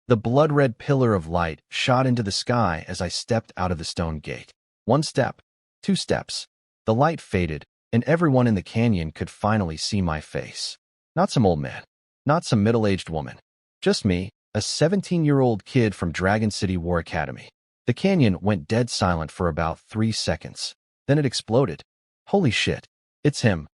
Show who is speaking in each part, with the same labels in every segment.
Speaker 1: The blood-red pillar of light shot into the sky as I stepped out of the stone gate. 1 step, 2 steps. The light faded, and everyone in the canyon could finally see my face. Not some old man, not some middle-aged woman. Just me, a 17-year-old kid from Dragon City War Academy. The canyon went dead silent for about 3 seconds. Then it exploded. Holy shit, it's him.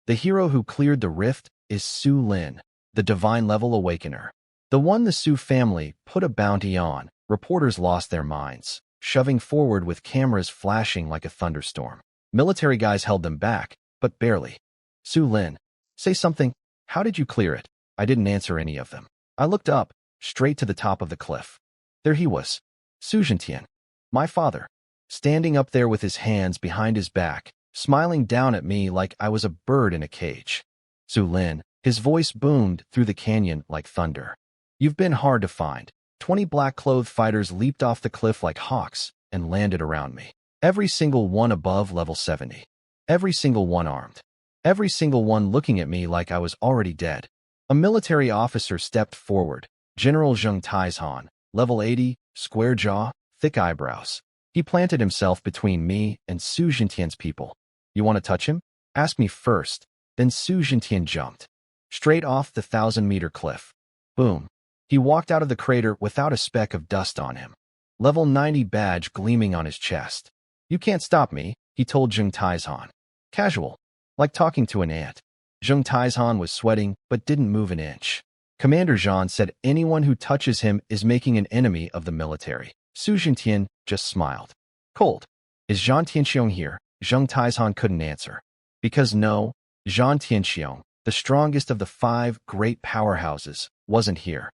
Speaker 1: The hero who cleared the rift is Su Lin, the divine-level awakener. The one the Su family put a bounty on. Reporters lost their minds, shoving forward with cameras flashing like a thunderstorm. Military guys held them back, but barely. Su Lin, say something. How did you clear it? I didn't answer any of them. I looked up, straight to the top of the cliff. There he was, Su Zhentian, my father, standing up there with his hands behind his back, smiling down at me like I was a bird in a cage. Su Lin, his voice boomed through the canyon like thunder. You've been hard to find. 20 black-clothed fighters leaped off the cliff like hawks and landed around me. Every single one above level 70. Every single one armed. Every single one looking at me like I was already dead. A military officer stepped forward. General Zheng Taizhan, level 80, square jaw, thick eyebrows. He planted himself between me and Su Zhentian's people. You want to touch him? Ask me first. Then Su Zhentian jumped. Straight off the 1,000-meter cliff. Boom. He walked out of the crater without a speck of dust on him. Level 90 badge gleaming on his chest. You can't stop me, he told Zheng Taizhan. Casual. Like talking to an ant. Zheng Taizhan was sweating but didn't move an inch. Commander Zhan said anyone who touches him is making an enemy of the military. Su Zhentian just smiled. Cold. Is Zhan Tianxiong here? Zheng Taizhan couldn't answer. Because no, Zhan Tianxiong, the strongest of the 5 great powerhouses, wasn't here.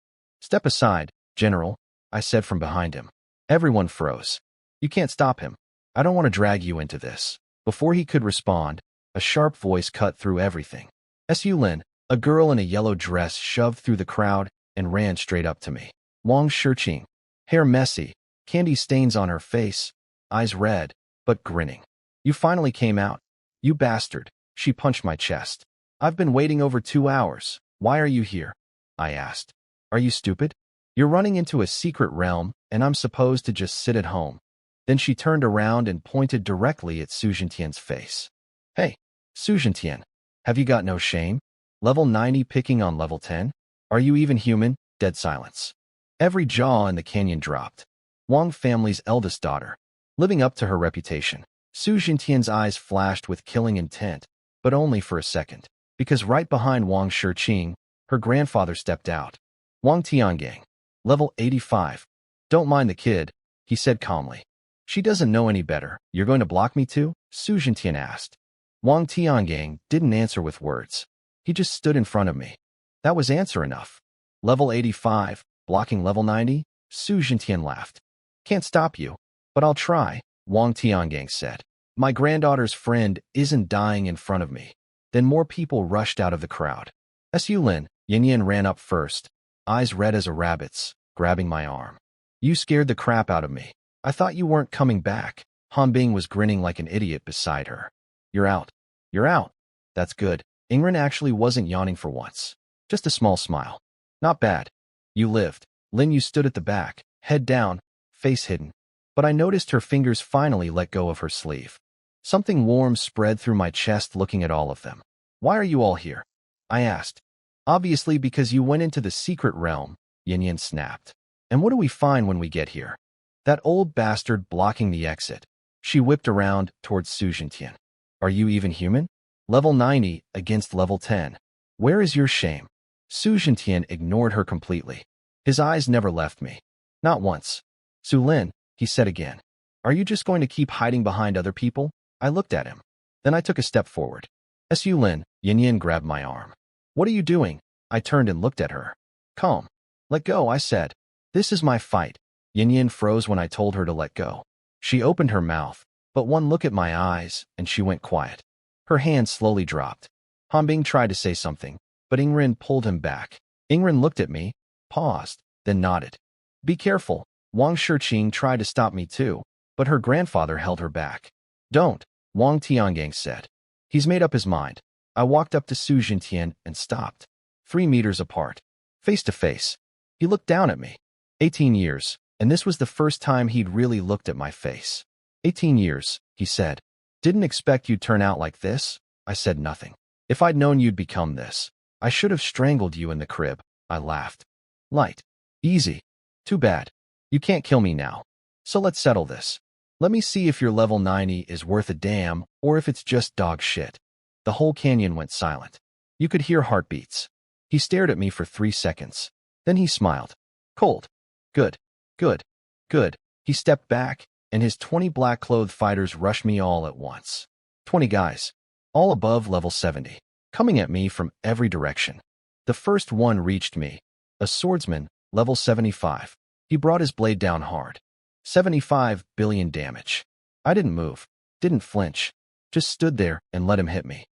Speaker 1: Step aside, General, I said from behind him. Everyone froze. You can't stop him. I don't want to drag you into this. Before he could respond, a sharp voice cut through everything. Su Lin, a girl in a yellow dress, shoved through the crowd and ran straight up to me. Wang Shiqing, hair messy, candy stains on her face, eyes red, but grinning. You finally came out. You bastard. She punched my chest. I've been waiting over 2 hours. Why are you here? I asked. Are you stupid? You're running into a secret realm, and I'm supposed to just sit at home. Then she turned around and pointed directly at Su Zhentian's face. Hey, Su Zhentian, have you got no shame? Level 90 picking on level 10? Are you even human? Dead silence. Every jaw in the canyon dropped. Wang family's eldest daughter. Living up to her reputation. Su Zhentian's eyes flashed with killing intent, but only for a second. Because right behind Wang Shiqing, her grandfather stepped out. Wang Tiangang, level 85. Don't mind the kid, he said calmly. She doesn't know any better. You're going to block me too? Su Zhentian asked. Wang Tiangang didn't answer with words. He just stood in front of me. That was answer enough. Level 85, blocking level 90? Su Zhentian laughed. Can't stop you, but I'll try, Wang Tiangang said. My granddaughter's friend isn't dying in front of me. Then more people rushed out of the crowd. Su Lin, Yin ran up first, eyes red as a rabbit's, grabbing my arm. You scared the crap out of me. I thought you weren't coming back. Han Bing was grinning like an idiot beside her. You're out. You're out. That's good. Ingrid actually wasn't yawning for once. Just a small smile. Not bad. You lived. Lin, you stood at the back, head down, face hidden. But I noticed her fingers finally let go of her sleeve. Something warm spread through my chest looking at all of them. Why are you all here? I asked. Obviously because you went into the secret realm, Yin snapped. And what do we find when we get here? That old bastard blocking the exit. She whipped around towards Su Zhentian. Are you even human? Level 90 against level 10. Where is your shame? Su Zhentian ignored her completely. His eyes never left me. Not once. Su Lin, he said again. Are you just going to keep hiding behind other people? I looked at him. Then I took a step forward. Su Lin, Yin grabbed my arm. What are you doing? I turned and looked at her. Calm. Let go, I said. This is my fight. Yin froze when I told her to let go. She opened her mouth, but one look at my eyes, and she went quiet. Her hand slowly dropped. Han Bing tried to say something, but Ingrid pulled him back. Ingrid looked at me, paused, then nodded. Be careful. Wang Shiqing tried to stop me too, but her grandfather held her back. Don't, Wang Tiangang said. He's made up his mind. I walked up to Su Zhentian and stopped. 3 meters apart. Face to face. He looked down at me. 18 years, and this was the first time he'd really looked at my face. 18 years, he said. Didn't expect you'd turn out like this? I said nothing. If I'd known you'd become this, I should have strangled you in the crib. I laughed. Light. Easy. Too bad. You can't kill me now. So let's settle this. Let me see if your level 90 is worth a damn or if it's just dog shit. The whole canyon went silent. You could hear heartbeats. He stared at me for 3 seconds. Then he smiled. Cold. Good. Good. Good. He stepped back, and his 20 black-clothed fighters rushed me all at once. 20 guys. All above level 70. Coming at me from every direction. The first one reached me. A swordsman, level 75. He brought his blade down hard. 75 billion damage. I didn't move. Didn't flinch. Just stood there and let him hit me.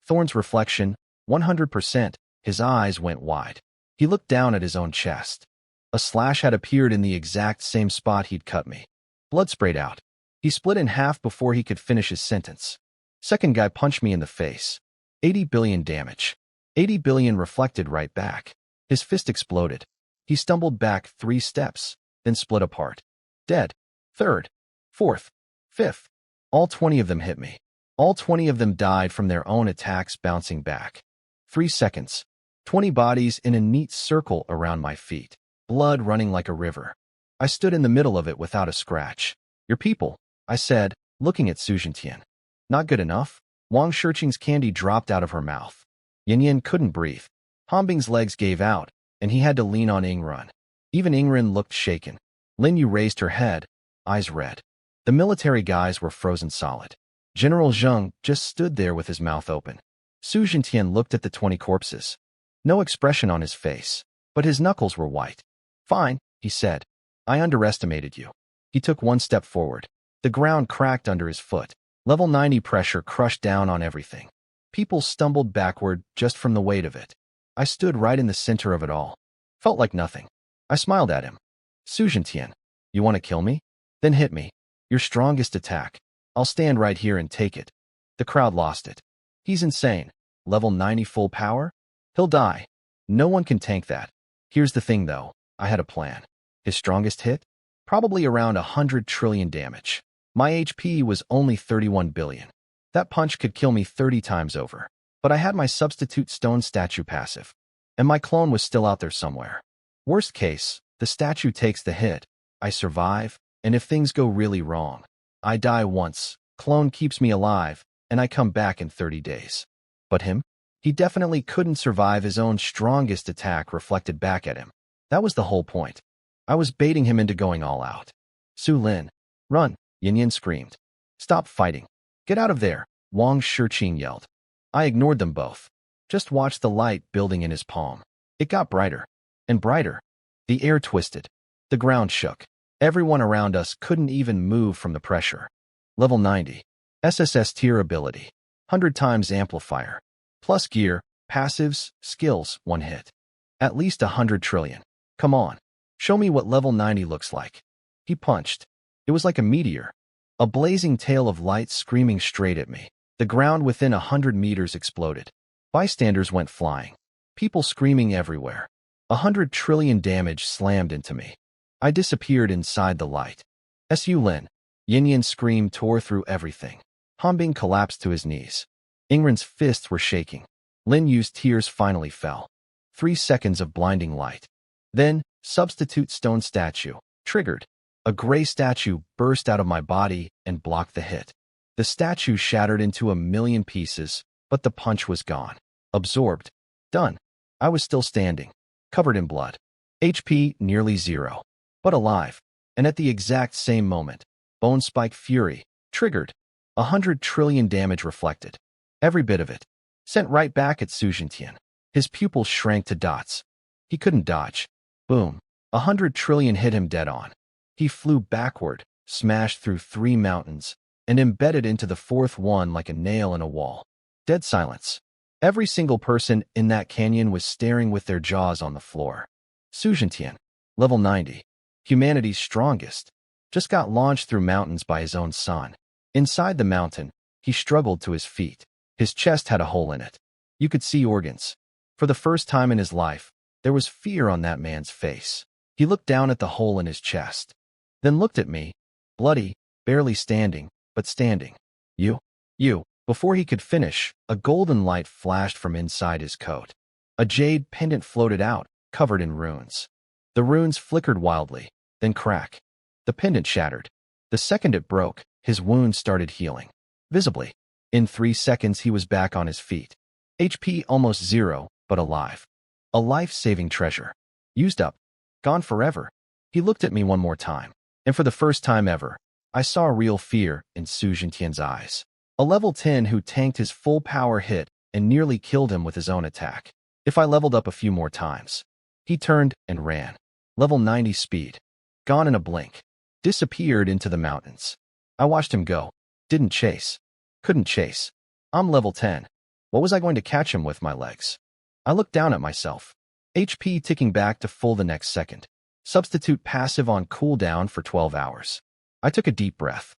Speaker 1: Thorn's reflection, 100%. His eyes went wide. He looked down at his own chest. A slash had appeared in the exact same spot he'd cut me. Blood sprayed out. He split in half before he could finish his sentence. Second guy punched me in the face. 80 billion damage. 80 billion reflected right back. His fist exploded. He stumbled back 3 steps, then split apart. Dead. Third. Fourth. Fifth. All 20 of them hit me. All 20 of them died from their own attacks bouncing back. 3 seconds. 20 bodies in a neat circle around my feet. Blood running like a river. I stood in the middle of it without a scratch. Your people, I said, looking at Su Jintian. Not good enough? Wang Shiqing's candy dropped out of her mouth. Yin Yin couldn't breathe. Hanbing's legs gave out, and he had to lean on Ingren. Even Ingren looked shaken. Lin Yu raised her head, eyes red. The military guys were frozen solid. General Zheng just stood there with his mouth open. Su Jintian looked at the 20 corpses. No expression on his face, but his knuckles were white. Fine, he said. I underestimated you. He took 1 step forward. The ground cracked under his foot. Level 90 pressure crushed down on everything. People stumbled backward just from the weight of it. I stood right in the center of it all. Felt like nothing. I smiled at him. Su Jintian, you want to kill me? Then hit me. Your strongest attack. I'll stand right here and take it. The crowd lost it. He's insane. Level 90 full power? He'll die. No one can tank that. Here's the thing though. I had a plan. His strongest hit? Probably around 100 trillion damage. My HP was only 31 billion. That punch could kill me 30 times over. But I had my substitute stone statue passive. And my clone was still out there somewhere. Worst case, the statue takes the hit. I survive, and if things go really wrong, I die once, clone keeps me alive, and I come back in 30 days. But him? He definitely couldn't survive his own strongest attack reflected back at him. That was the whole point. I was baiting him into going all out. Su Lin. Run, Yin Yin screamed. Stop fighting. Get out of there, Wang Shiqing yelled. I ignored them both. Just watched the light building in his palm. It got brighter. And brighter. The air twisted. The ground shook. Everyone around us couldn't even move from the pressure. Level 90. SSS tier ability. 100 times amplifier. Plus gear, passives, skills, 1 hit. At least 100 trillion. Come on. Show me what level 90 looks like. He punched. It was like a meteor. A blazing tail of light screaming straight at me. The ground within 100 meters exploded. Bystanders went flying. People screaming everywhere. 100 trillion damage slammed into me. I disappeared inside the light. Su Lin. Yin Yin's scream tore through everything. Hanbing collapsed to his knees. Ingren's fists were shaking. Lin Yu's tears finally fell. 3 seconds of blinding light. Then, substitute stone statue. Triggered. A gray statue burst out of my body and blocked the hit. The statue shattered into 1,000,000 pieces, but the punch was gone. Absorbed. Done. I was still standing. Covered in blood. HP nearly 0. But alive. And at the exact same moment, Bone Spike Fury. Triggered. 100 trillion damage reflected. Every bit of it. Sent right back at Su Jintian. His pupils shrank to dots. He couldn't dodge. Boom. 100 trillion hit him dead on. He flew backward, smashed through 3 mountains, and embedded into the 4th one like a nail in a wall. Dead silence. Every single person in that canyon was staring with their jaws on the floor. Su Jintian. Level 90. Humanity's strongest. Just got launched through mountains by his own son. Inside the mountain, he struggled to his feet. His chest had a hole in it. You could see organs. For the first time in his life, there was fear on that man's face. He looked down at the hole in his chest, then looked at me, bloody, barely standing, but standing. You. Before he could finish, a golden light flashed from inside his coat. A jade pendant floated out, covered in runes. The runes flickered wildly, then crack. The pendant shattered. The second it broke, his wound started healing. Visibly. In 3 seconds he was back on his feet. HP almost 0, but alive. A life-saving treasure. Used up. Gone forever. He looked at me one more time, and for the first time ever, I saw real fear in Su Jintian's eyes. A level 10 who tanked his full power hit and nearly killed him with his own attack. If I leveled up a few more times. He turned and ran. Level 90 speed. Gone in a blink. Disappeared into the mountains. I watched him go. Didn't chase. Couldn't chase. I'm level 10. What was I going to catch him with my legs? I looked down at myself. HP ticking back to full the next second. Substitute passive on cooldown for 12 hours. I took a deep breath.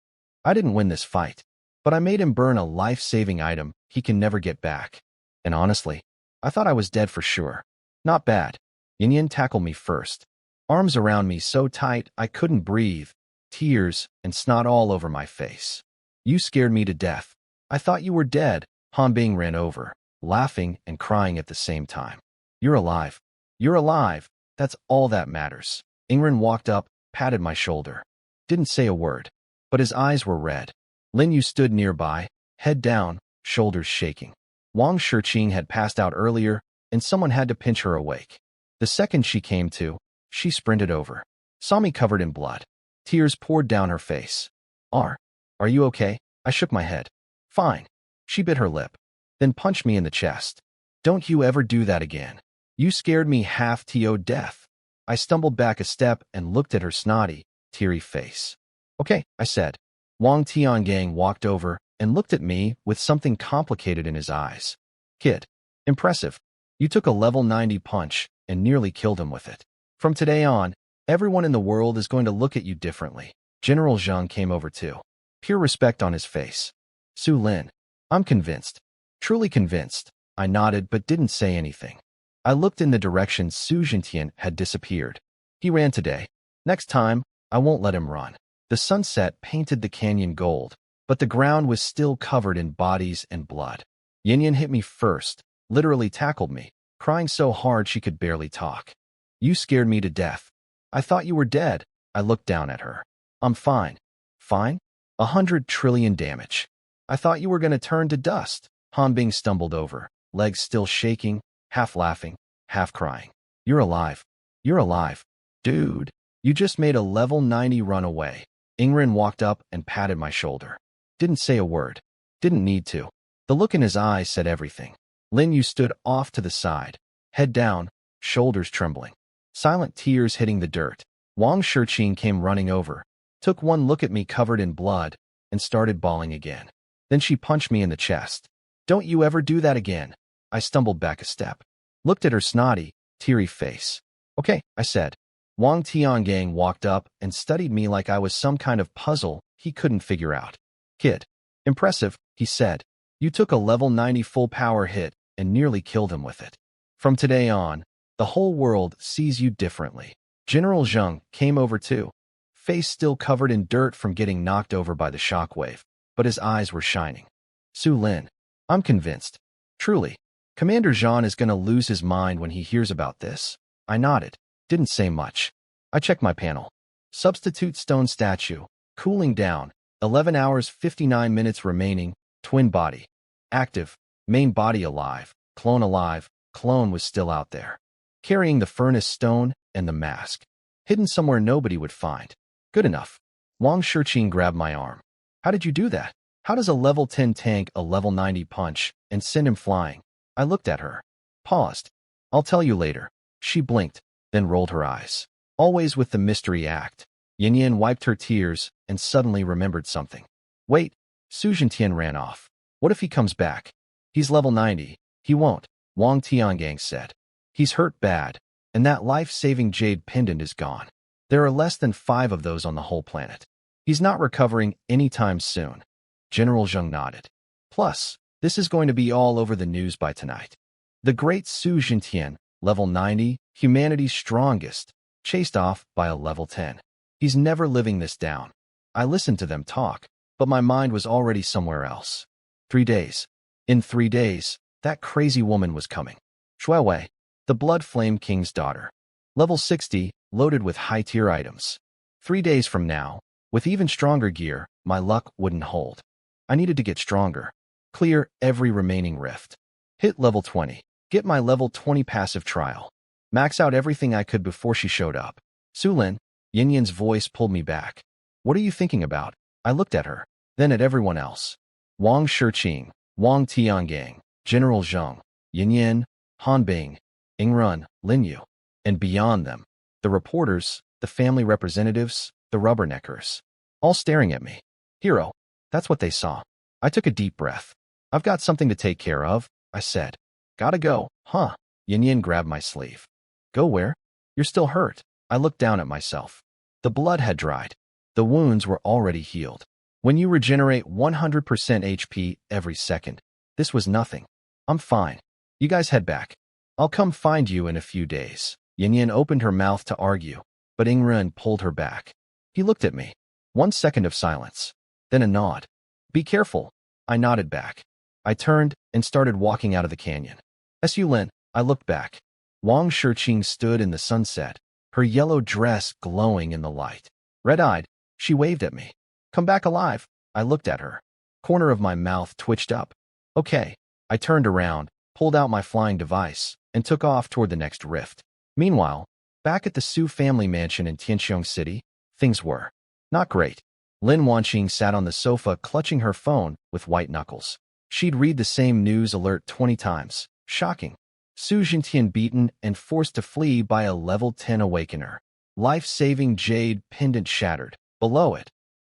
Speaker 1: I didn't win this fight, but I made him burn a life-saving item he can never get back. And honestly, I thought I was dead for sure. Not bad. Yin tackled me first. Arms around me so tight I couldn't breathe. Tears and snot all over my face. You scared me to death. I thought you were dead. Han Bing ran over, laughing and crying at the same time. You're alive. You're alive. That's all that matters. Ingren walked up, patted my shoulder. Didn't say a word, but his eyes were red. Lin Yu stood nearby, head down, shoulders shaking. Wang Shiqing had passed out earlier, and someone had to pinch her awake. The second she came to, she sprinted over. Saw me covered in blood. Tears poured down her face. Are you okay? I shook my head. Fine. She bit her lip, then punched me in the chest. Don't you ever do that again. You scared me half to death. I stumbled back a step and looked at her snotty, teary face. Okay, I said. Wang Tiangang walked over and looked at me with something complicated in his eyes. Kid. Impressive. You took a level 90 punch and nearly killed him with it. From today on, everyone in the world is going to look at you differently. General Zhang came over too. Pure respect on his face. Su Lin. I'm convinced. Truly convinced. I nodded but didn't say anything. I looked in the direction Su Jintian had disappeared. He ran today. Next time, I won't let him run. The sunset painted the canyon gold, but the ground was still covered in bodies and blood. Yin hit me first, literally tackled me, crying so hard she could barely talk. You scared me to death. I thought you were dead. I looked down at her. I'm fine. Fine? 100 trillion damage. I thought you were going to turn to dust. Han Bing stumbled over, legs still shaking, half laughing, half crying. You're alive. You're alive. Dude, you just made a level 90 run away. Ingren walked up and patted my shoulder. Didn't say a word. Didn't need to. The look in his eyes said everything. Lin Yu stood off to the side, head down, shoulders trembling. Silent tears hitting the dirt. Wang Shiqing came running over, took one look at me covered in blood, and started bawling again. Then she punched me in the chest. Don't you ever do that again. I stumbled back a step. Looked at her snotty, teary face. Okay, I said. Wang Tiangang walked up and studied me like I was some kind of puzzle he couldn't figure out. Kid. Impressive, he said. You took a level 90 full power hit and nearly killed him with it. From today on, the whole world sees you differently. General Zhang came over too. Face still covered in dirt from getting knocked over by the shockwave, but his eyes were shining. Su Lin. I'm convinced. Truly. Commander Zhan is going to lose his mind when he hears about this. I nodded. Didn't say much. I checked my panel. Substitute stone statue. Cooling down. 11 hours 59 minutes remaining. Twin body. Active. Main body alive. Clone alive. Clone was still out there. Carrying the furnace stone and the mask. Hidden somewhere nobody would find. Good enough. Wang Shiqing grabbed my arm. How did you do that? How does a level 10 tank a level 90 punch and send him flying? I looked at her. Paused. I'll tell you later. She blinked, then rolled her eyes. Always with the mystery act. Yin wiped her tears and suddenly remembered something. Wait. Su Jintian ran off. What if he comes back? He's level 90. He won't, Wang Tiangang said. He's hurt bad, and that life-saving jade pendant is gone. There are less than 5 of those on the whole planet. He's not recovering anytime soon. General Zhang nodded. Plus, this is going to be all over the news by tonight. The great Su Jintian, level 90, humanity's strongest, chased off by a level 10. He's never living this down. I listened to them talk, but my mind was already somewhere else. 3 days. In 3 days, that crazy woman was coming. Shuewei, the Blood Flame King's daughter. Level 60, loaded with high-tier items. 3 days from now, with even stronger gear, my luck wouldn't hold. I needed to get stronger. Clear every remaining rift. Hit level 20. Get my level 20 passive trial. Max out everything I could before she showed up. Sulin, Yin Yin's voice pulled me back. What are you thinking about? I looked at her, then at everyone else. Wang Shiqing, Wang Tiangang, General Zheng, Yin Yin, Han Bing, Ingrun, Lin Yu, and beyond them, the reporters, the family representatives, the rubberneckers, all staring at me. Hero, that's what they saw. I took a deep breath. I've got something to take care of, I said. Gotta go, huh? Yin Yin grabbed my sleeve. Go where? You're still hurt. I looked down at myself. The blood had dried. The wounds were already healed. When you regenerate 100% HP every second, this was nothing. I'm fine. You guys head back. I'll come find you in a few days. Yin Yin opened her mouth to argue, but Ingren pulled her back. He looked at me. 1 second of silence. Then a nod. Be careful. I nodded back. I turned and started walking out of the canyon. Su Lin, I looked back. Wang Shiqing stood in the sunset, her yellow dress glowing in the light. Red-eyed, she waved at me. Come back alive. I looked at her. Corner of my mouth twitched up. Okay. I turned around, pulled out my flying device, and took off toward the next rift. Meanwhile, back at the Su family mansion in Tianqiong City, things were not great. Lin Wanqing sat on the sofa clutching her phone with white knuckles. She'd read the same news alert 20 times. Shocking. Su Jintian beaten and forced to flee by a level 10 awakener. Life-saving jade pendant shattered. Below it,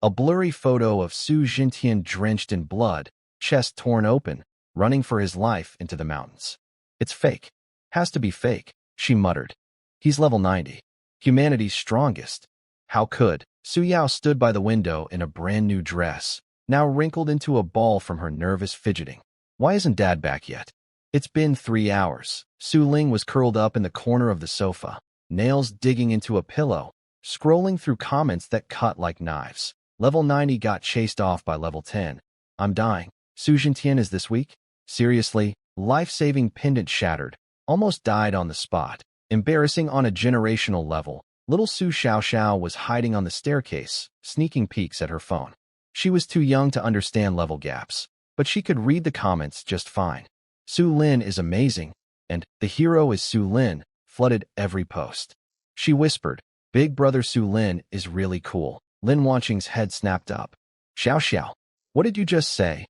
Speaker 1: a blurry photo of Su Jintian drenched in blood, chest torn open, running for his life into the mountains. It's fake. Has to be fake, she muttered. He's level 90. Humanity's strongest. How could? Su Yao stood by the window in a brand new dress, now wrinkled into a ball from her nervous fidgeting. Why isn't Dad back yet? It's been 3 hours. Su Ling was curled up in the corner of the sofa, nails digging into a pillow, scrolling through comments that cut like knives. Level 90 got chased off by level 10. I'm dying. Su Jintian is this week? Seriously, life-saving pendant shattered. Almost died on the spot. Embarrassing on a generational level. Little Su Xiaoxiao was hiding on the staircase, sneaking peeks at her phone. She was too young to understand level gaps, but she could read the comments just fine. Su Lin is amazing, and the hero is Su Lin, flooded every post. She whispered, Big brother Su Lin is really cool. Lin Wanqing's head snapped up. Xiao, what did you just say?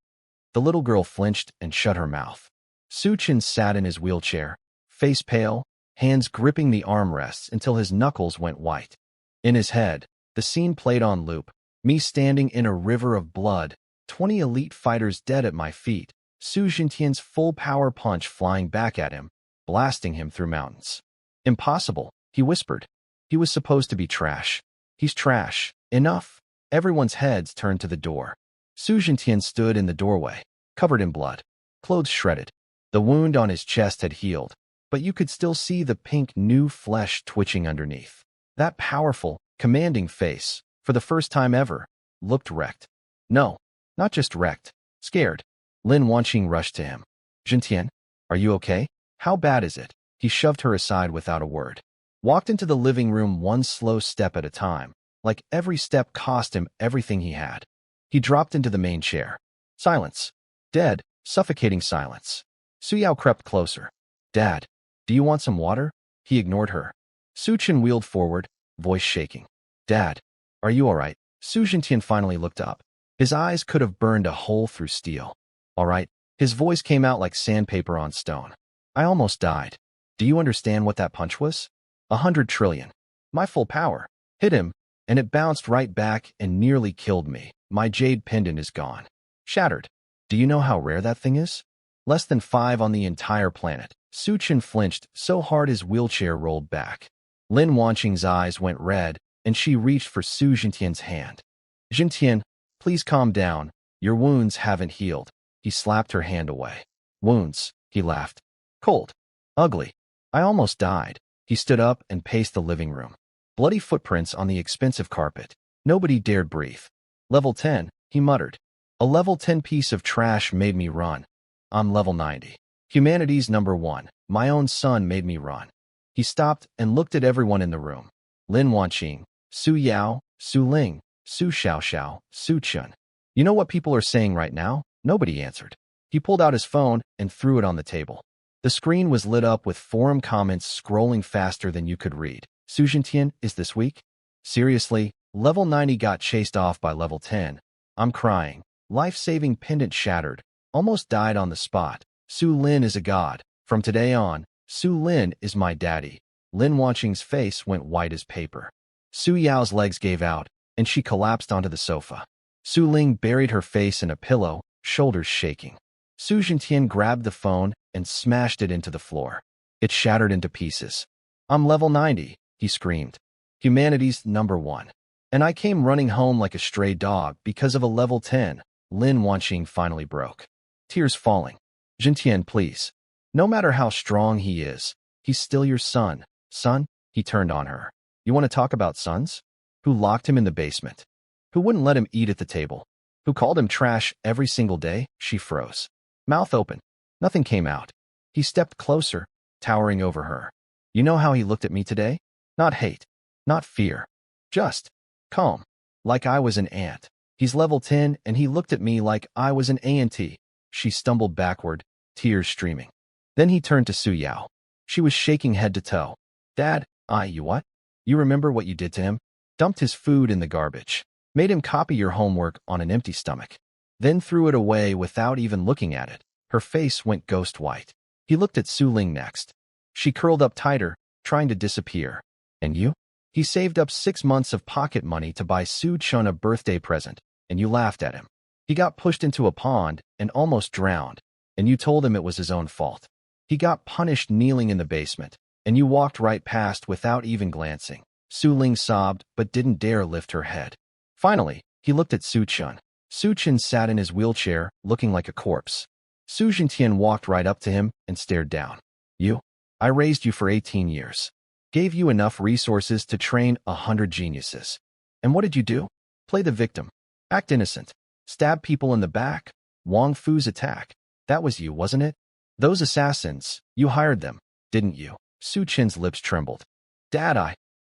Speaker 1: The little girl flinched and shut her mouth. Su Chen sat in his wheelchair, face pale, hands gripping the armrests until his knuckles went white. In his head, the scene played on loop, me standing in a river of blood, 20 elite fighters dead at my feet, Su Jintian's full power punch flying back at him, blasting him through mountains. Impossible, he whispered. He was supposed to be trash. He's trash. Enough. Everyone's heads turned to the door. Su Jintian stood in the doorway, covered in blood, clothes shredded. The wound on his chest had healed, but you could still see the pink new flesh twitching underneath. That powerful, commanding face, for the first time ever, looked wrecked. No, not just wrecked, scared. Lin Wanqing rushed to him. Jintian, are you okay? How bad is it? He shoved her aside without a word. Walked into the living room one slow step at a time, like every step cost him everything he had. He dropped into the main chair. Silence. Dead, suffocating silence. Su Yao crept closer. Dad, do you want some water? He ignored her. Su Chen wheeled forward, voice shaking. Dad, are you all right? Su Jintian finally looked up. His eyes could have burned a hole through steel. All right. His voice came out like sandpaper on stone. I almost died. Do you understand what that punch was? 100 trillion. My full power. Hit him, and it bounced right back and nearly killed me. My jade pendant is gone. Shattered. Do you know how rare that thing is? Less than 5 on the entire planet. Su Chen flinched so hard his wheelchair rolled back. Lin Wanqing's eyes went red, and she reached for Su Jintian's hand. Jintian, please calm down. Your wounds haven't healed. He slapped her hand away. Wounds, he laughed. Cold. Ugly. I almost died. He stood up and paced the living room. Bloody footprints on the expensive carpet. Nobody dared breathe. Level 10, he muttered. A level 10 piece of trash made me run. I'm level 90. Humanity's number 1. My own son made me run. He stopped and looked at everyone in the room. Lin Wanqing, Su Yao, Su Ling, Su Xiaoxiao, Su Chun. You know what people are saying right now? Nobody answered. He pulled out his phone and threw it on the table. The screen was lit up with forum comments scrolling faster than you could read. Su Jintian is this week? Seriously, level 90 got chased off by level 10. I'm crying. Life-saving pendant shattered. Almost died on the spot. Su Lin is a god. From today on, Su Lin is my daddy. Lin Wanqing's face went white as paper. Su Yao's legs gave out, and she collapsed onto the sofa. Su Ling buried her face in a pillow, shoulders shaking. Su Jintian grabbed the phone and smashed it into the floor. It shattered into pieces. I'm level 90, he screamed. Humanity's number 1. And I came running home like a stray dog because of a level 10. Lin Wanqing finally broke. Tears falling. Jintian, please. No matter how strong he is, he's still your son. Son? He turned on her. You want to talk about sons? Who locked him in the basement? Who wouldn't let him eat at the table? Who called him trash every single day? She froze. Mouth open. Nothing came out. He stepped closer, towering over her. You know how he looked at me today? Not hate. Not fear. Just calm. Like I was an ant. He's level 10 and he looked at me like I was an ant. She stumbled backward, tears streaming. Then he turned to Su Yao. She was shaking head to toe. Dad, you what? You remember what you did to him? Dumped his food in the garbage. Made him copy your homework on an empty stomach. Then threw it away without even looking at it. Her face went ghost white. He looked at Su Ling next. She curled up tighter, trying to disappear. And you? He saved up 6 months of pocket money to buy Su Chun a birthday present, and you laughed at him. He got pushed into a pond and almost drowned, and you told him it was his own fault. He got punished kneeling in the basement, and you walked right past without even glancing. Su Ling sobbed but didn't dare lift her head. Finally, he looked at Su Chun. Su Chun sat in his wheelchair, looking like a corpse. Su Jintian walked right up to him and stared down. You? I raised you for 18 years. Gave you enough resources to train 100 geniuses. And what did you do? Play the victim. Act innocent. Stab people in the back. Wong Fu's attack. That was you, wasn't it? Those assassins, you hired them, didn't you? Su Chin's lips trembled. Dad,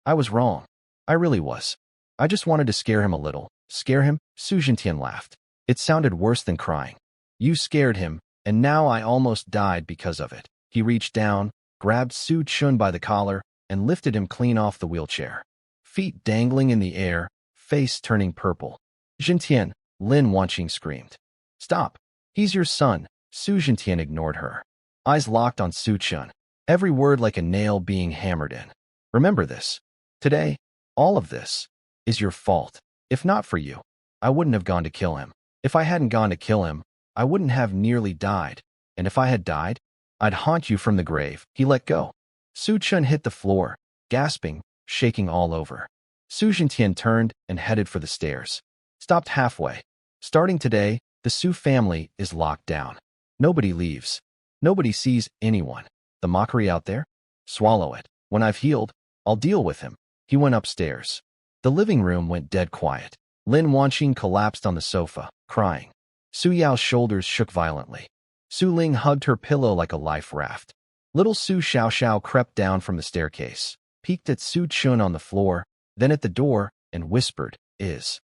Speaker 1: I was wrong. I really was. I just wanted to scare him a little. Scare him? Su Jintian laughed. It sounded worse than crying. You scared him, and now I almost died because of it. He reached down, grabbed Su Chun by the collar, and lifted him clean off the wheelchair. Feet dangling in the air, face turning purple. Jintian, Lin Wanqing screamed. Stop. He's your son. Su Jintian ignored her. Eyes locked on Su Chun. Every word like a nail being hammered in. Remember this. Today, all of this is your fault. If not for you, I wouldn't have gone to kill him. If I hadn't gone to kill him, I wouldn't have nearly died. And if I had died, I'd haunt you from the grave. He let go. Su Chun hit the floor, gasping, shaking all over. Su Jintian turned and headed for the stairs. Stopped halfway. Starting today, the Su family is locked down. Nobody leaves. Nobody sees anyone. The mockery out there? Swallow it. When I've healed, I'll deal with him. He went upstairs. The living room went dead quiet. Lin Wanqing collapsed on the sofa, crying. Su Yao's shoulders shook violently. Su Ling hugged her pillow like a life raft. Little Su Xiaoxiao crept down from the staircase, peeked at Su Chun on the floor, then at the door, and whispered, Is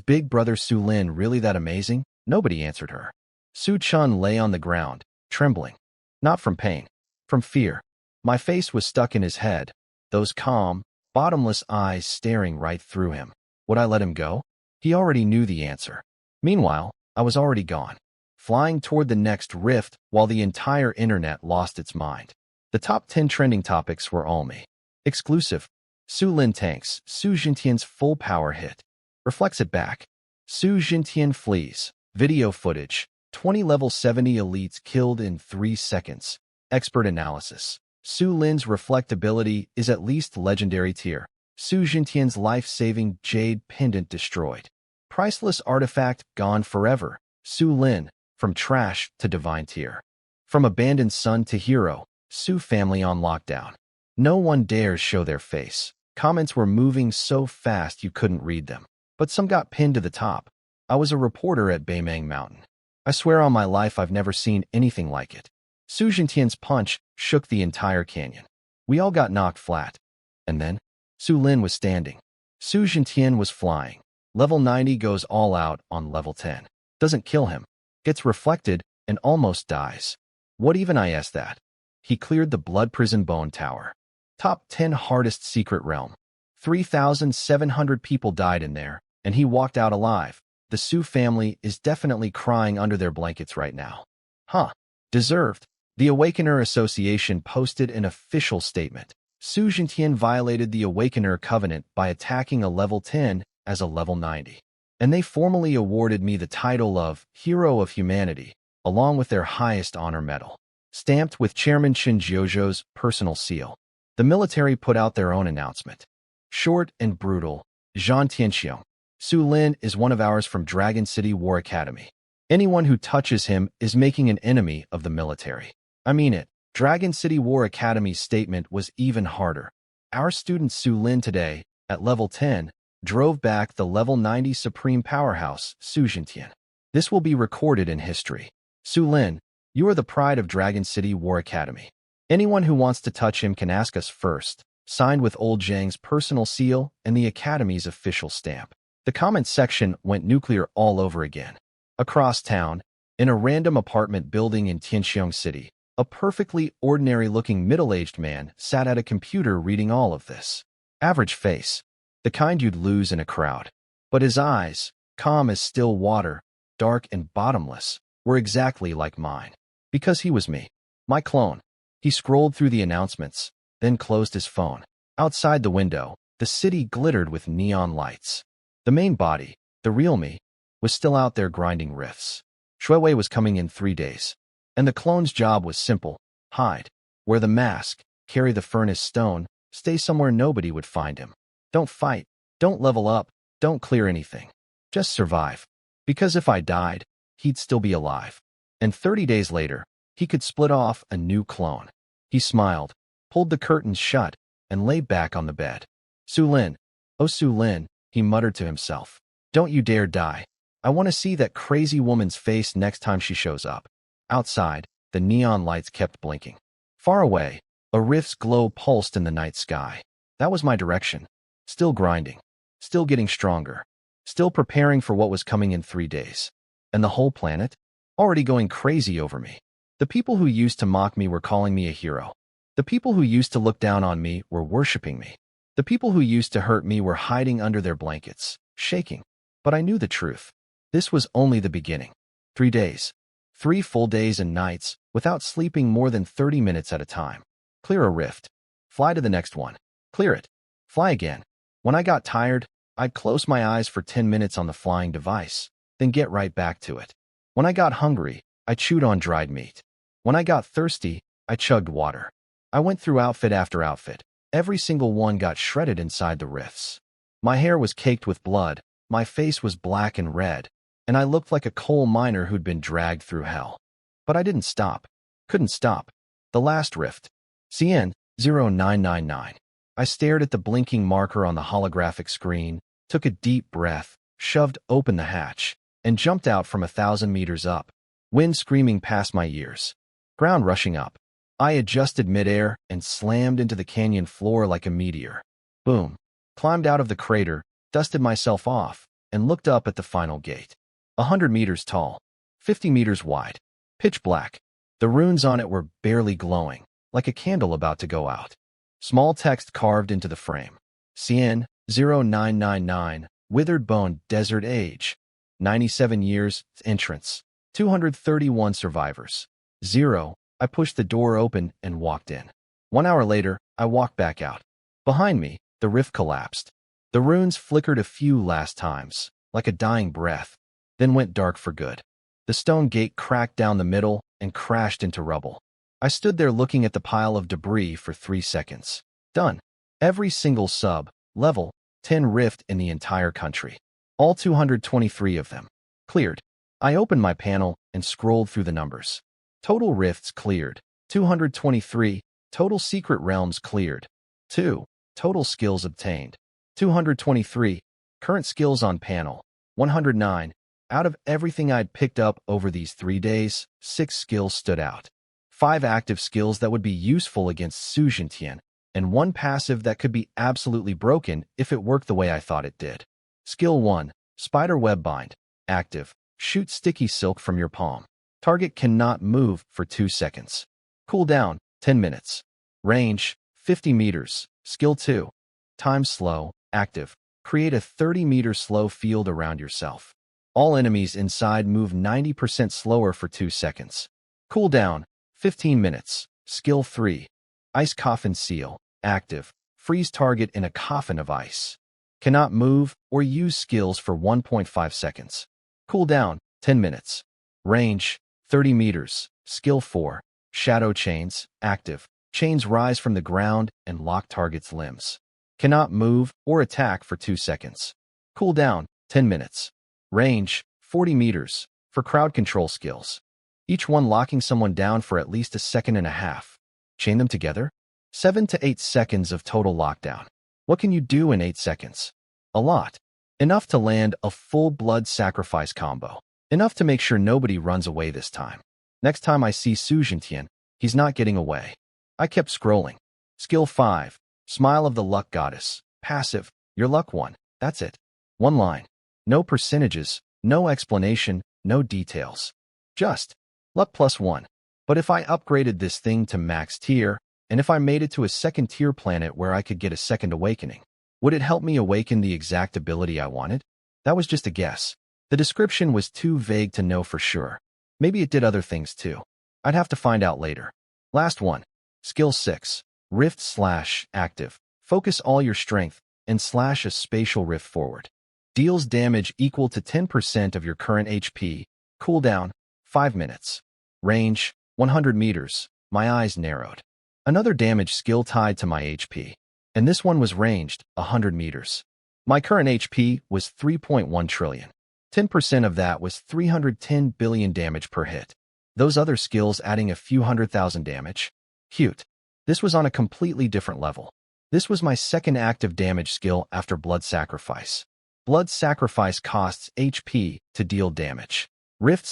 Speaker 1: Big Brother Su Lin really that amazing? Nobody answered her. Su Chun lay on the ground, trembling. Not from pain, from fear. My face was stuck in his head, those calm, bottomless eyes staring right through him. Would I let him go? He already knew the answer. Meanwhile, I was already gone, flying toward the next rift while the entire internet lost its mind. The top 10 trending topics were all me. Exclusive. Su Lin tanks. Su Jintian's full power hit. Reflects it back. Su Jintian flees. Video footage. 20 level 70 elites killed in 3 seconds. Expert analysis. Su Lin's reflectability is at least legendary tier. Su Jintian's life-saving jade pendant destroyed. Priceless artifact gone forever. Su Lin, from trash to divine tier. From abandoned son to hero, Su family on lockdown. No one dares show their face. Comments were moving so fast you couldn't read them. But some got pinned to the top. I was a reporter at Baimang Mountain. I swear on my life I've never seen anything like it. Su Jintian's punch shook the entire canyon. We all got knocked flat. And then, Su Lin was standing. Su Jintian was flying. Level 90 goes all out on level 10. Doesn't kill him. Gets reflected and almost dies. What even I asked that? He cleared the Blood Prison Bone Tower. Top 10 hardest secret realm. 3,700 people died in there, and he walked out alive. The Su family is definitely crying under their blankets right now. Huh. Deserved. The Awakener Association posted an official statement. Su Jintian violated the Awakener Covenant by attacking a level 10 as a level 90. And they formally awarded me the title of Hero of Humanity, along with their highest honor medal, stamped with Chairman Chen Jiozhou's personal seal. The military put out their own announcement. Short and brutal, Zhan Tianxiong. Su Lin is one of ours from Dragon City War Academy. Anyone who touches him is making an enemy of the military. I mean it. Dragon City War Academy's statement was even harder. Our student Su Lin today, at level 10, drove back the level 90 supreme powerhouse, Su Jintian. This will be recorded in history. Su Lin, you are the pride of Dragon City War Academy. Anyone who wants to touch him can ask us first, signed with Old Zhang's personal seal and the Academy's official stamp. The comment section went nuclear all over again. Across town, in a random apartment building in Tianxiong City, a perfectly ordinary-looking middle-aged man sat at a computer reading all of this. Average face, the kind you'd lose in a crowd. But his eyes, calm as still water, dark and bottomless, were exactly like mine. Because he was me. My clone. He scrolled through the announcements, then closed his phone. Outside the window, the city glittered with neon lights. The main body, the real me, was still out there grinding rifts. Shuiwei was coming in 3 days. And the clone's job was simple. Hide. Wear the mask, carry the furnace stone, stay somewhere nobody would find him. Don't fight. Don't level up. Don't clear anything. Just survive. Because if I died, he'd still be alive. And 30 days later, he could split off a new clone. He smiled, pulled the curtains shut, and lay back on the bed. Su Lin. Oh, Su Lin, he muttered to himself. Don't you dare die. I want to see that crazy woman's face next time she shows up. Outside, the neon lights kept blinking. Far away, a rift's glow pulsed in the night sky. That was my direction. Still grinding. Still getting stronger. Still preparing for what was coming in 3 days. And the whole planet? Already going crazy over me. The people who used to mock me were calling me a hero. The people who used to look down on me were worshipping me. The people who used to hurt me were hiding under their blankets, shaking. But I knew the truth. This was only the beginning. 3 days. 3 full days and nights, without sleeping more than 30 minutes at a time. Clear a rift. Fly to the next one. Clear it. Fly again. When I got tired, I'd close my eyes for 10 minutes on the flying device, then get right back to it. When I got hungry, I chewed on dried meat. When I got thirsty, I chugged water. I went through outfit after outfit. Every single one got shredded inside the rifts. My hair was caked with blood, my face was black and red, and I looked like a coal miner who'd been dragged through hell. But I didn't stop. Couldn't stop. The last rift. CN 0999. I stared at the blinking marker on the holographic screen, took a deep breath, shoved open the hatch, and jumped out from 1,000 meters up. Wind screaming past my ears. Ground rushing up. I adjusted midair and slammed into the canyon floor like a meteor. Boom. Climbed out of the crater, dusted myself off, and looked up at the final gate. 100 meters tall, 50 meters wide, pitch black. The runes on it were barely glowing, like a candle about to go out. Small text carved into the frame. CN 0999, Withered Bone Desert Age. 97 years, entrance. 231 survivors. 0. I pushed the door open and walked in. 1 hour later, I walked back out. Behind me, the rift collapsed. The runes flickered a few last times, like a dying breath, then went dark for good. The stone gate cracked down the middle and crashed into rubble. I stood there looking at the pile of debris for 3 seconds. Done. Every single level 10 rift in the entire country. All 223 of them. Cleared. I opened my panel and scrolled through the numbers. Total rifts cleared. 223. Total secret realms cleared. 2. Total skills obtained. 223. Current skills on panel. 109. Out of everything I'd picked up over these 3 days, 6 skills stood out. 5 active skills that would be useful against Su Jintian, and 1 passive that could be absolutely broken if it worked the way I thought it did. Skill 1. Spider Web Bind. Active. Shoot sticky silk from your palm. Target cannot move for 2 seconds. Cooldown, 10 minutes. Range, 50 meters. Skill 2. Time Slow. Active. Create a 30-meter slow field around yourself. All enemies inside move 90% slower for 2 seconds. Cooldown, 15 minutes. Skill 3. Ice Coffin Seal. Active. Freeze target in a coffin of ice. Cannot move or use skills for 1.5 seconds. Cooldown, 10 minutes. Range, 30 meters. Skill 4. Shadow Chains. Active. Chains rise from the ground and lock target's limbs. Cannot move or attack for 2 seconds. Cooldown, 10 minutes. Range, 40 meters. For crowd control skills. Each one locking someone down for at least a second and a half. Chain them together? 7 to 8 seconds of total lockdown. What can you do in 8 seconds? A lot. Enough to land a full blood sacrifice combo. Enough to make sure nobody runs away this time. Next time I see Su Jintian, he's not getting away. I kept scrolling. Skill 5. Smile of the Luck Goddess. Passive. Your luck 1. That's it. 1 line. No percentages, no explanation, no details. Just luck +1. But if I upgraded this thing to max tier, and if I made it to a 2nd tier planet where I could get a 2nd awakening, would it help me awaken the exact ability I wanted? That was just a guess. The description was too vague to know for sure. Maybe it did other things too. I'd have to find out later. Last one. Skill 6. Rift/active. Focus all your strength and slash a spatial rift forward. Deals damage equal to 10% of your current HP. Cooldown, 5 minutes. Range, 100 meters. My eyes narrowed. Another damage skill tied to my HP. And this one was ranged, 100 meters. My current HP was 3.1 trillion. 10% of that was 310 billion damage per hit. Those other skills adding a few 100,000 damage. Cute. This was on a completely different level. This was my 2nd active damage skill after Blood Sacrifice. Blood Sacrifice costs HP to deal damage. Rift/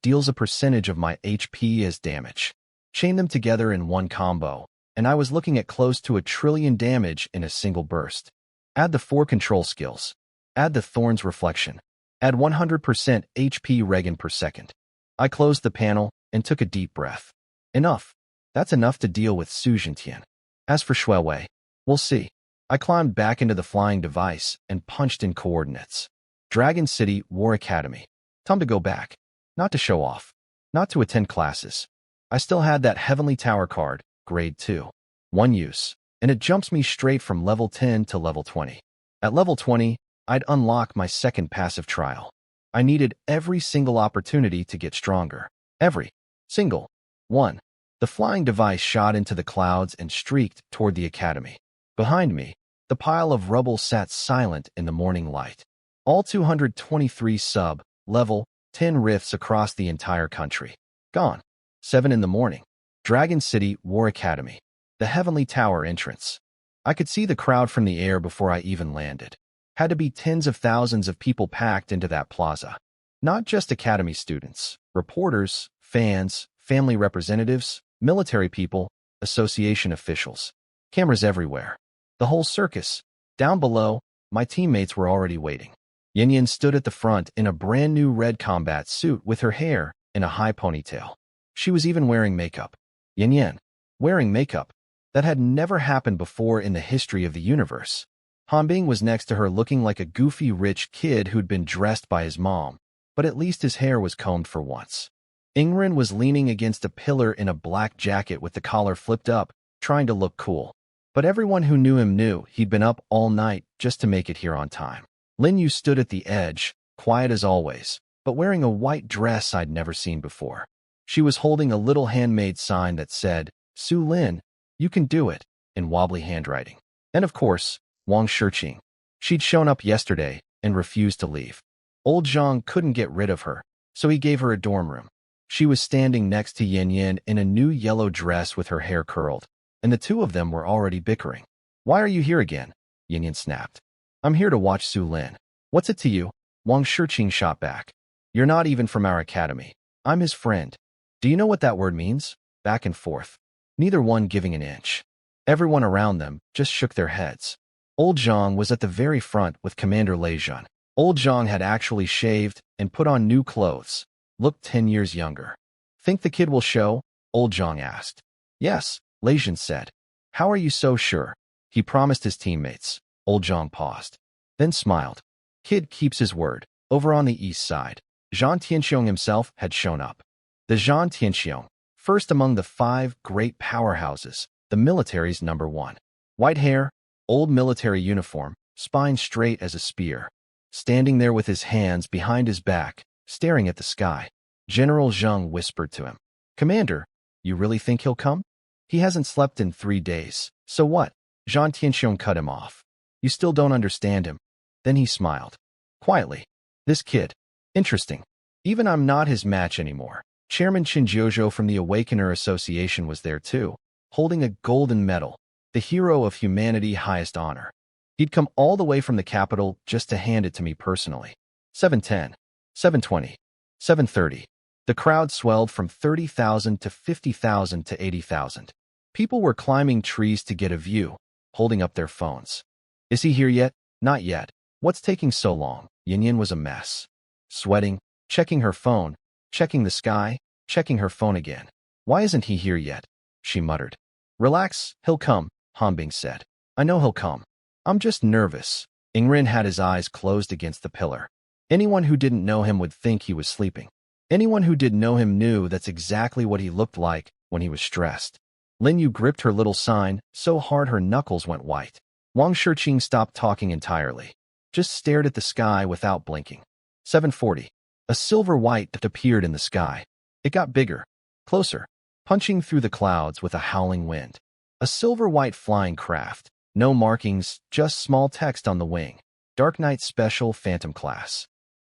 Speaker 1: deals a percentage of my HP as damage. Chain them together in one combo, and I was looking at close to 1 trillion damage in a single burst. Add the 4 control skills. Add the Thorn's Reflection. Add 100% HP regen per second. I closed the panel and took a deep breath. Enough. That's enough to deal with Su Jintian. As for Shuewei, we'll see. I climbed back into the flying device and punched in coordinates. Dragon City War Academy. Time to go back. Not to show off. Not to attend classes. I still had that Heavenly Tower card, grade 2. 1 use. And it jumps me straight from level 10 to level 20. At level 20, I'd unlock my 2nd passive trial. I needed every single opportunity to get stronger. Every single one. The flying device shot into the clouds and streaked toward the academy. Behind me, the pile of rubble sat silent in the morning light. All 223 sub-level 10 rifts across the entire country. Gone. 7 in the morning. Dragon City War Academy. The Heavenly Tower entrance. I could see the crowd from the air before I even landed. Had to be tens of thousands of people packed into that plaza. Not just academy students, reporters, fans, family representatives, military people, association officials. Cameras everywhere. The whole circus. Down below, my teammates were already waiting. Yin stood at the front in a brand new red combat suit with her hair in a high ponytail. She was even wearing makeup. Yin, wearing makeup. That had never happened before in the history of the universe. Hanbing was next to her looking like a goofy rich kid who'd been dressed by his mom, but at least his hair was combed for once. Ingrid was leaning against a pillar in a black jacket with the collar flipped up, trying to look cool. But everyone who knew him knew he'd been up all night just to make it here on time. Lin Yu stood at the edge, quiet as always, but wearing a white dress I'd never seen before. She was holding a little handmade sign that said, "Su Lin, you can do it," in wobbly handwriting. And of course, Wang Shiqing. She'd shown up yesterday and refused to leave. Old Zhang couldn't get rid of her, so he gave her a dorm room. She was standing next to Yin in a new yellow dress with her hair curled, and the two of them were already bickering. Why are you here again? Yin snapped. I'm here to watch Su Lin. What's it to you? Wang Shiqing shot back. You're not even from our academy. I'm his friend. Do you know what that word means? Back and forth. Neither one giving an inch. Everyone around them just shook their heads. Old Zhang was at the very front with Commander Lei Jun. Old Zhang had actually shaved and put on new clothes. Looked 10 years younger. Think the kid will show? Old Zhang asked. Yes, Lei Jun said. How are you so sure? He promised his teammates. Old Zhang paused. Then smiled. Kid keeps his word. Over on the east side, Zhang Tianxiong himself had shown up. The Zhang Tianxiong, first among the 5 great powerhouses, the military's #1. White hair, old military uniform, spine straight as a spear. Standing there with his hands behind his back, staring at the sky, General Zheng whispered to him, Commander, you really think he'll come? He hasn't slept in 3 days, so what? Zhang Tianxiong cut him off. You still don't understand him. Then he smiled. Quietly. This kid. Interesting. Even I'm not his match anymore. Chairman Qin Jiuzhou from the Awakener Association was there too, holding a golden medal, the hero of humanity highest honor. He'd come all the way from the capital just to hand it to me personally. 7:10, 7:20, 7:30. The crowd swelled from 30,000 to 50,000 to 80,000. People were climbing trees to get a view, holding up their phones. Is he here yet? Not yet. What's taking so long? Yin was a mess. Sweating, checking her phone, checking the sky, checking her phone again. Why isn't he here yet? She muttered. Relax, he'll come, Hanbing said. I know he'll come. I'm just nervous. Ingrin had his eyes closed against the pillar. Anyone who didn't know him would think he was sleeping. Anyone who did know him knew that's exactly what he looked like when he was stressed. Lin Yu gripped her little sign so hard her knuckles went white. Wang Shiqing stopped talking entirely. Just stared at the sky without blinking. 7:40. A silver white appeared in the sky. It got bigger, closer, punching through the clouds with a howling wind. A silver white flying craft. No markings, just small text on the wing. Dark Knight Special Phantom Class.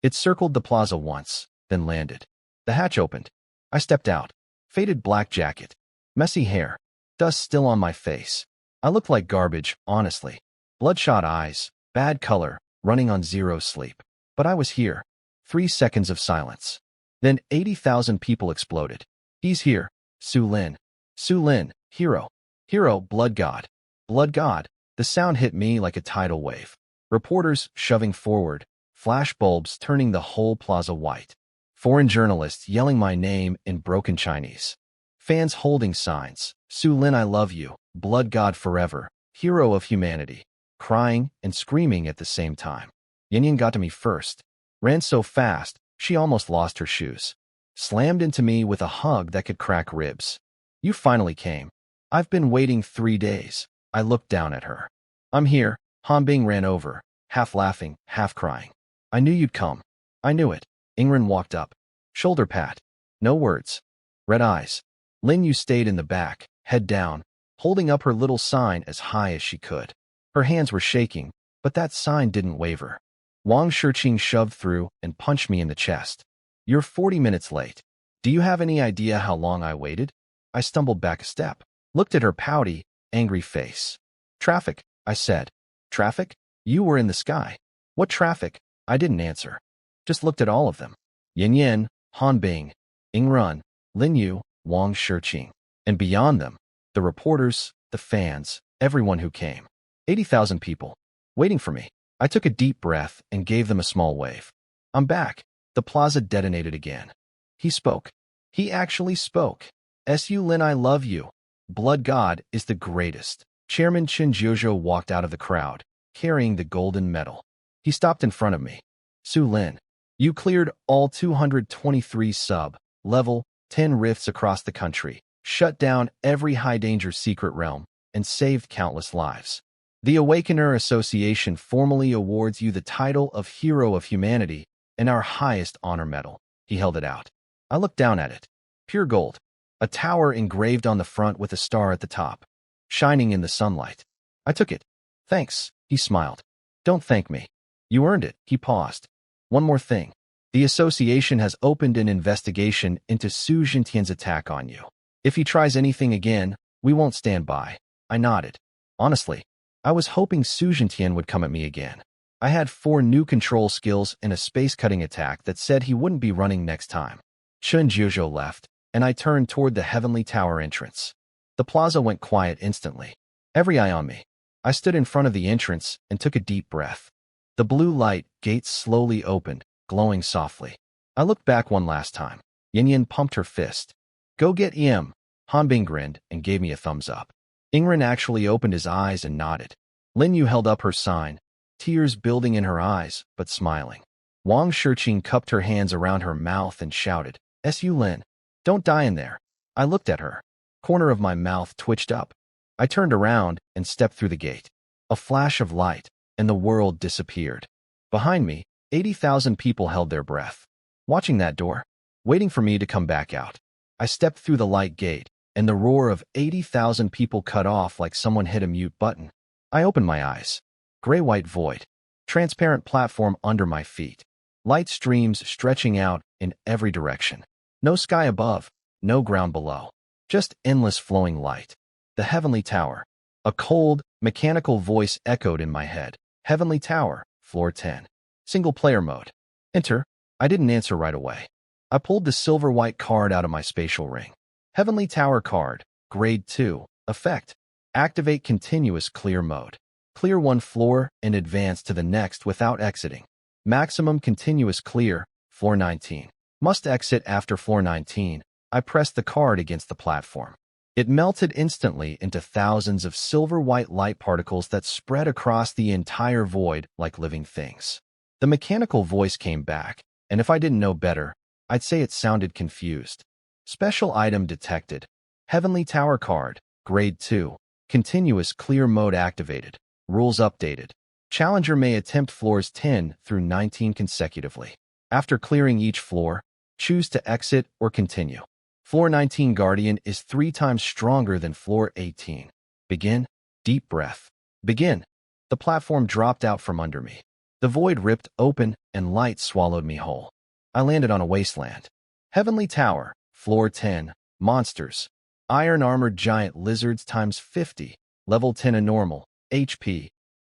Speaker 1: It circled the plaza once, then landed. The hatch opened. I stepped out. Faded black jacket. Messy hair. Dust still on my face. I looked like garbage, honestly. Bloodshot eyes. Bad color. Running on 0 sleep. But I was here. 3 seconds of silence. Then 80,000 people exploded. He's here. Su Lin. Su Lin. Hero. Hero. Blood God. Blood God. The sound hit me like a tidal wave. Reporters shoving forward. Flash bulbs turning the whole plaza white. Foreign journalists yelling my name in broken Chinese. Fans holding signs. Su Lin, I love you. Blood God forever. Hero of humanity. Crying and screaming at the same time. Yin got to me first. Ran so fast, she almost lost her shoes. Slammed into me with a hug that could crack ribs. You finally came. I've been waiting 3 days. I looked down at her. I'm here. Hanbing ran over, half laughing, half crying. I knew you'd come. I knew it. Ingren walked up. Shoulder pat. No words. Red eyes. Lin Yu stayed in the back, head down, holding up her little sign as high as she could. Her hands were shaking, but that sign didn't waver. Wang Shiqing shoved through and punched me in the chest. You're 40 minutes late. Do you have any idea how long I waited? I stumbled back a step, looked at her pouty, angry face. Traffic, I said. Traffic? You were in the sky. What traffic? I didn't answer. Just looked at all of them. Yin, Hanbing, Ingrun, Lin Yu, Wang Shiqing. And beyond them, the reporters, the fans, everyone who came. 80,000 people, waiting for me. I took a deep breath and gave them a small wave. I'm back. The plaza detonated again. He spoke. He actually spoke. Su Lin, I love you. Blood God is the greatest. Chairman Qin Jiuzhou walked out of the crowd, carrying the golden medal. He stopped in front of me. Su Lin, you cleared all 223 sub-level 10 rifts across the country, shut down every high-danger secret realm, and saved countless lives. The Awakener Association formally awards you the title of Hero of Humanity and our highest honor medal. He held it out. I looked down at it. Pure gold. A tower engraved on the front with a star at the top, shining in the sunlight. I took it. Thanks, he smiled. Don't thank me. You earned it. He paused. One more thing. The association has opened an investigation into Su Jintian's attack on you. If he tries anything again, we won't stand by. I nodded. Honestly, I was hoping Su Jintian would come at me again. I had 4 new control skills and a space-cutting attack that said he wouldn't be running next time. Chun Jiuzhou left, and I turned toward the Heavenly Tower entrance. The plaza went quiet instantly. Every eye on me. I stood in front of the entrance and took a deep breath. The blue light gates slowly opened, glowing softly. I looked back one last time. Yin pumped her fist. "Go get him." Hanbing grinned and gave me a thumbs up. Ingren actually opened his eyes and nodded. Lin Yu held up her sign, tears building in her eyes, but smiling. Wang Shiqing cupped her hands around her mouth and shouted, "Su Lin, don't die in there." I looked at her. Corner of my mouth twitched up. I turned around and stepped through the gate. A flash of light, and the world disappeared. Behind me, 80,000 people held their breath, watching that door, waiting for me to come back out. I stepped through the light gate, and the roar of 80,000 people cut off like someone hit a mute button. I opened my eyes. Gray-white void. Transparent platform under my feet. Light streams stretching out in every direction. No sky above, no ground below. Just endless flowing light. The Heavenly Tower. A cold, mechanical voice echoed in my head. Heavenly Tower, floor 10. Single-player mode. Enter. I didn't answer right away. I pulled the silver-white card out of my spatial ring. Heavenly Tower card, Grade 2, Effect. Activate continuous clear mode. Clear one floor and advance to the next without exiting. Maximum continuous clear, floor 19. Must exit after floor 19. I pressed the card against the platform. It melted instantly into thousands of silver-white light particles that spread across the entire void like living things. The mechanical voice came back, and if I didn't know better, I'd say it sounded confused. Special item detected. Heavenly Tower card, Grade 2. Continuous clear mode activated. Rules updated. Challenger may attempt floors 10 through 19 consecutively. After clearing each floor, choose to exit or continue. Floor 19 Guardian is 3 times stronger than floor 18. Begin. Deep breath. Begin. The platform dropped out from under me. The void ripped open and light swallowed me whole. I landed on a wasteland. Heavenly Tower, floor 10, monsters. Iron-armored giant lizards times 50, level 10 a normal, HP,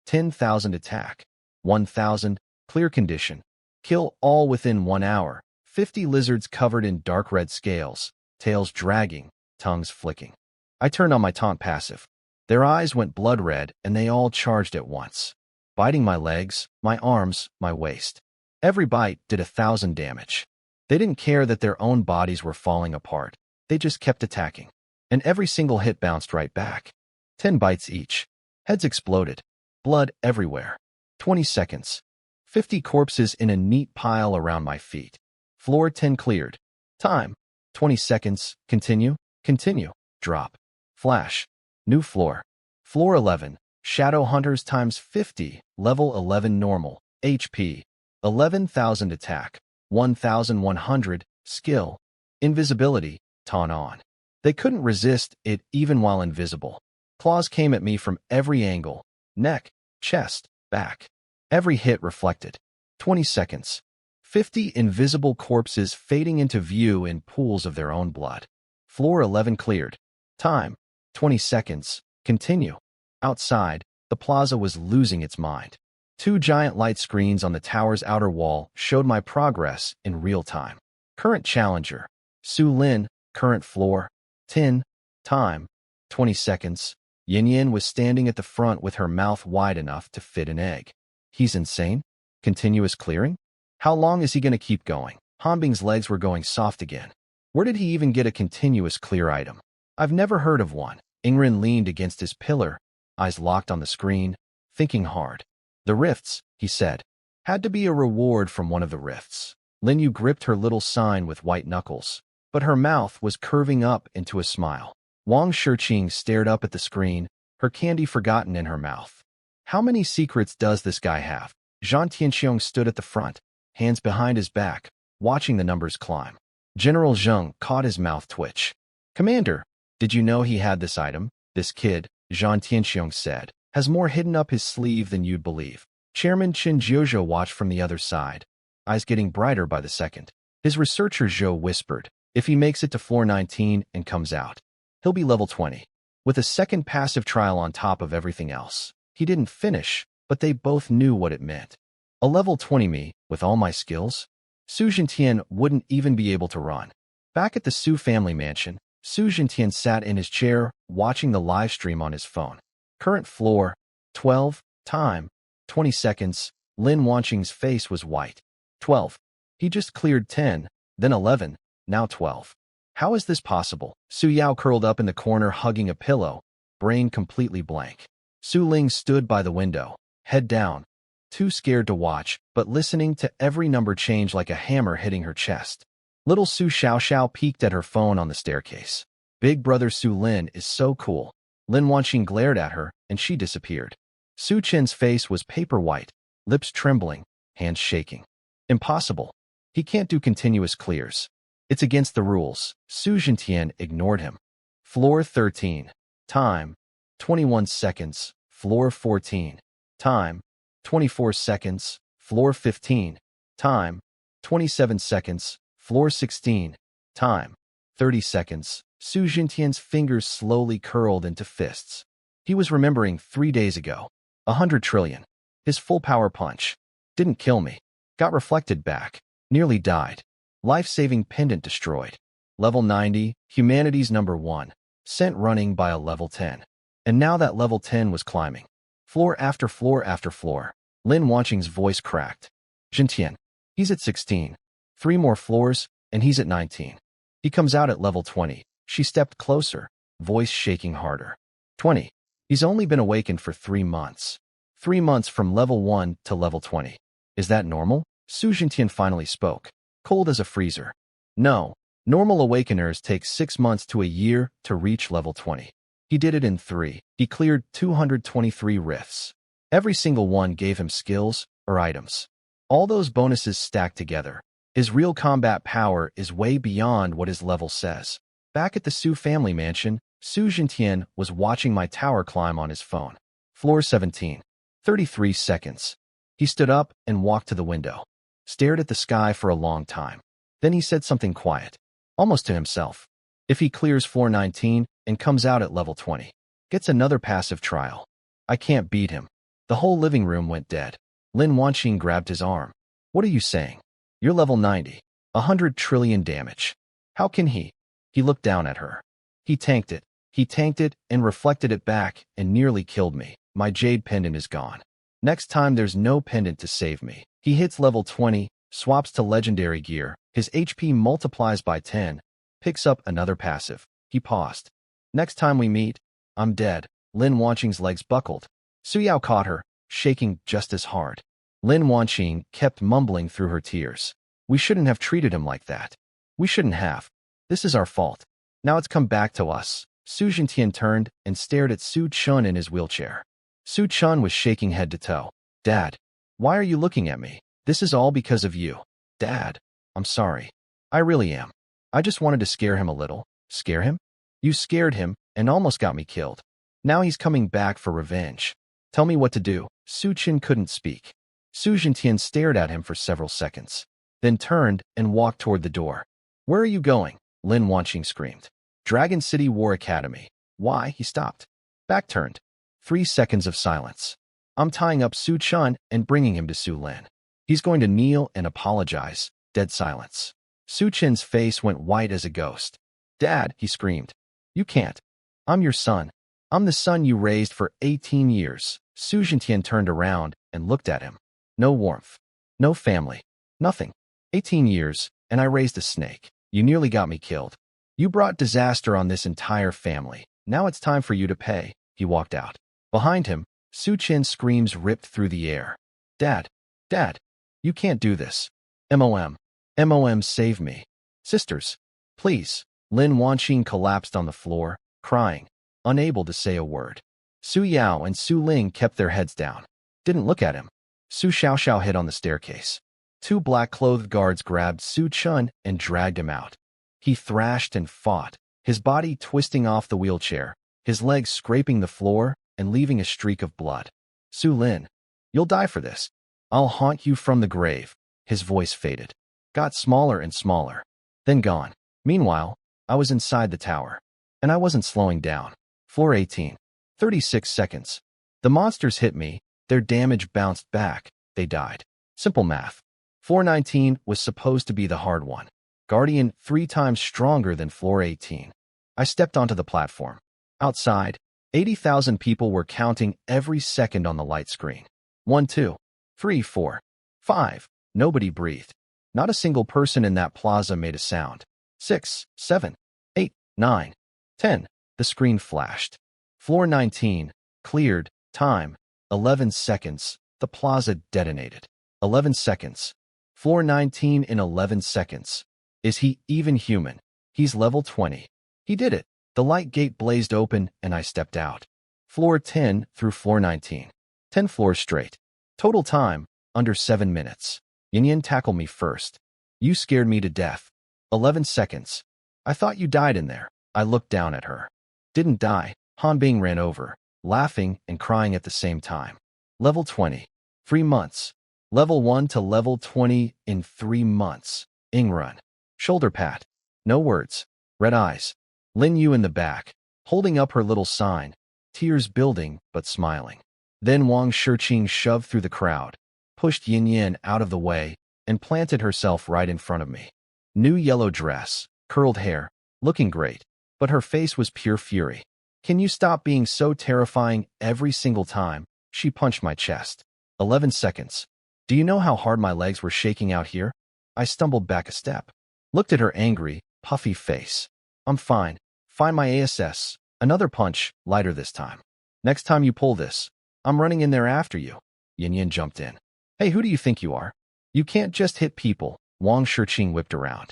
Speaker 1: 10,000 attack, 1,000, clear condition. Kill all within 1 hour. 50 lizards covered in dark red scales, tails dragging, tongues flicking. I turned on my taunt passive. Their eyes went blood red and they all charged at once, biting my legs, my arms, my waist. Every bite did 1,000 damage. They didn't care that their own bodies were falling apart. They just kept attacking. And every single hit bounced right back. 10 bites each. Heads exploded. Blood everywhere. 20 seconds. 50 corpses in a neat pile around my feet. Floor 10 cleared. Time. 20 seconds. Continue. Continue. Drop. Flash. New floor. Floor 11. Shadow Hunters times 50. Level 11 normal. HP. 11,000 attack. 1,100. Skill. Invisibility. Taunt on. They couldn't resist it even while invisible. Claws came at me from every angle. Neck, chest, back. Every hit reflected. 20 seconds. 50 invisible corpses fading into view in pools of their own blood. Floor 11 cleared. Time. 20 seconds. Continue. Outside, the plaza was losing its mind. 2 giant light screens on the tower's outer wall showed my progress in real time. Current challenger. Su Lin, current floor. 10. Time. 20 seconds. Yin was standing at the front with her mouth wide enough to fit an egg. He's insane? Continuous clearing? How long is he going to keep going? Hanbing's legs were going soft again. Where did he even get a continuous clear item? I've never heard of one. Ingren leaned against his pillar, eyes locked on the screen, thinking hard. The rifts, he said. Had to be a reward from one of the rifts. Lin Yu gripped her little sign with white knuckles, but her mouth was curving up into a smile. Wang Shiqing stared up at the screen, her candy forgotten in her mouth. How many secrets does this guy have? Zhang Tianxiong stood at the front, hands behind his back, watching the numbers climb. General Zheng caught his mouth twitch. Commander, did you know he had this item? This kid, Zhang Tianxiong said, has more hidden up his sleeve than you'd believe. Chairman Qin Jiuzhou watched from the other side, eyes getting brighter by the second. His researcher Zhou whispered, if he makes it to floor 19 and comes out, he'll be level 20, with a second passive trial on top of everything else. He didn't finish, but they both knew what it meant. A level 20 me, with all my skills? Su Jintian wouldn't even be able to run. Back at the Su family mansion, Su Jintian sat in his chair, watching the live stream on his phone. Current floor, 12, time, 20 seconds. Lin Wanqing's face was white. 12. He just cleared 10, then 11, now 12. How is this possible? Su Yao curled up in the corner hugging a pillow, brain completely blank. Su Ling stood by the window, head down, too scared to watch, but listening to every number change like a hammer hitting her chest. Little Su Xiaoxiao peeked at her phone on the staircase. Big brother Su Lin is so cool. Lin Wanqing glared at her, and she disappeared. Su Qin's face was paper white, lips trembling, hands shaking. Impossible. He can't do continuous clears. It's against the rules. Su Jintian ignored him. Floor 13. Time, 21 seconds. Floor 14. Time, 24 seconds. Floor 15. Time, 27 seconds. Floor 16. Time, 30 seconds. Su Jintian's fingers slowly curled into fists. He was remembering 3 days ago. 100 trillion. His full power punch. Didn't kill me. Got reflected back. Nearly died. Life-saving pendant destroyed. Level 90, humanity's number 1. Sent running by a level 10. And now that level 10 was climbing. Floor after floor after floor. Lin Wanqing's voice cracked. Jintian. He's at 16. 3 more floors, and he's at 19. He comes out at level 20. She stepped closer, voice shaking harder. 20. He's only been awakened for 3 months. 3 months from level 1 to level 20. Is that normal? Su Jintian finally spoke, cold as a freezer. No, normal awakeners take 6 months to a year to reach level 20. He did it in 3. He cleared 223 rifts. Every single one gave him skills or items. All those bonuses stacked together. His real combat power is way beyond what his level says. Back at the Su family mansion, Su Jintian was watching my tower climb on his phone. Floor 17. 33 seconds. He stood up and walked to the window. Stared at the sky for a long time. Then he said something quiet, almost to himself. If he clears floor 19 and comes out at level 20, gets another passive trial. I can't beat him. The whole living room went dead. Lin Wanqing grabbed his arm. What are you saying? You're level 90. 100 trillion damage. How can he? He looked down at her. He tanked it. He tanked it and reflected it back and nearly killed me. My jade pendant is gone. Next time there's no pendant to save me. He hits level 20, swaps to legendary gear. His HP multiplies by 10, picks up another passive. He paused. Next time we meet, I'm dead. Lin Wanqing's legs buckled. Su Yao caught her, shaking just as hard. Lin Wanqing kept mumbling through her tears. We shouldn't have treated him like that. We shouldn't have. This is our fault. Now it's come back to us. Su Jintian turned and stared at Su Chun in his wheelchair. Su Chun was shaking head to toe. Dad, why are you looking at me? This is all because of you. Dad, I'm sorry. I really am. I just wanted to scare him a little. Scare him? You scared him and almost got me killed. Now he's coming back for revenge. Tell me what to do. Su Chin couldn't speak. Su Jintian stared at him for several seconds, then turned and walked toward the door. Where are you going? Lin Wanqing screamed. Dragon City War Academy. Why? He stopped. Back turned. 3 seconds of silence. I'm tying up Su Chun and bringing him to Su Lin. He's going to kneel and apologize. Dead silence. Su Chin's face went white as a ghost. Dad, he screamed. You can't. I'm your son. I'm the son you raised for 18 years. Su Jintian turned around and looked at him. No warmth. No family. Nothing. 18 years, and I raised a snake. You nearly got me killed. You brought disaster on this entire family. Now it's time for you to pay. He walked out. Behind him, Su Chin's screams ripped through the air. Dad. Dad. You can't do this. MOM. MOM, save me. Sisters. Please. Lin Wanqing collapsed on the floor, crying, unable to say a word. Su Yao and Su Ling kept their heads down. Didn't look at him. Su Xiaoxiao hid on the staircase. 2 black-clothed guards grabbed Su Chun and dragged him out. He thrashed and fought, his body twisting off the wheelchair, his legs scraping the floor and leaving a streak of blood. Su Lin, you'll die for this. I'll haunt you from the grave. His voice faded, got smaller and smaller, then gone. Meanwhile, I was inside the tower, and I wasn't slowing down. Floor 18. 36 seconds. The monsters hit me, their damage bounced back, they died. Simple math. Floor 19 was supposed to be the hard one. Guardian 3 times stronger than floor 18. I stepped onto the platform. Outside, 80,000 people were counting every second on the light screen. 1, 2, 3, 4, 5. Nobody breathed. Not a single person in that plaza made a sound. 6, 7, 8, 9, 10. The screen flashed. Floor 19, cleared, time, 11 seconds. The plaza detonated. 11 seconds. Floor 19 in 11 seconds. Is he even human? He's level 20. He did it. The light gate blazed open and I stepped out. Floor 10 through floor 19. 10 floors straight. Total time, under 7 minutes. Yin tackled me first. You scared me to death. 11 seconds. I thought you died in there. I looked down at her. Didn't die. Hanbing ran over, laughing and crying at the same time. Level 20. 3 months. Level 1 to level 20 in 3 months. Ingrun. Shoulder pat. No words. Red eyes. Lin Yu in the back, holding up her little sign, tears building but smiling. Then Wang Shiqing shoved through the crowd, pushed Yin out of the way, and planted herself right in front of me. New yellow dress, curled hair, looking great, but her face was pure fury. Can you stop being so terrifying every single time? She punched my chest. 11 seconds. Do you know how hard my legs were shaking out here? I stumbled back a step. Looked at her angry, puffy face. I'm fine. Find my ASS. Another punch, lighter this time. Next time you pull this, I'm running in there after you. Yin jumped in. Hey, who do you think you are? You can't just hit people. Wang Shiqing whipped around.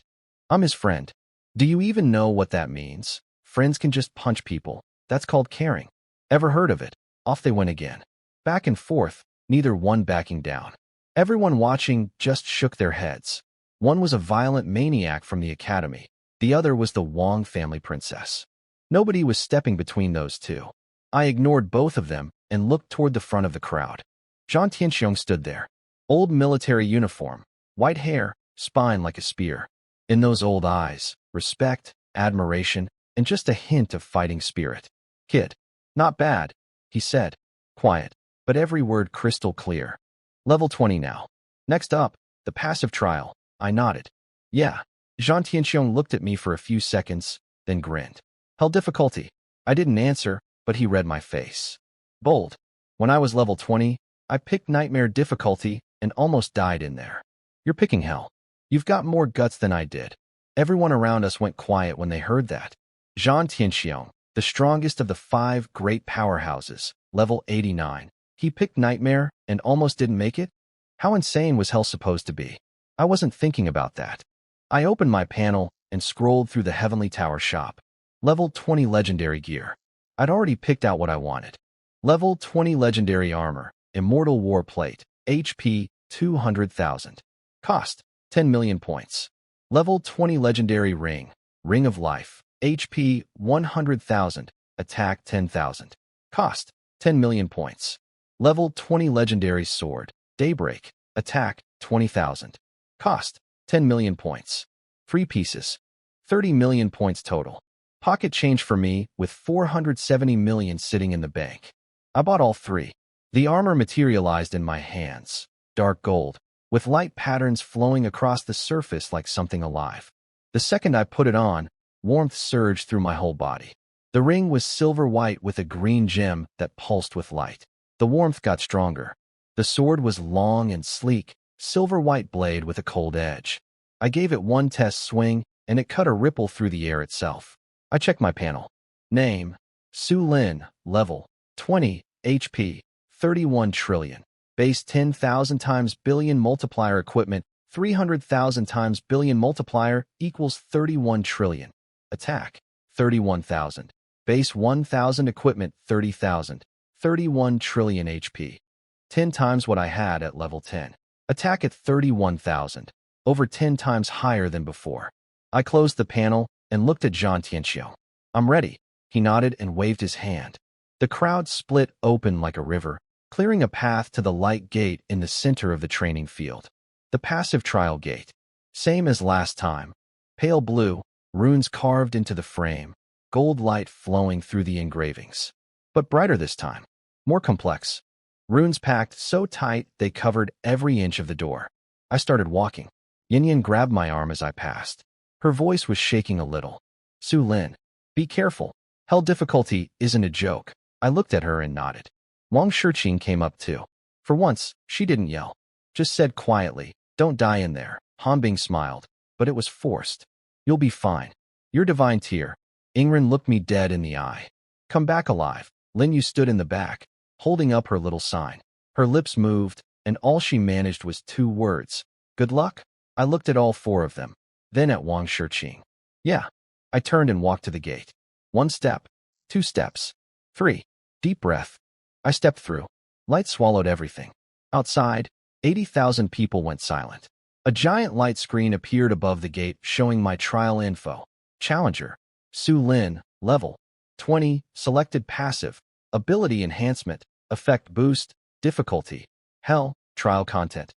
Speaker 1: I'm his friend. Do you even know what that means? Friends can just punch people. That's called caring. Ever heard of it? Off they went again. Back and forth, neither one backing down. Everyone watching just shook their heads. One was a violent maniac from the academy. The other was the Wang family princess. Nobody was stepping between those two. I ignored both of them and looked toward the front of the crowd. Zhang Tianxiong stood there. Old military uniform, white hair, spine like a spear. In those old eyes, respect, admiration, and just a hint of fighting spirit. Kid. Not bad, he said. Quiet, but every word crystal clear. Level 20 now. Next up, the passive trial. I nodded. Yeah. Zhang Tianxiong looked at me for a few seconds, then grinned. Hell difficulty. I didn't answer, but he read my face. Bold. When I was level 20, I picked nightmare difficulty and almost died in there. You're picking hell. You've got more guts than I did. Everyone around us went quiet when they heard that. Zhang Tianxiong, the strongest of the 5 great powerhouses, level 89. He picked nightmare and almost didn't make it? How insane was hell supposed to be? I wasn't thinking about that. I opened my panel and scrolled through the Heavenly Tower shop. Level 20 legendary gear. I'd already picked out what I wanted. Level 20 legendary armor, immortal war plate, HP 200,000. Cost 10 million points. Level 20 legendary ring, ring of life, HP 100,000, attack 10,000. Cost 10 million points. Level 20 legendary sword, daybreak, attack 20,000. Cost 10 million points. 3 pieces. 30 million points total. Pocket change for me with 470 million sitting in the bank. I bought all 3. The armor materialized in my hands. Dark gold, with light patterns flowing across the surface like something alive. The second I put it on, warmth surged through my whole body. The ring was silver white with a green gem that pulsed with light. The warmth got stronger. The sword was long and sleek, silver white blade with a cold edge. I gave it one test swing, and it cut a ripple through the air itself. I checked my panel. Name, Su Lin, level, 20, HP, 31 trillion. Base 10,000 times billion multiplier equipment, 300,000 times billion multiplier equals 31 trillion. Attack, 31,000. Base 1,000 equipment, 30,000. 31 trillion HP. 10 times what I had at level 10. Attack at 31,000. Over 10 times higher than before. I closed the panel and looked at Zhang Tianxiong. I'm ready. He nodded and waved his hand. The crowd split open like a river, clearing a path to the light gate in the center of the training field. The passive trial gate. Same as last time. Pale blue, runes carved into the frame, gold light flowing through the engravings. But brighter this time. More complex. Runes packed so tight they covered every inch of the door. I started walking. Yin Yin grabbed my arm as I passed. Her voice was shaking a little. Su Lin, be careful. Hell difficulty isn't a joke. I looked at her and nodded. Wang Shiqing came up too. For once, she didn't yell. Just said quietly, don't die in there. Han Bing smiled, but it was forced. You'll be fine. You're divine tier. Ingrid looked me dead in the eye. Come back alive. Lin Yu stood in the back, holding up her little sign. Her lips moved, and all she managed was 2 words. Good luck? I looked at all 4 of them, then at Wang Shiqing. Yeah. I turned and walked to the gate. 1 step, 2 steps, 3. Deep breath. I stepped through. Light swallowed everything. Outside, 80,000 people went silent. A giant light screen appeared above the gate showing my trial info. Challenger. Su Lin, level 20, selected passive, ability enhancement, effect boost, difficulty, hell, trial content.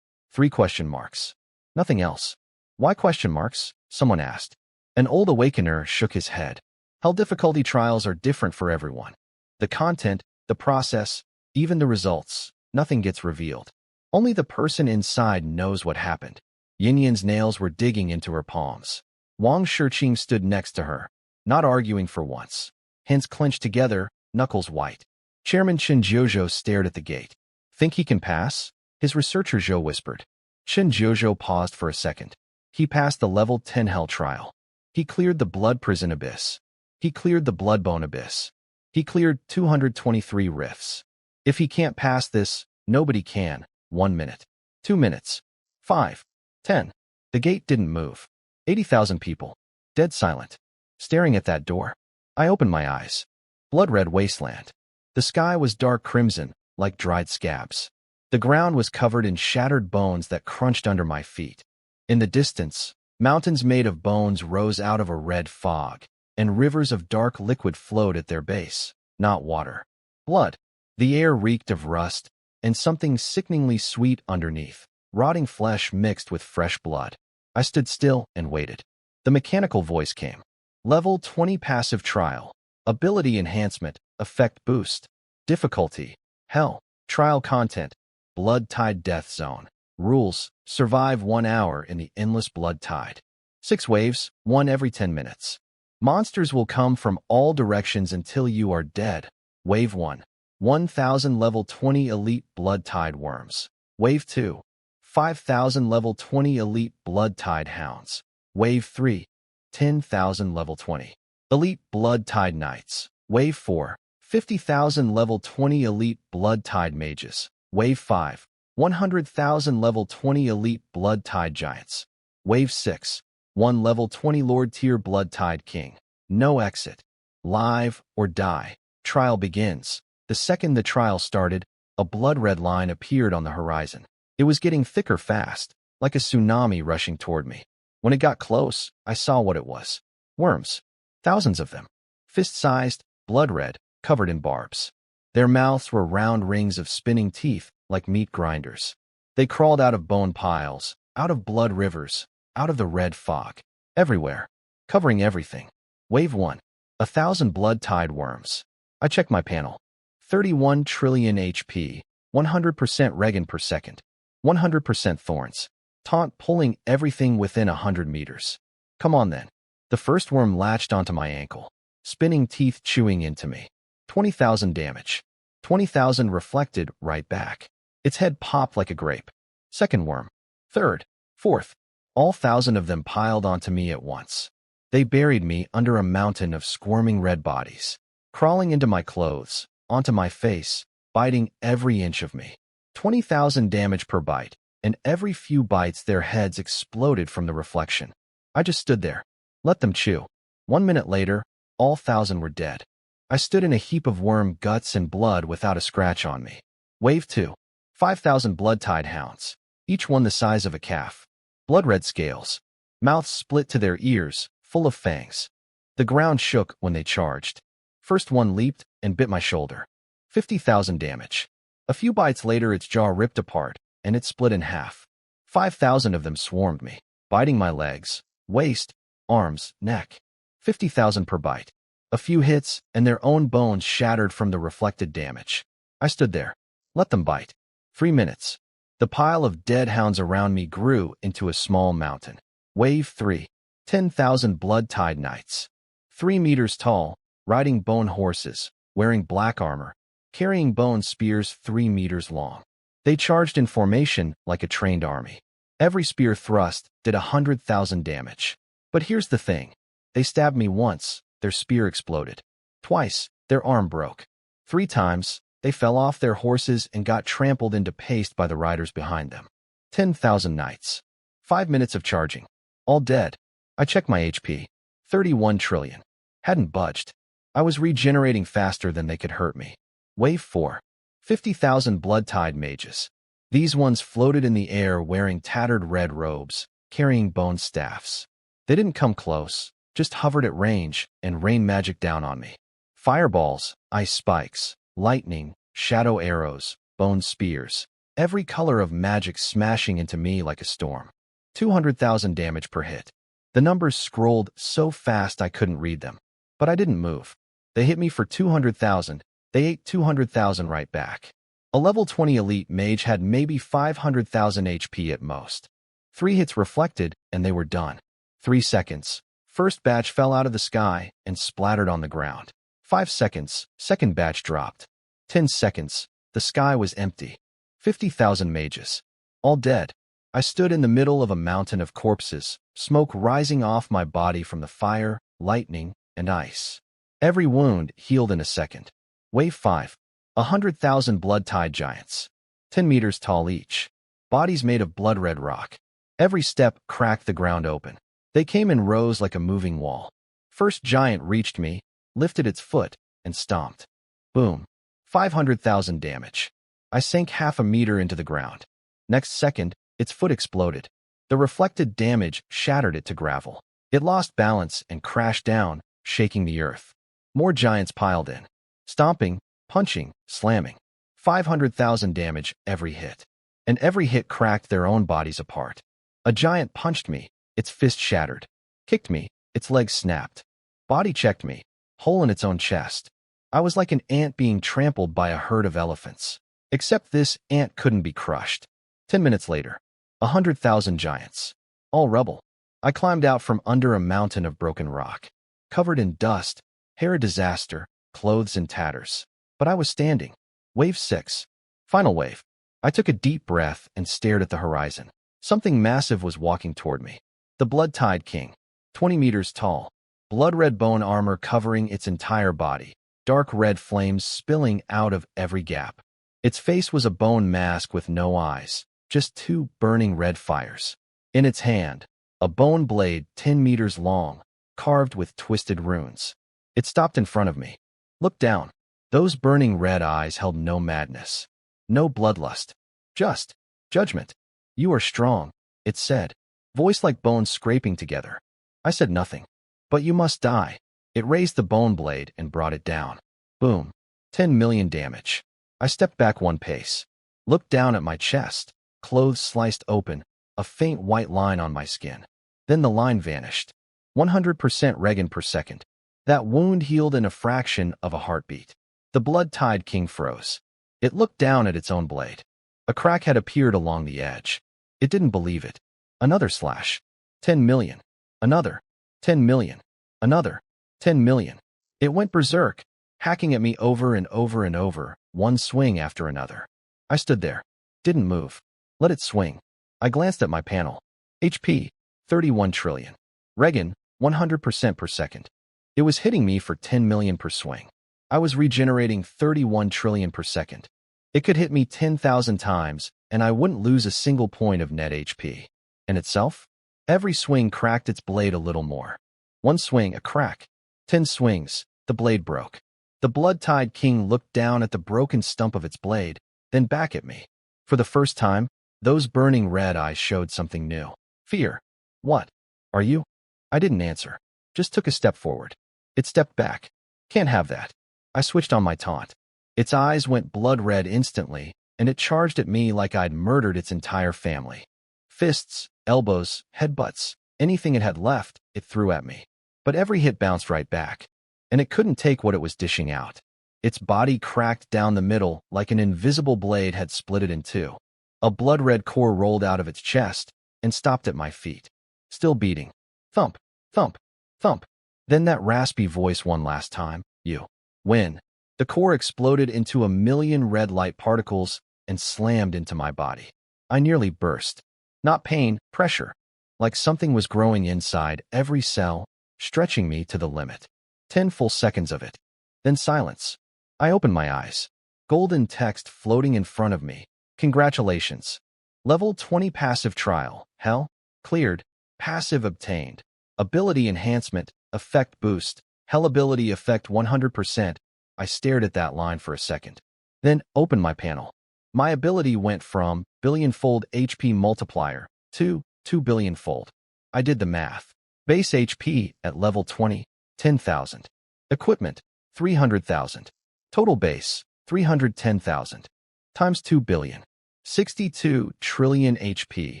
Speaker 1: 3 question marks. Nothing else. Why question marks? Someone asked. An old awakener shook his head. Hell difficulty trials are different for everyone. The content, the process, even the results, nothing gets revealed. Only the person inside knows what happened. Yin Yin's nails were digging into her palms. Wang Shiqing stood next to her, not arguing for once. Hands clenched together, knuckles white. Chairman Chen Jiuzhou stared at the gate. Think he can pass? His researcher Zhou whispered. Chen Jiuzhou paused for a second. He passed the level 10 hell trial. He cleared the blood prison abyss. He cleared the bloodbone abyss. He cleared 223 rifts. If he can't pass this, nobody can. 1 minute. 2 minutes. 5. 10. The gate didn't move. 80,000 people. Dead silent. Staring at that door. I opened my eyes. Blood-red wasteland. The sky was dark crimson, like dried scabs. The ground was covered in shattered bones that crunched under my feet. In the distance, mountains made of bones rose out of a red fog, and rivers of dark liquid flowed at their base, not water. Blood. The air reeked of rust, and something sickeningly sweet underneath, rotting flesh mixed with fresh blood. I stood still and waited. The mechanical voice came. Level 20 passive trial. Ability enhancement, effect boost. Difficulty, hell. Trial content, blood-tide death zone. Rules, survive 1 hour in the endless blood tide. 6 waves, 1 every 10 minutes. Monsters will come from all directions until you are dead. Wave 1. 1,000 level 20 elite blood tide worms. Wave 2. 5,000 level 20 elite blood tide hounds. Wave 3. 10,000 level 20 elite blood tide knights. Wave 4. 50,000 level 20 elite blood tide mages. Wave 5. 100,000 level 20 elite blood tide giants. Wave 6. 1 level 20 lord tier blood tide king. No exit. Live or die. Trial begins. The second the trial started, a blood-red line appeared on the horizon. It was getting thicker fast, like a tsunami rushing toward me. When it got close, I saw what it was. Worms. Thousands of them. Fist-sized, blood-red, covered in barbs. Their mouths were round rings of spinning teeth, like meat grinders. They crawled out of bone piles, out of blood rivers, out of the red fog. Everywhere. Covering everything. Wave 1. 1,000 blood-tide worms. I checked my panel. 31 trillion HP, 100% regen per second, 100% thorns. Taunt pulling everything within 100 meters. Come on then. The first worm latched onto my ankle, spinning teeth chewing into me. 20,000 damage. 20,000 reflected right back. Its head popped like a grape. Second worm. Third. Fourth. All 1,000 of them piled onto me at once. They buried me under a mountain of squirming red bodies, crawling into my clothes, onto my face, biting every inch of me. 20,000 damage per bite, and every few bites their heads exploded from the reflection. I just stood there. Let them chew. 1 minute later, all 1,000 were dead. I stood in a heap of worm guts and blood without a scratch on me. Wave 2. 5,000 blood-tide hounds, each one the size of a calf. Blood-red scales. Mouths split to their ears, full of fangs. The ground shook when they charged. First one leaped and bit my shoulder. 50,000 damage. A few bites later its jaw ripped apart, and it split in half. 5,000 of them swarmed me, biting my legs, waist, arms, neck. 50,000 per bite. A few hits, and their own bones shattered from the reflected damage. I stood there. Let them bite. 3 minutes. The pile of dead hounds around me grew into a small mountain. Wave 3. 10,000 blood-tied knights. 3 meters tall, riding bone horses, wearing black armor, carrying bone spears 3 meters long. They charged in formation like a trained army. Every spear thrust did 100,000 damage. But here's the thing. They stabbed me once, their spear exploded. Twice, their arm broke. 3 times, they fell off their horses and got trampled into paste by the riders behind them. 10,000 knights. 5 minutes of charging. All dead. I checked my HP. 31 trillion. Hadn't budged. I was regenerating faster than they could hurt me. Wave 4. 50,000 blood-tied mages. These ones floated in the air wearing tattered red robes, carrying bone staffs. They didn't come close, just hovered at range and rained magic down on me. Fireballs, ice spikes, lightning, shadow arrows, bone spears. Every color of magic smashing into me like a storm. 200,000 damage per hit. The numbers scrolled so fast I couldn't read them. But I didn't move. They hit me for 200,000. They ate 200,000 right back. A level 20 elite mage had maybe 500,000 HP at most. 3 hits reflected, and they were done. 3 seconds. First batch fell out of the sky and splattered on the ground. 5 seconds. Second batch dropped. 10 seconds. The sky was empty. 50,000 mages. All dead. I stood in the middle of a mountain of corpses, smoke rising off my body from the fire, lightning, and ice. Every wound healed in a second. Wave 5. 100,000 blood-tied giants. 10 meters tall each. Bodies made of blood-red rock. Every step cracked the ground open. They came in rows like a moving wall. First giant reached me, lifted its foot, and stomped. Boom. 500,000 damage. I sank half a meter into the ground. Next second, its foot exploded. The reflected damage shattered it to gravel. It lost balance and crashed down, shaking the earth. More giants piled in. Stomping, punching, slamming. 500,000 damage every hit. And every hit cracked their own bodies apart. A giant punched me, its fist shattered. Kicked me, its legs snapped. Body checked me, hole in its own chest. I was like an ant being trampled by a herd of elephants. Except this ant couldn't be crushed. 10 minutes later. 100,000 giants. All rubble. I climbed out from under a mountain of broken rock. Covered in dust, hair a disaster, clothes in tatters. But I was standing. Wave 6. Final wave. I took a deep breath and stared at the horizon. Something massive was walking toward me. The blood-tied king. 20 meters tall. Blood-red bone armor covering its entire body. Dark red flames spilling out of every gap. Its face was a bone mask with no eyes. Just 2 burning red fires. In its hand, a bone blade 10 meters long, carved with twisted runes. It stopped in front of me. Looked down. Those burning red eyes held no madness. No bloodlust. Just judgment. You are strong, it said. Voice like bones scraping together. I said nothing. But you must die. It raised the bone blade and brought it down. Boom. 10 million damage. I stepped back 1 pace. Looked down at my chest. Clothes sliced open, a faint white line on my skin. Then the line vanished. 100% regen per second. That wound healed in a fraction of a heartbeat. The blood-tied king froze. It looked down at its own blade. A crack had appeared along the edge. It didn't believe it. Another slash. 10 million. Another. 10 million. Another. 10 million. It went berserk, hacking at me over and over and over, one swing after another. I stood there. Didn't move. Let it swing. I glanced at my panel. HP, 31 trillion. Regen, 100% per second. It was hitting me for 10 million per swing. I was regenerating 31 trillion per second. It could hit me 10,000 times, and I wouldn't lose a single point of net HP. And itself? Every swing cracked its blade a little more. 1 swing, a crack. 10 swings, the blade broke. The blood-tied king looked down at the broken stump of its blade, then back at me. For the first time, those burning red eyes showed something new. Fear. What? Are you? I didn't answer. Just took a step forward. It stepped back. Can't have that. I switched on my taunt. Its eyes went blood-red instantly, and it charged at me like I'd murdered its entire family. Fists, elbows, headbutts, anything it had left, it threw at me. But every hit bounced right back. And it couldn't take what it was dishing out. Its body cracked down the middle like an invisible blade had split it in two. A blood-red core rolled out of its chest and stopped at my feet, still beating. Thump, thump, thump. Then that raspy voice one last time. You win. The core exploded into a million red light particles and slammed into my body. I nearly burst. Not pain, pressure. Like something was growing inside every cell, stretching me to the limit. 10 full seconds of it. Then silence. I opened my eyes. Golden text floating in front of me. Congratulations. Level 20 passive trial. Hell? Cleared. Passive obtained. Ability enhancement. Effect boost. Hell ability effect 100%. I stared at that line for a second. Then opened my panel. My ability went from billionfold HP multiplier to 2 billionfold. I did the math. Base HP at level 20, 10,000. Equipment, 300,000. Total base, 310,000. Times 2 billion. 62 trillion HP.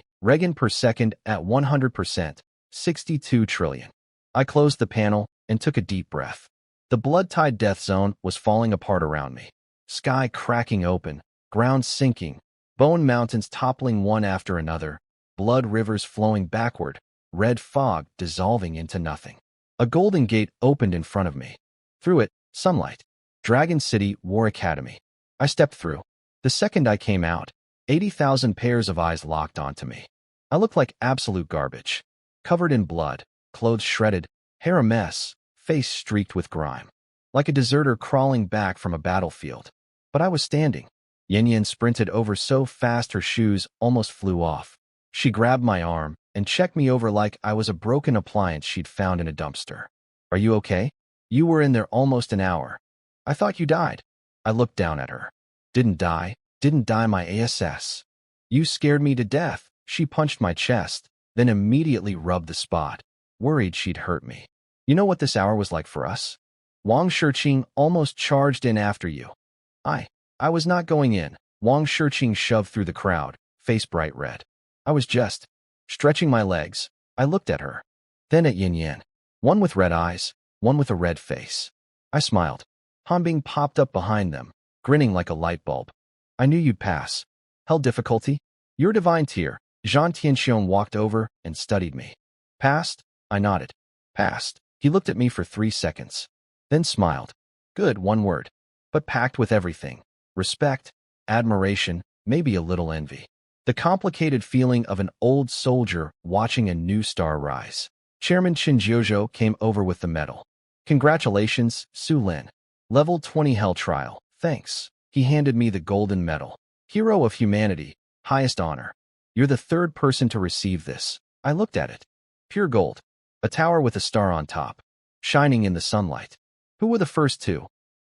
Speaker 1: Regen per second at 100%. 62 trillion. I closed the panel and took a deep breath. The blood-tide death zone was falling apart around me. Sky cracking open, ground sinking, bone mountains toppling one after another, blood rivers flowing backward, red fog dissolving into nothing. A golden gate opened in front of me. Through it, sunlight. Dragon City War Academy. I stepped through. The second I came out, 80,000 pairs of eyes locked onto me. I looked like absolute garbage. Covered in blood, clothes shredded, hair a mess, face streaked with grime. Like a deserter crawling back from a battlefield. But I was standing. Yin Yin sprinted over so fast her shoes almost flew off. She grabbed my arm and checked me over like I was a broken appliance she'd found in a dumpster. Are you okay? You were in there almost an hour. I thought you died. I looked down at her. Didn't die my ass. You scared me to death. She punched my chest, then immediately rubbed the spot, worried she'd hurt me. You know what this hour was like for us? Wang Shiqing almost charged in after you. I was not going in. Wang Shiqing shoved through the crowd, face bright red. I was just stretching my legs. I looked at her, then at Yin Yin. One with red eyes, one with a red face. I smiled. Hanbing popped up behind them, grinning like a light bulb. I knew you'd pass. Hell difficulty? Your divine tier. Zhang Tianxiong walked over and studied me. Passed? I nodded. Passed. He looked at me for 3 seconds, then smiled. Good, one word, but packed with everything. Respect, admiration, maybe a little envy. The complicated feeling of an old soldier watching a new star rise. Chairman Qin Jiuzhou came over with the medal. Congratulations, Su Lin. Level 20 Hell Trial. Thanks. He handed me the golden medal. Hero of Humanity. Highest honor. You're the 3rd person to receive this. I looked at it. Pure gold. A tower with a star on top, shining in the sunlight. Who were the first 2?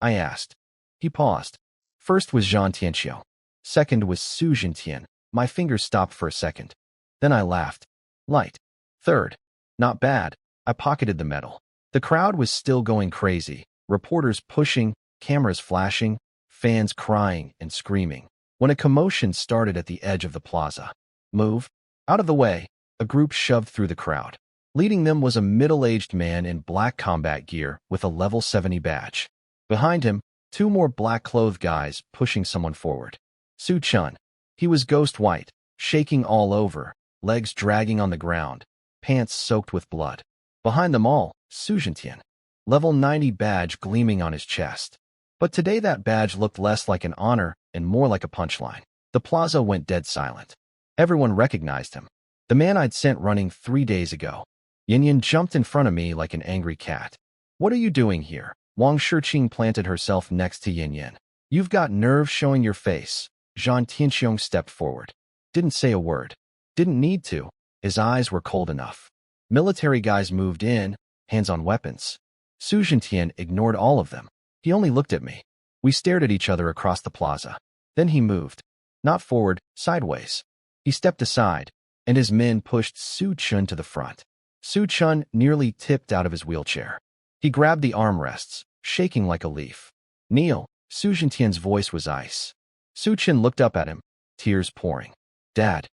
Speaker 1: I asked. He paused. First was Zhang Tianxiu. Second was Su Jintian. My fingers stopped for a second. Then I laughed. Light. 3rd. Not bad. I pocketed the medal. The crowd was still going crazy. Reporters pushing, cameras flashing, fans crying and screaming. When a commotion started at the edge of the plaza. Move. Out of the way. A group shoved through the crowd. Leading them was a middle-aged man in black combat gear with a level 70 badge. Behind him, 2 more black-clothed guys pushing someone forward. Su Chun. He was ghost white, shaking all over, legs dragging on the ground, pants soaked with blood. Behind them all, Su Jintian. Level 90 badge gleaming on his chest. But today that badge looked less like an honor and more like a punchline. The plaza went dead silent. Everyone recognized him. The man I'd sent running 3 days ago. Yin Yin jumped in front of me like an angry cat. What are you doing here? Wang Shiqing planted herself next to Yin Yin. You've got nerve showing your face. Zhang Tianxiong stepped forward. Didn't say a word. Didn't need to. His eyes were cold enough. Military guys moved in, hands on weapons. Su Jintian ignored all of them. He only looked at me. We stared at each other across the plaza. Then he moved. Not forward, sideways. He stepped aside, and his men pushed Su Chun to the front. Su Chun nearly tipped out of his wheelchair. He grabbed the armrests, shaking like a leaf. Kneel. Su Jintian's voice was ice. Su Chun looked up at him, tears pouring. Dad,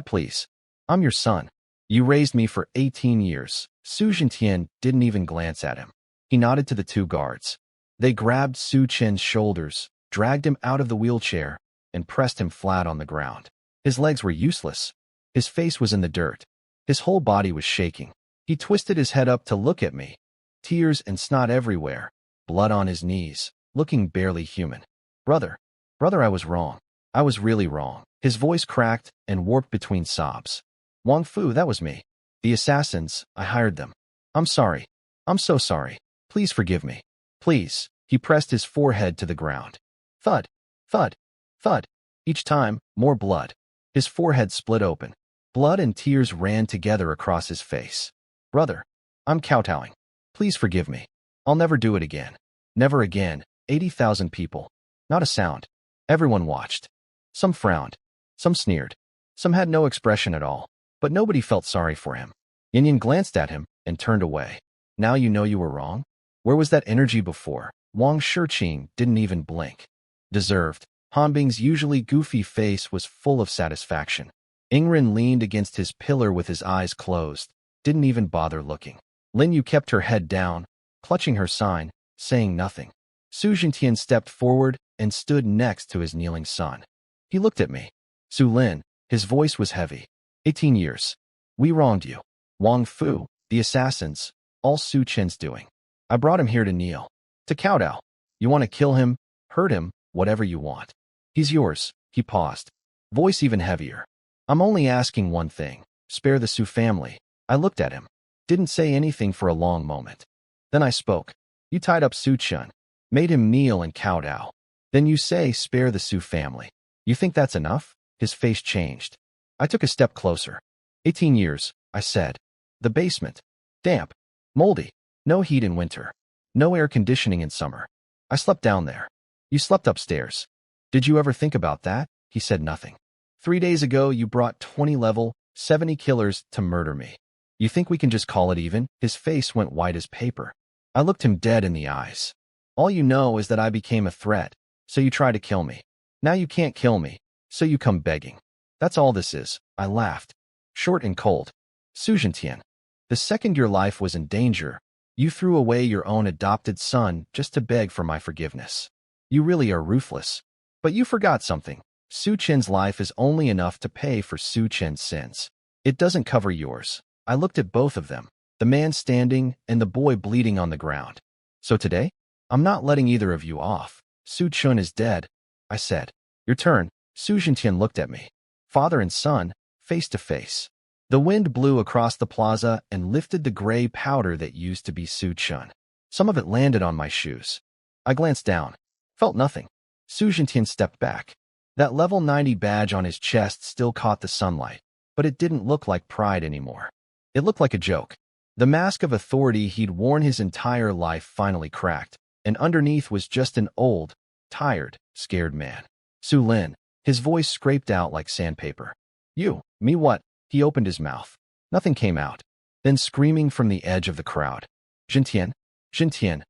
Speaker 1: please. I'm your son. You raised me for 18 years. Su Jintian didn't even glance at him. He nodded to the 2 guards. They grabbed Su Chen's shoulders, dragged him out of the wheelchair, and pressed him flat on the ground. His legs were useless. His face was in the dirt. His whole body was shaking. He twisted his head up to look at me. Tears and snot everywhere, blood on his knees, looking barely human. Brother, I was wrong. I was really wrong. His voice cracked and warped between sobs. Wang Fu, that was me. The assassins, I hired them. I'm sorry. I'm so sorry. Please forgive me. Please. He pressed his forehead to the ground. Thud, thud, thud. Each time, more blood. His forehead split open. Blood and tears ran together across his face. Brother, I'm kowtowing. Please forgive me. I'll never do it again. Never again. 80,000 people. Not a sound. Everyone watched. Some frowned. Some sneered. Some had no expression at all. But nobody felt sorry for him. Yin glanced at him and turned away. Now you know you were wrong? Where was that energy before? Wang Shiqing didn't even blink. Deserved. Hanbing's usually goofy face was full of satisfaction. Ingren leaned against his pillar with his eyes closed, didn't even bother looking. Lin Yu kept her head down, clutching her sign, saying nothing. Su Jintian stepped forward and stood next to his kneeling son. He looked at me. Su Lin, his voice was heavy. 18 years. We wronged you. Wang Fu, the assassins, all Su Chen's doing. I brought him here to kneel. To kowtow. You want to kill him, hurt him, whatever you want. He's yours. He paused. Voice even heavier. I'm only asking one thing. Spare the Su family. I looked at him. Didn't say anything for a long moment. Then I spoke. You tied up Su Chen. Made him kneel and kowtow. Then you say spare the Su family. You think that's enough? His face changed. I took a step closer. 18 years, I said. The basement. Damp. Moldy. No heat in winter. No air conditioning in summer. I slept down there. You slept upstairs. Did you ever think about that? He said nothing. 3 days ago, you brought 20 level, 70 killers to murder me. You think we can just call it even? His face went white as paper. I looked him dead in the eyes. All you know is that I became a threat, so you try to kill me. Now you can't kill me, so you come begging. That's all this is. I laughed. Short and cold. Su Jintian, the second your life was in danger, you threw away your own adopted son just to beg for my forgiveness. You really are ruthless. But you forgot something. Su Chen's life is only enough to pay for Su Chen's sins. It doesn't cover yours. I looked at both of them, the man standing and the boy bleeding on the ground. So today, I'm not letting either of you off. Su Chen is dead, I said. Your turn. Su Jintian looked at me. Father and son, face to face. The wind blew across the plaza and lifted the gray powder that used to be Su Chen. Some of it landed on my shoes. I glanced down. Felt nothing. Su Jintian stepped back. That level 90 badge on his chest still caught the sunlight, but it didn't look like pride anymore. It looked like a joke. The mask of authority he'd worn his entire life finally cracked, and underneath was just an old, tired, scared man. Su Lin, his voice scraped out like sandpaper. You, me what? He opened his mouth. Nothing came out. Then screaming from the edge of the crowd. Jintian, Jintian.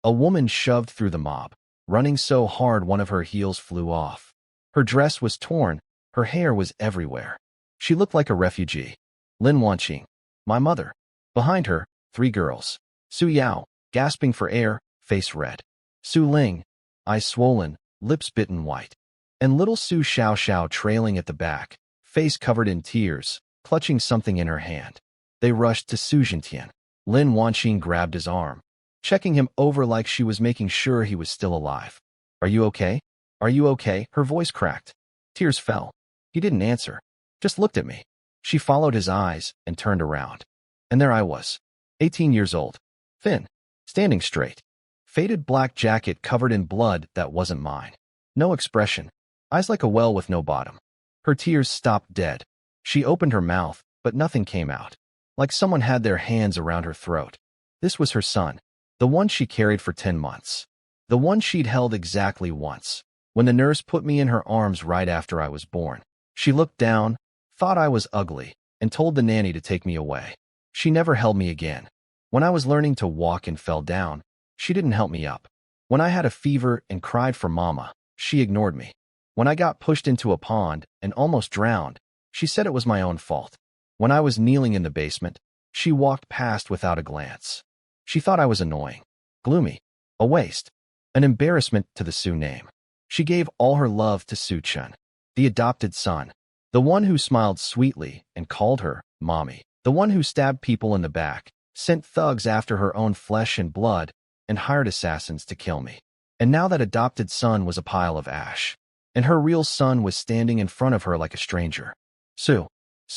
Speaker 1: A woman shoved through the mob, running so hard one of her heels flew off. Her dress was torn, her hair was everywhere. She looked like a refugee. Lin Wanqing, my mother. Behind her, 3 girls. Su Yao, gasping for air, face red. Su Ling, eyes swollen, lips bitten white. And little Su Xiao trailing at the back, face covered in tears, clutching something in her hand. They rushed to Su Jintian. Lin Wanqing grabbed his arm, checking him over like she was making sure he was still alive. Are you okay? Are you okay? Her voice cracked. Tears fell. He didn't answer, just looked at me. She followed his eyes and turned around. And there I was, 18 years old, thin, standing straight. Faded black jacket covered in blood that wasn't mine. No expression, eyes like a well with no bottom. Her tears stopped dead. She opened her mouth, but nothing came out. Like someone had their hands around her throat. This was her son, the one she carried for 10 months. The one she'd held exactly once, when the nurse put me in her arms right after I was born. She looked down, thought I was ugly, and told the nanny to take me away. She never held me again. When I was learning to walk and fell down, she didn't help me up. When I had a fever and cried for mama, she ignored me. When I got pushed into a pond and almost drowned, she said it was my own fault. When I was kneeling in the basement, she walked past without a glance. She thought I was annoying, gloomy, a waste. an embarrassment to the Su name. She gave all her love to Su-chun, the adopted son, the one who smiled sweetly and called her mommy, the one who stabbed people in the back, sent thugs after her own flesh and blood, and hired assassins to kill me. And now that adopted son was a pile of ash, and her real son was standing in front of her like a stranger. Su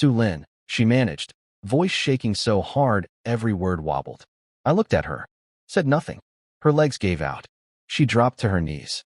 Speaker 1: Lin, she managed, voice shaking so hard every word wobbled. I looked at her, said nothing. Her legs gave out. She dropped to her knees.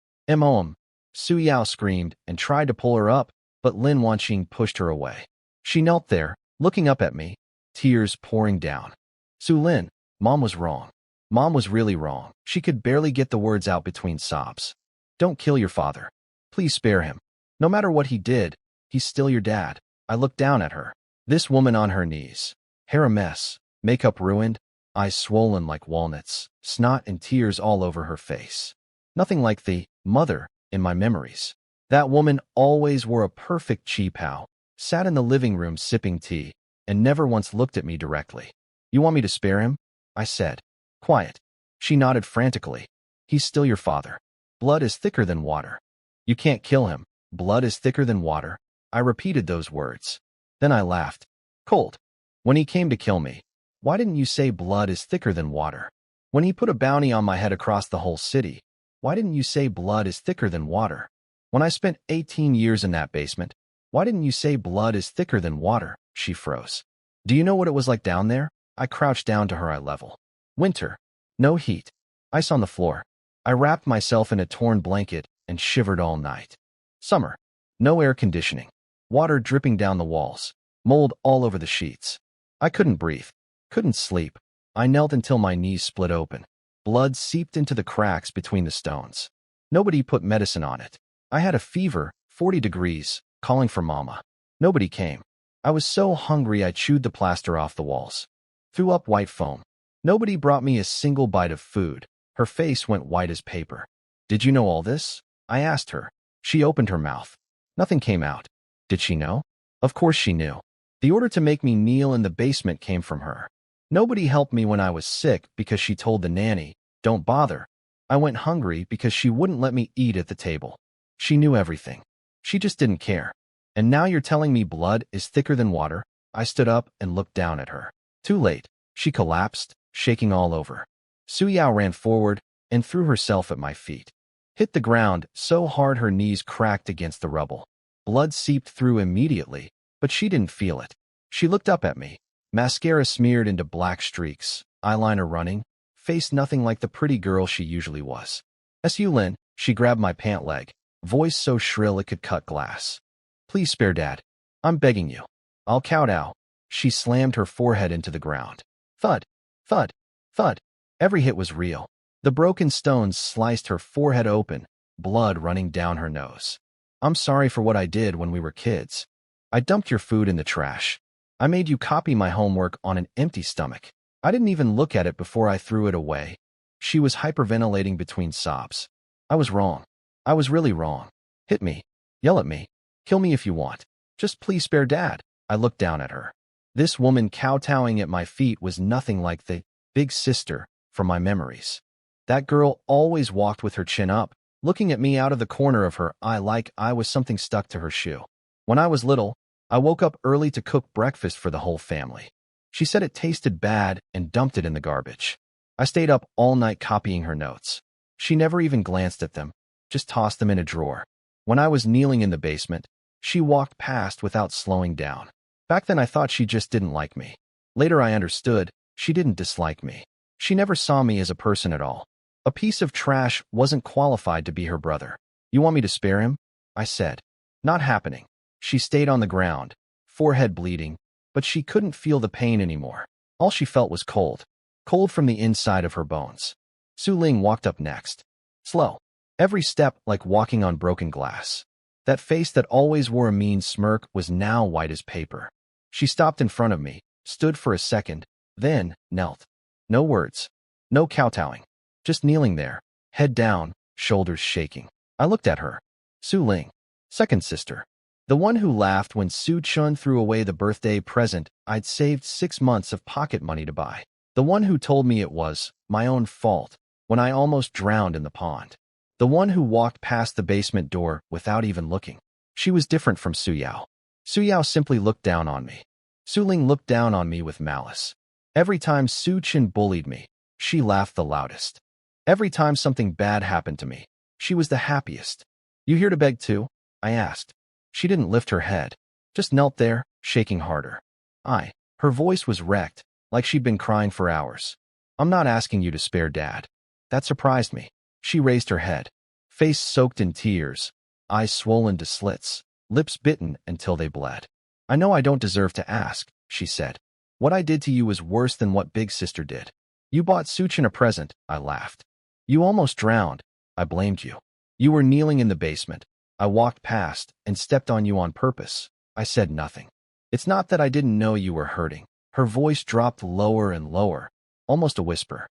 Speaker 1: Su Yao screamed and tried to pull her up, but Lin Wanqing pushed her away. She knelt there, looking up at me, tears pouring down. Su Lin, Mom was wrong. Mom was really wrong. She could barely get the words out between sobs. Don't kill your father. Please spare him. No matter what he did, he's still your dad. I looked down at her. This woman on her knees. Hair a mess, makeup ruined, eyes swollen like walnuts, snot and tears all over her face. Nothing like the mother in my memories. That woman always wore a perfect chi pao, sat in the living room sipping tea, and never once looked at me directly. You want me to spare him? I said. Quiet. She nodded frantically. He's still your father. Blood is thicker than water. You can't kill him. Blood is thicker than water. I repeated those words. Then I laughed. Cold. When he came to kill me, why didn't you say blood is thicker than water? When he put a bounty on my head across the whole city, why didn't you say blood is thicker than water? When I spent 18 years in that basement, why didn't you say blood is thicker than water? She froze. Do you know what it was like down there? I crouched down to her eye level. Winter. No heat. Ice on the floor. I wrapped myself in a torn blanket and shivered all night. Summer. No air conditioning. Water dripping down the walls. Mold all over the sheets. I couldn't breathe. Couldn't sleep. I knelt until my knees split open. Blood seeped into the cracks between the stones. Nobody put medicine on it. I had a fever, 40 degrees, calling for Mama. Nobody came. I was so hungry I chewed the plaster off the walls. Threw up white foam. Nobody brought me a single bite of food. Her face went white as paper. Did you know all this? I asked her. She opened her mouth. Nothing came out. Did she know? Of course she knew. The order to make me kneel in the basement came from her. Nobody helped me when I was sick because she told the nanny, don't bother. I went hungry because she wouldn't let me eat at the table. She knew everything. She just didn't care. And now you're telling me blood is thicker than water? I stood up and looked down at her. Too late. She collapsed, shaking all over. Su Yao ran forward and threw herself at my feet. Hit the ground so hard her knees cracked against the rubble. Blood seeped through immediately, but she didn't feel it. She looked up at me. Mascara smeared into black streaks, eyeliner running, face nothing like the pretty girl she usually was. Su Lin, she grabbed my pant leg, voice so shrill it could cut glass. Please spare Dad. I'm begging you. I'll kowtow. She slammed her forehead into the ground. Thud, thud, thud. Every hit was real. The broken stones sliced her forehead open, blood running down her nose. I'm sorry for what I did when we were kids. I dumped your food in the trash. I made you copy my homework on an empty stomach. I didn't even look at it before I threw it away. She was hyperventilating between sobs. I was wrong. I was really wrong. Hit me. Yell at me. Kill me if you want. Just please spare Dad. I looked down at her. This woman kowtowing at my feet was nothing like the big sister from my memories. That girl always walked with her chin up, looking at me out of the corner of her eye like I was something stuck to her shoe. When I was little, I woke up early to cook breakfast for the whole family. She said it tasted bad and dumped it in the garbage. I stayed up all night copying her notes. She never even glanced at them, just tossed them in a drawer. When I was kneeling in the basement, she walked past without slowing down. Back then I thought she just didn't like me. Later I understood, she didn't dislike me. She never saw me as a person at all. A piece of trash wasn't qualified to be her brother. You want me to spare him? I said. Not happening. She stayed on the ground, forehead bleeding, but she couldn't feel the pain anymore. All she felt was cold. Cold from the inside of her bones. Su Ling walked up next. Slow. Every step like walking on broken glass. That face that always wore a mean smirk was now white as paper. She stopped in front of me, stood for a second, then knelt. No words. No kowtowing. Just kneeling there, head down, shoulders shaking. I looked at her. Su Ling. Second sister. The one who laughed when Su Chun threw away the birthday present I'd saved 6 months of pocket money to buy. The one who told me it was my own fault when I almost drowned in the pond. The one who walked past the basement door without even looking. She was different from Su Yao. Su Yao simply looked down on me. Su Ling looked down on me with malice. Every time Su Chen bullied me, she laughed the loudest. Every time something bad happened to me, she was the happiest. "You here to beg too?" I asked. She didn't lift her head, just knelt there, shaking harder. Her voice was wrecked, like she'd been crying for hours. "I'm not asking you to spare Dad." That surprised me. She raised her head, face soaked in tears, eyes swollen to slits, lips bitten until they bled. "I know I don't deserve to ask," she said. "What I did to you is worse than what Big Sister did. You bought Suchin a present," I laughed. "You almost drowned," I blamed you. "You were kneeling in the basement. I walked past and stepped on you on purpose." I said nothing. "It's not that I didn't know you were hurting." Her voice dropped lower and lower, almost a whisper.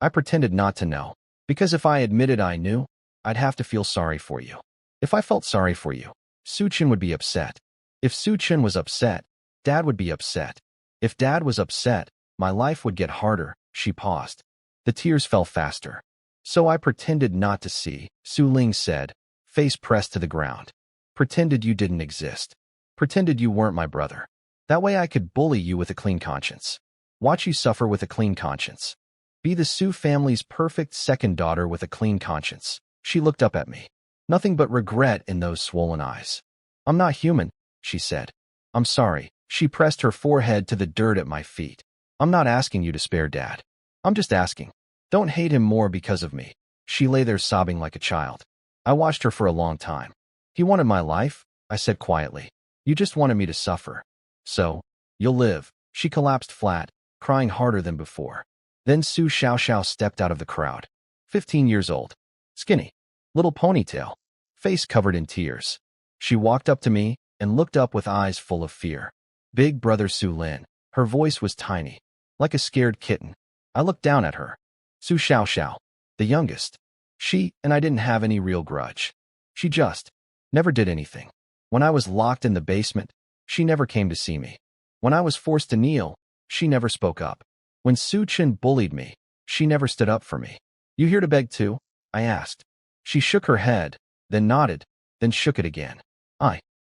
Speaker 1: I pretended not to know, because if I admitted I knew, I'd have to feel sorry for you. If I felt sorry for you, Suchin would be upset. If Suchin was upset, Dad would be upset. If Dad was upset, my life would get harder." She paused. The tears fell faster. "So I pretended not to see," Su Ling said, face pressed to the ground. "Pretended you didn't exist. Pretended you weren't my brother. That way I could bully you with a clean conscience. Watch you suffer with a clean conscience. Be the Su family's perfect second daughter with a clean conscience." She looked up at me. Nothing but regret in those swollen eyes. "I'm not human," she said. "I'm sorry." She pressed her forehead to the dirt at my feet. "I'm not asking you to spare Dad. I'm just asking. Don't hate him more because of me." She lay there sobbing like a child. I watched her for a long time. "He wanted my life," I said quietly. "You just wanted me to suffer. So, you'll live." She collapsed flat, crying harder than before. Then Su Xiaoxiao stepped out of the crowd. 15 years old. Skinny. Little ponytail. Face covered in tears. She walked up to me and looked up with eyes full of fear. "Big brother Su Lin." Her voice was tiny, like a scared kitten. I looked down at her. Su Xiaoxiao, the youngest. She and I didn't have any real grudge. She just never did anything. When I was locked in the basement, she never came to see me. When I was forced to kneel, she never spoke up. When Su Chen bullied me, she never stood up for me. "You here to beg too?" I asked. She shook her head, then nodded, then shook it again.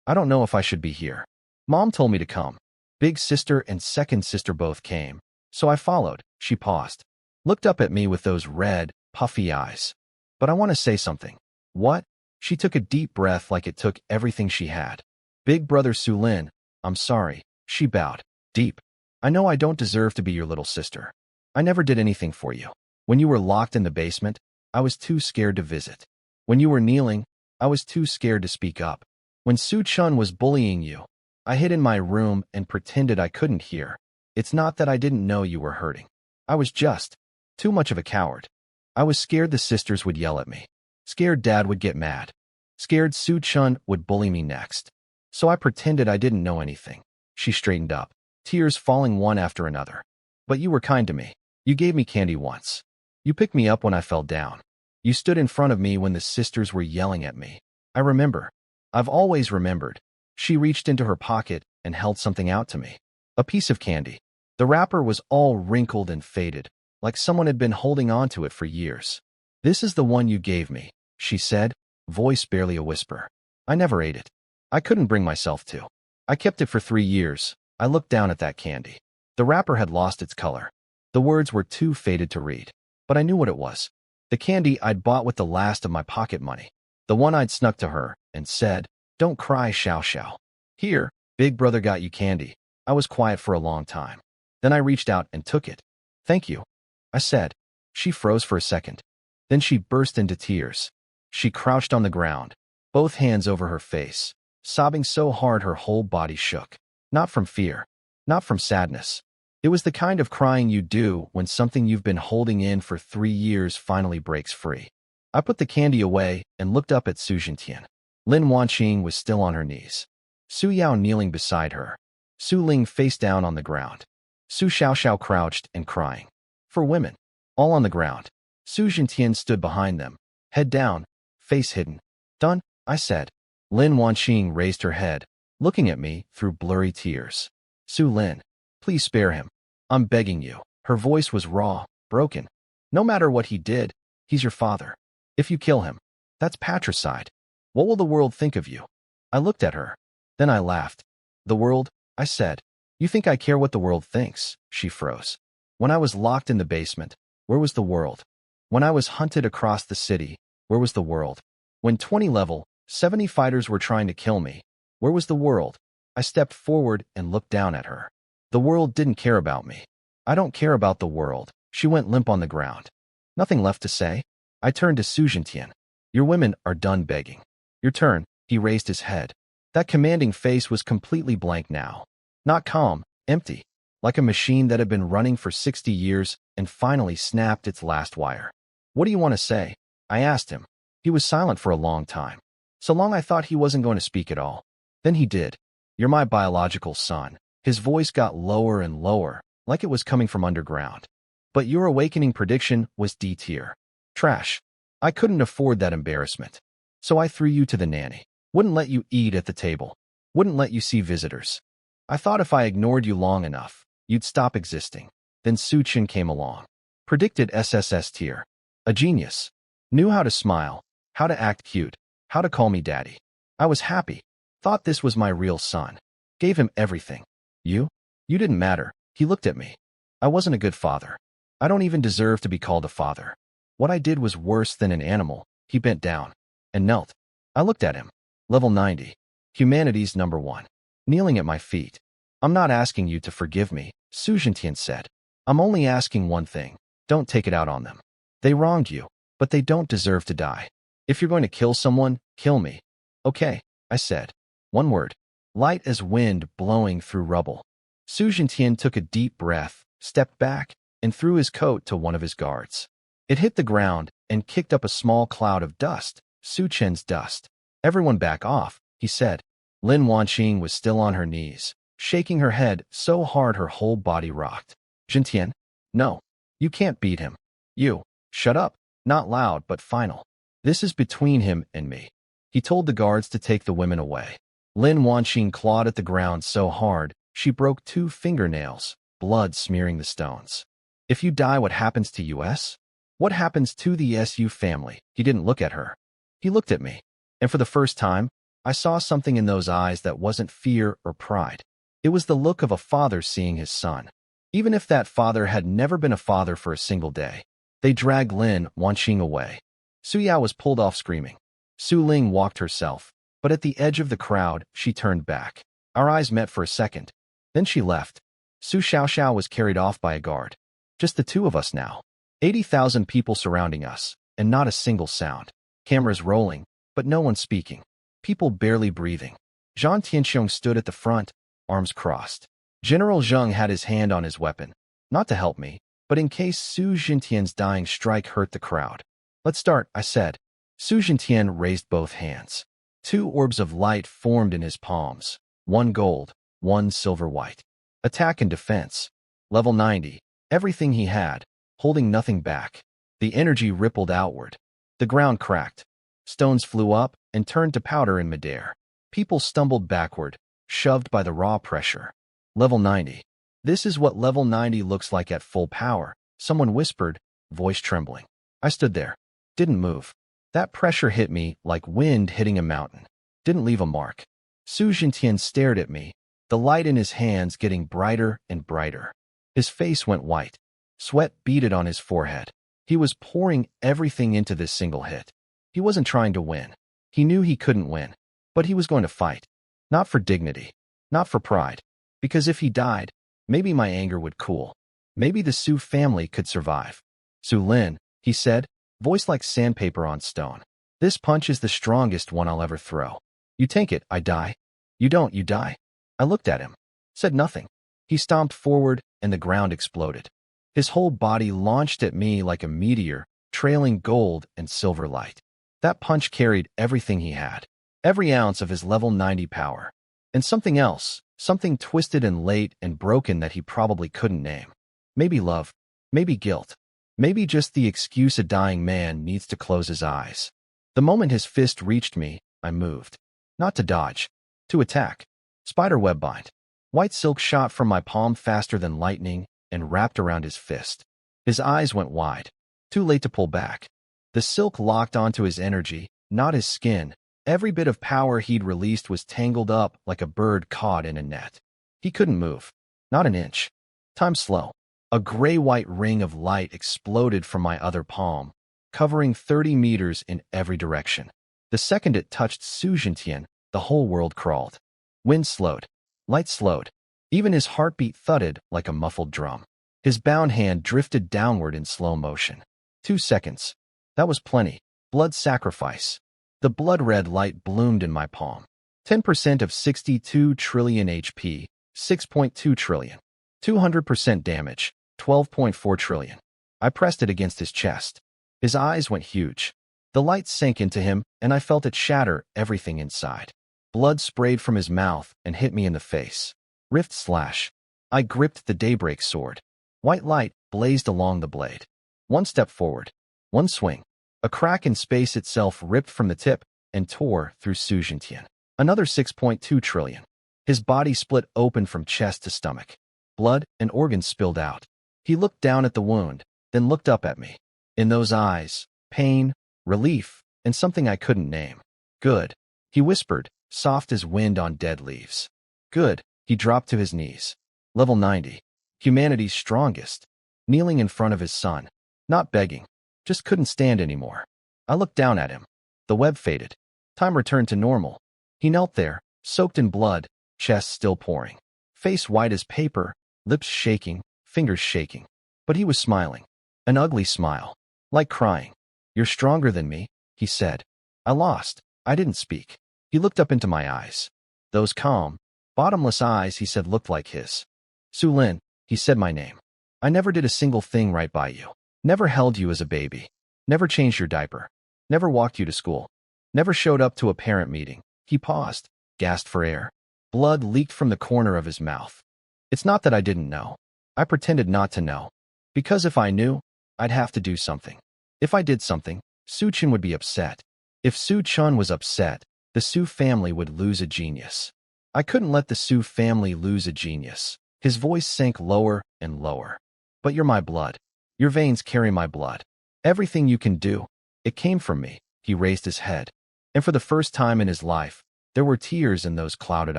Speaker 1: I don't know if I should be here. Mom told me to come. Big sister and second sister both came, so I followed." She paused, looked up at me with those red, puffy eyes. "But I want to say something." "What?" She took a deep breath like it took everything she had. "Big brother Su Lin, I'm sorry." She bowed. "Deep. I know I don't deserve to be your little sister. I never did anything for you. When you were locked in the basement, I was too scared to visit. When you were kneeling, I was too scared to speak up. When Su Chun was bullying you, I hid in my room and pretended I couldn't hear. It's not that I didn't know you were hurting. I was just too much of a coward. I was scared the sisters would yell at me. Scared Dad would get mad. Scared Su Chun would bully me next. So I pretended I didn't know anything." She straightened up, tears falling one after another. "But you were kind to me. You gave me candy once. You picked me up when I fell down. You stood in front of me when the sisters were yelling at me. I remember. I've always remembered." She reached into her pocket and held something out to me. A piece of candy. The wrapper was all wrinkled and faded, like someone had been holding on to it for years. "This is the one you gave me," she said, voice barely a whisper. "I never ate it. I couldn't bring myself to. I kept it for 3 years. I looked down at that candy. The wrapper had lost its color. The words were too faded to read. But I knew what it was. The candy I'd bought with the last of my pocket money. The one I'd snuck to her and said, 'Don't cry, Xiao Xiao. Here, Big brother got you candy.'" I was quiet for a long time. Then I reached out and took it. "Thank you," I said. She froze for a second. Then she burst into tears. She crouched on the ground, both hands over her face, sobbing so hard her whole body shook. Not from fear, not from sadness. It was the kind of crying you do when something you've been holding in for 3 years finally breaks free. I put the candy away and looked up at Su Jintian. Lin Wanqing was still on her knees. Su Yao kneeling beside her. Su Ling face down on the ground. Su Xiaoxiao crouched and crying. 4 women, all on the ground. Su Jintian stood behind them, head down, face hidden. "Done," I said. Lin Wanqing raised her head, looking at me through blurry tears. "Su Lin, please spare him. I'm begging you." Her voice was raw, broken. No matter what he did, he's your father. If you kill him, that's patricide. What will the world think of you? I looked at her. Then I laughed. The world? I said. You think I care what the world thinks? She froze. When I was locked in the basement, where was the world? When I was hunted across the city, where was the world? When 20 level, 70 fighters were trying to kill me, where was the world? I stepped forward and looked down at her. The world didn't care about me. I don't care about the world. She went limp on the ground. Nothing left to say? I turned to Su Jintian. Your women are done begging. Your turn. He raised his head. That commanding face was completely blank now. Not calm, empty, like a machine that had been running for 60 years and finally snapped its last wire. What do you want to say? I asked him. He was silent for a long time. So long I thought he wasn't going to speak at all. Then he did. You're my biological son. His voice got lower and lower, like it was coming from underground. But your awakening prediction was D tier. Trash. I couldn't afford that embarrassment. So I threw you to the nanny. Wouldn't let you eat at the table. Wouldn't let you see visitors. I thought if I ignored you long enough, you'd stop existing. Then Su-chin came along. Predicted SSS tier. A genius. Knew how to smile, how to act cute, how to call me daddy. I was happy. Thought this was my real son. Gave him everything. You? You didn't matter. He looked at me. I wasn't a good father. I don't even deserve to be called a father. What I did was worse than an animal. He bent down and knelt. I looked at him. Level 90. Humanity's number 1. Kneeling at my feet. I'm not asking you to forgive me, Su Jintian said. I'm only asking one thing. Don't take it out on them. They wronged you, but they don't deserve to die. If you're going to kill someone, kill me. Okay, I said. One word. Light as wind blowing through rubble. Su Jintian took a deep breath, stepped back, and threw his coat to one of his guards. It hit the ground and kicked up a small cloud of dust, Su-chen's dust. Everyone back off, he said. Lin Wanqing was still on her knees, shaking her head so hard her whole body rocked. Jintian? No. You can't beat him. You. Shut up. Not loud, but final. This is between him and me. He told the guards to take the women away. Lin Wanqing clawed at the ground so hard, she broke 2 fingernails, blood smearing the stones. If you die, what happens to us? What happens to the SU family? He didn't look at her. He looked at me. And for the first time, I saw something in those eyes that wasn't fear or pride. It was the look of a father seeing his son. Even if that father had never been a father for a single day. They dragged Lin Wanqing away. Su Yao was pulled off screaming. Su Ling walked herself, but at the edge of the crowd, she turned back. Our eyes met for a second. Then she left. Su Xiaoxiao was carried off by a guard. Just the 2 of us now. 80,000 people surrounding us, and not a single sound. Cameras rolling, but no one speaking. People barely breathing. Zhang Tianxiong stood at the front, arms crossed. General Zheng had his hand on his weapon, not to help me, but in case Su Jintian's dying strike hurt the crowd. Let's start, I said. Su Jintian raised both hands. 2 orbs of light formed in his palms, 1 gold, 1 silver white. Attack and defense. Level 90. Everything he had, holding nothing back. The energy rippled outward. The ground cracked. Stones flew up and turned to powder in midair. People stumbled backward, shoved by the raw pressure. Level 90. This is what level 90 looks like at full power, someone whispered, voice trembling. I stood there. Didn't move. That pressure hit me like wind hitting a mountain. Didn't leave a mark. Su Jintian stared at me, the light in his hands getting brighter and brighter. His face went white. Sweat beaded on his forehead. He was pouring everything into this single hit. He wasn't trying to win. He knew he couldn't win. But he was going to fight. Not for dignity. Not for pride. Because if he died, maybe my anger would cool. Maybe the Su family could survive. Su Lin, he said, voice like sandpaper on stone. This punch is the strongest one I'll ever throw. You take it, I die. You don't, you die. I looked at him. Said nothing. He stomped forward, and the ground exploded. His whole body launched at me like a meteor, trailing gold and silver light. That punch carried everything he had. Every ounce of his level 90 power. And something else, something twisted and late and broken that he probably couldn't name. Maybe love. Maybe guilt. Maybe just the excuse a dying man needs to close his eyes. The moment his fist reached me, I moved. Not to dodge. To attack. Spider web bind. White silk shot from my palm faster than lightning and wrapped around his fist. His eyes went wide. Too late to pull back. The silk locked onto his energy, not his skin. Every bit of power he'd released was tangled up like a bird caught in a net. He couldn't move. Not an inch. Time slow. A gray-white ring of light exploded from my other palm, covering 30 meters in every direction. The second it touched Su Jintian, the whole world crawled. Wind slowed. Light slowed. Even his heartbeat thudded like a muffled drum. His bound hand drifted downward in slow motion. 2 seconds. That was plenty. Blood sacrifice. The blood-red light bloomed in my palm. 10% of 62 trillion HP, 6.2 trillion. 200% damage, 12.4 trillion. I pressed it against his chest. His eyes went huge. The light sank into him, and I felt it shatter everything inside. Blood sprayed from his mouth and hit me in the face. Rift slash. I gripped the daybreak sword. White light blazed along the blade. 1 step forward. 1 swing. A crack in space itself ripped from the tip and tore through Su Jintian. Another 6.2 trillion. His body split open from chest to stomach. Blood and organs spilled out. He looked down at the wound, then looked up at me. In those eyes, pain, relief, and something I couldn't name. Good, he whispered, soft as wind on dead leaves. Good, he dropped to his knees. Level 90. Humanity's strongest. Kneeling in front of his son. Not begging. Just couldn't stand anymore. I looked down at him. The web faded. Time returned to normal. He knelt there, soaked in blood, chest still pouring. Face white as paper, lips shaking, fingers shaking. But he was smiling. An ugly smile. Like crying. You're stronger than me, he said. I lost. I didn't speak. He looked up into my eyes. Those calm, bottomless eyes, he said, looked like his. Su Lin, he said my name. I never did a single thing right by you. Never held you as a baby. Never changed your diaper. Never walked you to school. Never showed up to a parent meeting. He paused, gasped for air. Blood leaked from the corner of his mouth. It's not that I didn't know. I pretended not to know. Because if I knew, I'd have to do something. If I did something, Su Chun would be upset. If Su Chun was upset, the Su family would lose a genius. I couldn't let the Su family lose a genius. His voice sank lower and lower. But you're my blood. Your veins carry my blood. Everything you can do, it came from me. He raised his head. And for the first time in his life, there were tears in those clouded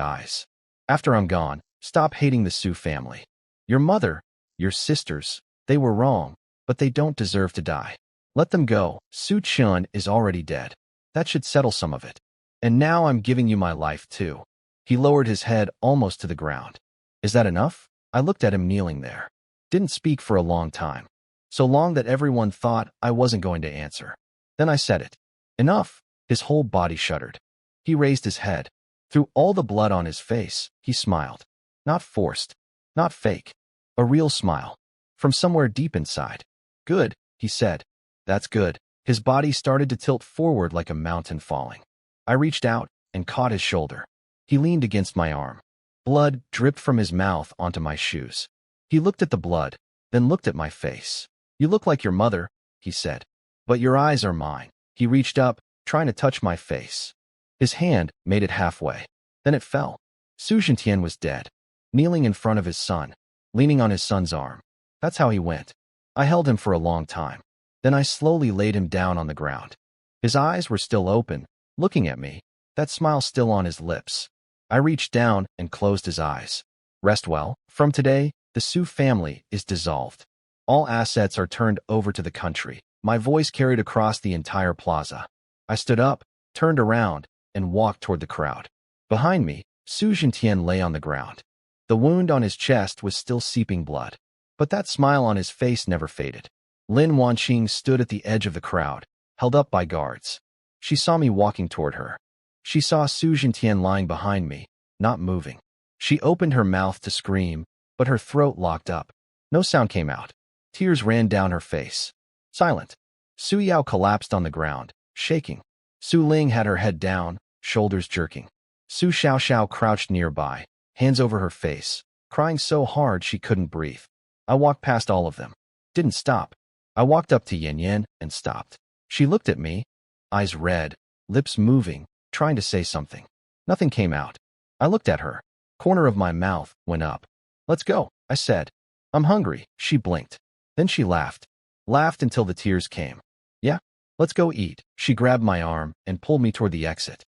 Speaker 1: eyes. After I'm gone, stop hating the Su family. Your mother, your sisters, they were wrong, but they don't deserve to die. Let them go. Su Chun is already dead. That should settle some of it. And now I'm giving you my life too. He lowered his head almost to the ground. Is that enough? I looked at him kneeling there. Didn't speak for a long time. So long that everyone thought I wasn't going to answer. Then I said it. Enough. His whole body shuddered. He raised his head. Through all the blood on his face, he smiled. Not forced. Not fake. A real smile. From somewhere deep inside. Good, he said. That's good. His body started to tilt forward like a mountain falling. I reached out and caught his shoulder. He leaned against my arm. Blood dripped from his mouth onto my shoes. He looked at the blood, then looked at my face. You look like your mother, he said. But your eyes are mine. He reached up, trying to touch my face. His hand made it halfway. Then it fell. Su Jintian was dead, kneeling in front of his son, leaning on his son's arm. That's how he went. I held him for a long time. Then I slowly laid him down on the ground. His eyes were still open, looking at me, that smile still on his lips. I reached down and closed his eyes. Rest well. From today, the Su family is dissolved. All assets are turned over to the country. My voice carried across the entire plaza. I stood up, turned around, and walked toward the crowd. Behind me, Su Jintian lay on the ground. The wound on his chest was still seeping blood. But that smile on his face never faded. Lin Wanqing stood at the edge of the crowd, held up by guards. She saw me walking toward her. She saw Su Jintian lying behind me, not moving. She opened her mouth to scream, but her throat locked up. No sound came out. Tears ran down her face. Silent. Su Yao collapsed on the ground, shaking. Su Ling had her head down, shoulders jerking. Su Xiaoxiao crouched nearby, hands over her face, crying so hard she couldn't breathe. I walked past all of them. Didn't stop. I walked up to Yan Yan and stopped. She looked at me, eyes red, lips moving, trying to say something. Nothing came out. I looked at her. Corner of my mouth went up. Let's go, I said. I'm hungry. She blinked. Then she laughed. Laughed until the tears came. Yeah, let's go eat. She grabbed my arm and pulled me toward the exit.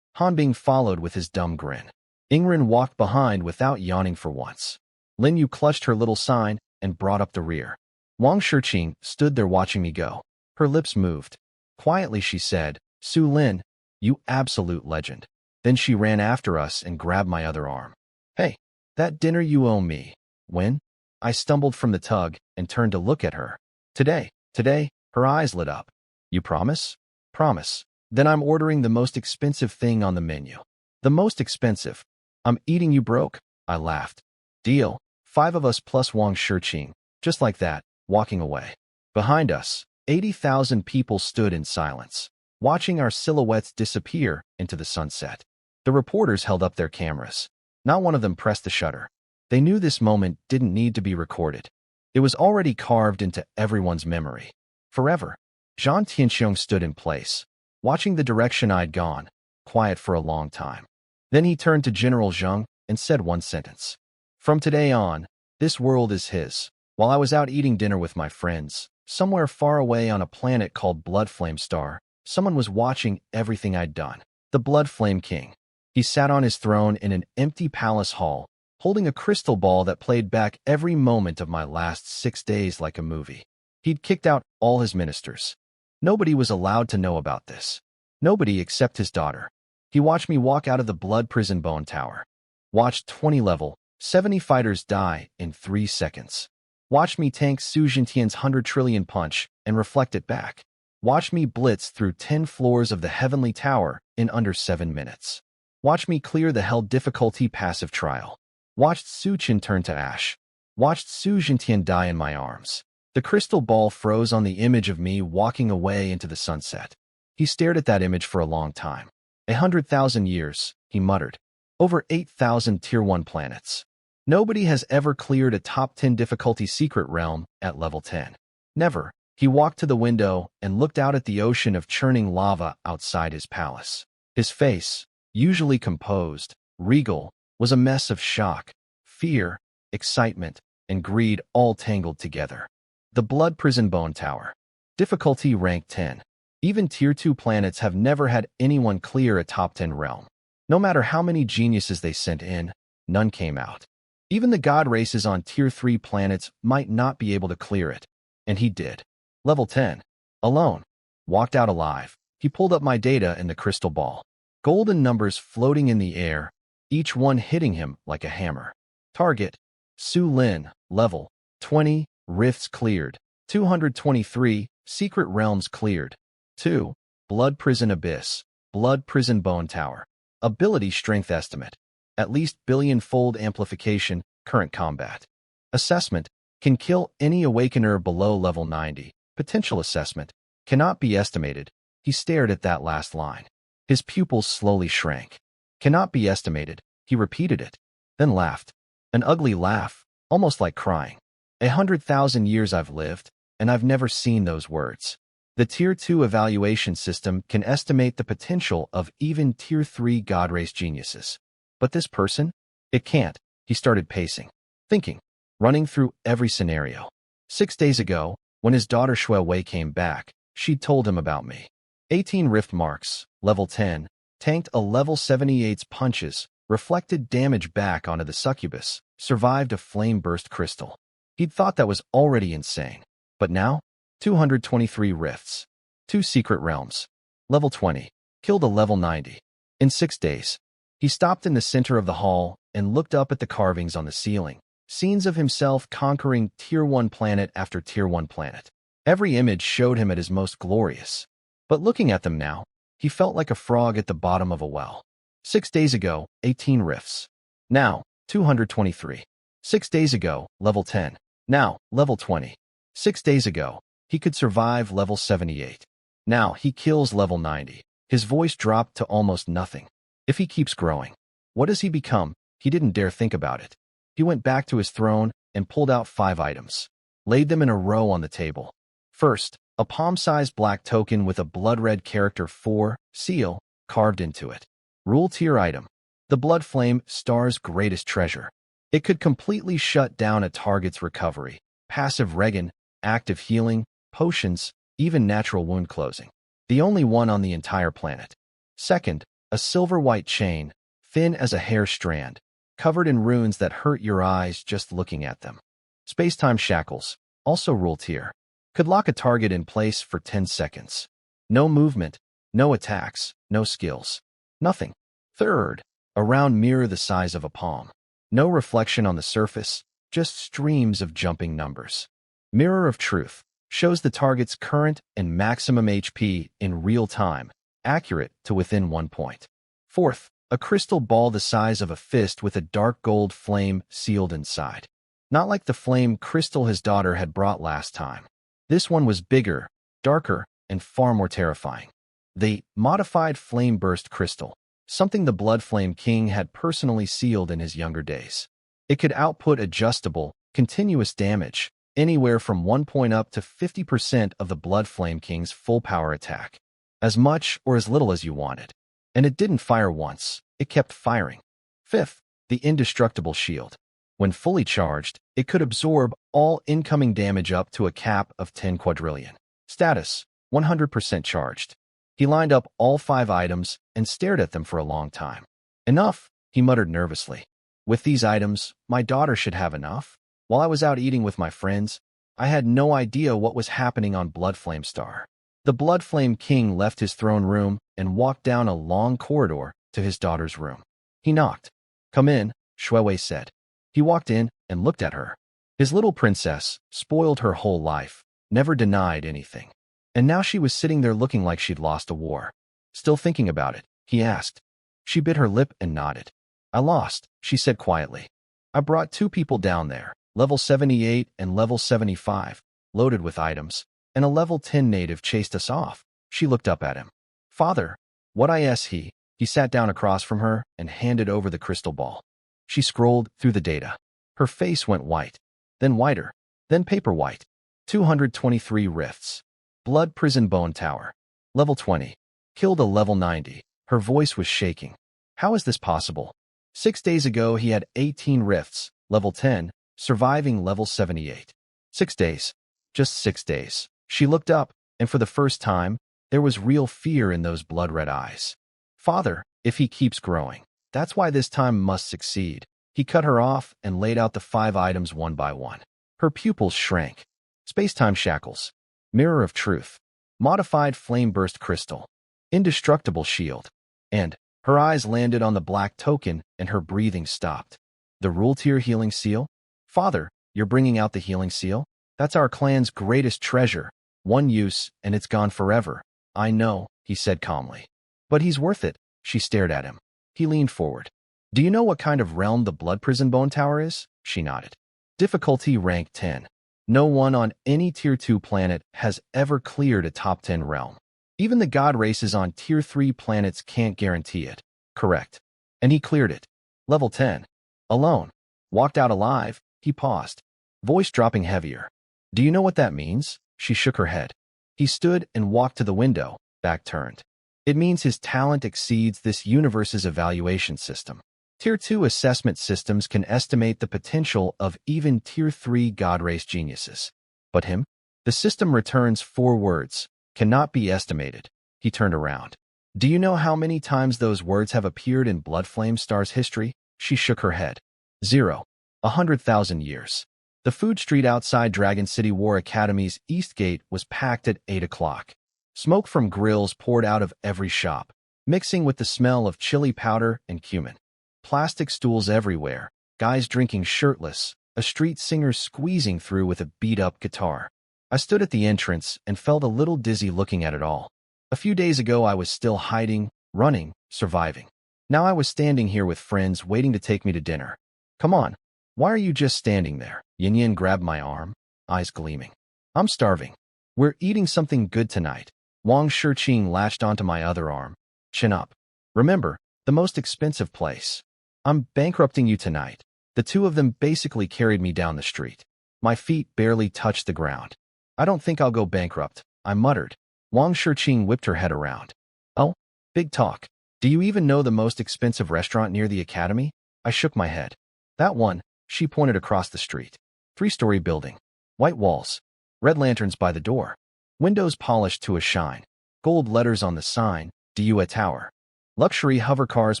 Speaker 1: Hanbing followed with his dumb grin. Ingrid walked behind without yawning for once. Lin Yu clutched her little sign and brought up the rear. Wang Shiqing stood there watching me go. Her lips moved. Quietly she said, Su Lin, you absolute legend. Then she ran after us and grabbed my other arm. Hey, that dinner you owe me. When? I stumbled from the tug and turned to look at her. Today, her eyes lit up. You promise? Promise. Then I'm ordering the most expensive thing on the menu. The most expensive. I'm eating you broke, I laughed. Deal. 5 of us plus Wang Shiqing, just like that, walking away. Behind us, 80,000 people stood in silence, watching our silhouettes disappear into the sunset. The reporters held up their cameras. Not one of them pressed the shutter. They knew this moment didn't need to be recorded. It was already carved into everyone's memory. Forever. Zhang Tianxiong stood in place, watching the direction I'd gone, quiet for a long time. Then he turned to General Zheng and said one sentence. From today on, this world is his. While I was out eating dinner with my friends, somewhere far away on a planet called Blood Flame Star, someone was watching everything I'd done. The Blood Flame King. He sat on his throne in an empty palace hall, holding a crystal ball that played back every moment of my last 6 days like a movie. He'd kicked out all his ministers. Nobody was allowed to know about this. Nobody except his daughter. He watched me walk out of the blood prison bone tower. Watched 20 level, 70 fighters die in 3 seconds. Watched me tank Su Jintian's 100 trillion punch and reflect it back. Watched me blitz through 10 floors of the Heavenly Tower in under 7 minutes. Watched me clear the Hell difficulty passive trial. Watched Su Qin turn to ash. Watched Su Jintian die in my arms. The crystal ball froze on the image of me walking away into the sunset. He stared at that image for a long time. 100,000 years, he muttered. Over 8,000 Tier 1 planets. Nobody has ever cleared a top 10 difficulty secret realm at level 10. Never. He walked to the window and looked out at the ocean of churning lava outside his palace. His face, usually composed, regal, was a mess of shock, fear, excitement, and greed all tangled together. The Blood Prison Bone Tower. Difficulty rank 10. Even Tier 2 planets have never had anyone clear a top 10 realm. No matter how many geniuses they sent in, none came out. Even the god races on Tier 3 planets might not be able to clear it. And he did. Level 10. Alone. Walked out alive. He pulled up my data in the crystal ball. Golden numbers floating in the air, each one hitting him like a hammer. Target. Su Lin. Level 20. Rifts cleared. 223. Secret realms cleared. 2. Blood Prison Abyss. Blood Prison Bone Tower. Ability Strength Estimate. At least billion-fold amplification, current combat. Assessment. Can kill any awakener below level 90. Potential assessment. Cannot be estimated. He stared at that last line. His pupils slowly shrank. Cannot be estimated. He repeated it, then laughed. An ugly laugh, almost like crying. 100,000 years I've lived, and I've never seen those words. The Tier 2 evaluation system can estimate the potential of even Tier 3 God Race geniuses. But this person? It can't. He started pacing, thinking, running through every scenario. 6 days ago, when his daughter Shui Wei came back, she'd told him about me. 18 rift marks, level 10, tanked a level 78's punches, reflected damage back onto the succubus, survived a flame-burst crystal. He'd thought that was already insane. But now, 223 rifts. 2 secret realms. Level 20. Killed a level 90. In 6 days. He stopped in the center of the hall and looked up at the carvings on the ceiling. Scenes of himself conquering Tier 1 planet after Tier 1 planet. Every image showed him at his most glorious. But looking at them now, he felt like a frog at the bottom of a well. 6 days ago, 18 rifts. Now, 223. 6 days ago, level 10. Now, level 20. 6 days ago, he could survive level 78. Now, he kills level 90. His voice dropped to almost nothing. If he keeps growing, what does he become? He didn't dare think about it. He went back to his throne and pulled out 5 items. Laid them in a row on the table. First, a palm-sized black token with a blood-red character 4 seal carved into it. Rule tier item. The Blood Flame Star's greatest treasure. It could completely shut down a target's recovery. Passive regen, active healing, potions, even natural wound closing. The only one on the entire planet. Second, a silver-white chain, thin as a hair strand, covered in runes that hurt your eyes just looking at them. Space-time shackles, also rule tier. Could lock a target in place for 10 seconds. No movement, no attacks, no skills. Nothing. Third, a round mirror the size of a palm. No reflection on the surface, just streams of jumping numbers. Mirror of Truth shows the target's current and maximum HP in real time, accurate to within 1 point. Fourth, a crystal ball the size of a fist with a dark gold flame sealed inside. Not like the flame crystal his daughter had brought last time. This one was bigger, darker, and far more terrifying. The modified flame burst crystal, something the Blood Flame King had personally sealed in his younger days. It could output adjustable, continuous damage, anywhere from 1 point up to 50% of the Blood Flame King's full power attack. As much or as little as you wanted. And it didn't fire once, it kept firing. Fifth, the indestructible shield. When fully charged, it could absorb all incoming damage up to a cap of 10 quadrillion. Status, 100% charged. He lined up all 5 items and stared at them for a long time. Enough, he muttered nervously. With these items, my daughter should have enough. While I was out eating with my friends, I had no idea what was happening on Blood Flame Star. The Blood Flame King left his throne room and walked down a long corridor to his daughter's room. He knocked. "Come in," Shuewei said. He walked in and looked at her. His little princess, spoiled her whole life, never denied anything. And now she was sitting there looking like she'd lost a war. "Still thinking about it?" he asked. She bit her lip and nodded. "I lost," she said quietly. "I brought 2 people down there, level 78 and level 75, loaded with items, and a level 10 native chased us off." She looked up at him. "Father, what is he?" He sat down across from her and handed over the crystal ball. She scrolled through the data. Her face went white, then whiter, then paper white. 223 rifts. Blood Prison Bone Tower. Level 20. Killed a level 90. Her voice was shaking. How is this possible? 6 days ago he had 18 rifts, level 10, surviving level 78. 6 days. Just 6 days. She looked up, and for the first time, there was real fear in those blood-red eyes. "Father, if he keeps growing, that's why this time must succeed." He cut her off and laid out the 5 items one by one. Her pupils shrank. Space-time shackles. Mirror of Truth. Modified flame burst crystal. Indestructible shield. And her eyes landed on the black token and her breathing stopped. "The rule tier healing seal? Father, you're bringing out the healing seal? That's our clan's greatest treasure. One use, and it's gone forever." "I know," he said calmly. "But he's worth it." She stared at him. He leaned forward. "Do you know what kind of realm the Blood Prison Bone Tower is?" She nodded. "Difficulty rank 10. No one on any Tier 2 planet has ever cleared a top 10 realm. Even the god races on Tier 3 planets can't guarantee it." "Correct." And he cleared it. Level 10. Alone. Walked out alive. He paused. Voice dropping heavier. "Do you know what that means?" She shook her head. He stood and walked to the window, back turned. "It means his talent exceeds this universe's evaluation system. Tier 2 assessment systems can estimate the potential of even Tier 3 god race geniuses. But him? The system returns 4 words. Cannot be estimated." He turned around. "Do you know how many times those words have appeared in Blood Flame Star's history?" She shook her head. 0. 100,000 years. The food street outside Dragon City War Academy's East Gate was packed at 8 o'clock. Smoke from grills poured out of every shop, mixing with the smell of chili powder and cumin. Plastic stools everywhere, guys drinking shirtless, a street singer squeezing through with a beat-up guitar. I stood at the entrance and felt a little dizzy looking at it all. A few days ago I was still hiding, running, surviving. Now I was standing here with friends waiting to take me to dinner. "Come on. Why are you just standing there?" Yin Yin grabbed my arm, eyes gleaming. "I'm starving. We're eating something good tonight." Wang Shiqing latched onto my other arm. "Chin up. Remember, the most expensive place. I'm bankrupting you tonight." The 2 of them basically carried me down the street. My feet barely touched the ground. "I don't think I'll go bankrupt," I muttered. Wang Shiqing whipped her head around. "Oh, big talk. Do you even know the most expensive restaurant near the academy?" I shook my head. "That one," she pointed across the street. 3-story building. White walls. Red lanterns by the door. Windows polished to a shine. Gold letters on the sign, DUA Tower. Luxury hover cars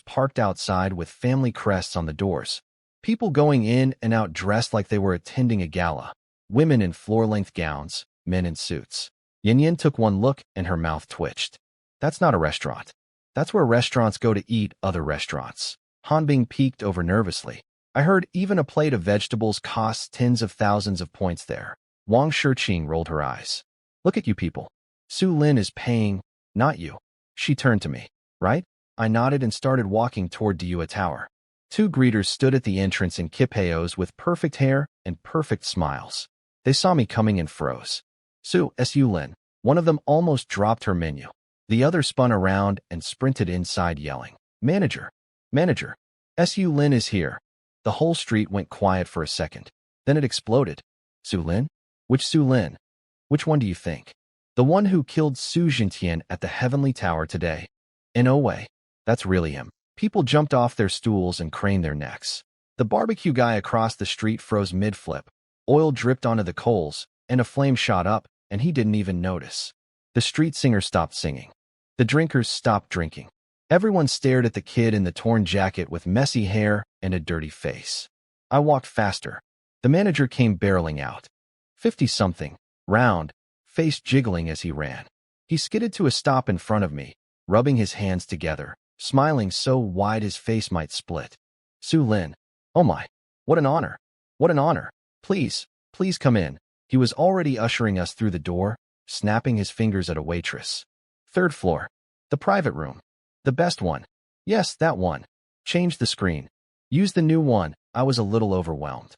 Speaker 1: parked outside with family crests on the doors. People going in and out dressed like they were attending a gala. Women in floor-length gowns, men in suits. Yin took one look and her mouth twitched. That's not a restaurant. That's where restaurants go to eat other restaurants. Hanbing peeked over nervously. I heard even a plate of vegetables costs tens of thousands of points there. Wang Shiqing rolled her eyes. Look at you people. Su Lin is paying, not you. She turned to me. Right? I nodded and started walking toward Dua Tower. Two greeters stood at the entrance in kipeos with perfect hair and perfect smiles. They saw me coming and froze. Su Lin. One of them almost dropped her menu. The other spun around and sprinted inside yelling, Manager! Manager! Su Lin is here. The whole street went quiet for a second. Then it exploded. Su Lin? Which Su Lin? Which one do you think? The one who killed Su Jintian at the Heavenly Tower today. NOKOI. That's really him. People jumped off their stools and craned their necks. The barbecue guy across the street froze mid-flip. Oil dripped onto the coals, and a flame shot up, and he didn't even notice. The street singer stopped singing. The drinkers stopped drinking. Everyone stared at the kid in the torn jacket with messy hair and a dirty face. I walked faster. The manager came barreling out. 50-something, round, face jiggling as he ran. He skidded to a stop in front of me, rubbing his hands together, smiling so wide his face might split. Su Lin. Oh my. What an honor. What an honor. Please, please come in. He was already ushering us through the door, snapping his fingers at a waitress. Third floor. The private room. The best one. Yes, that one. Change the screen. Use the new one. I was a little overwhelmed.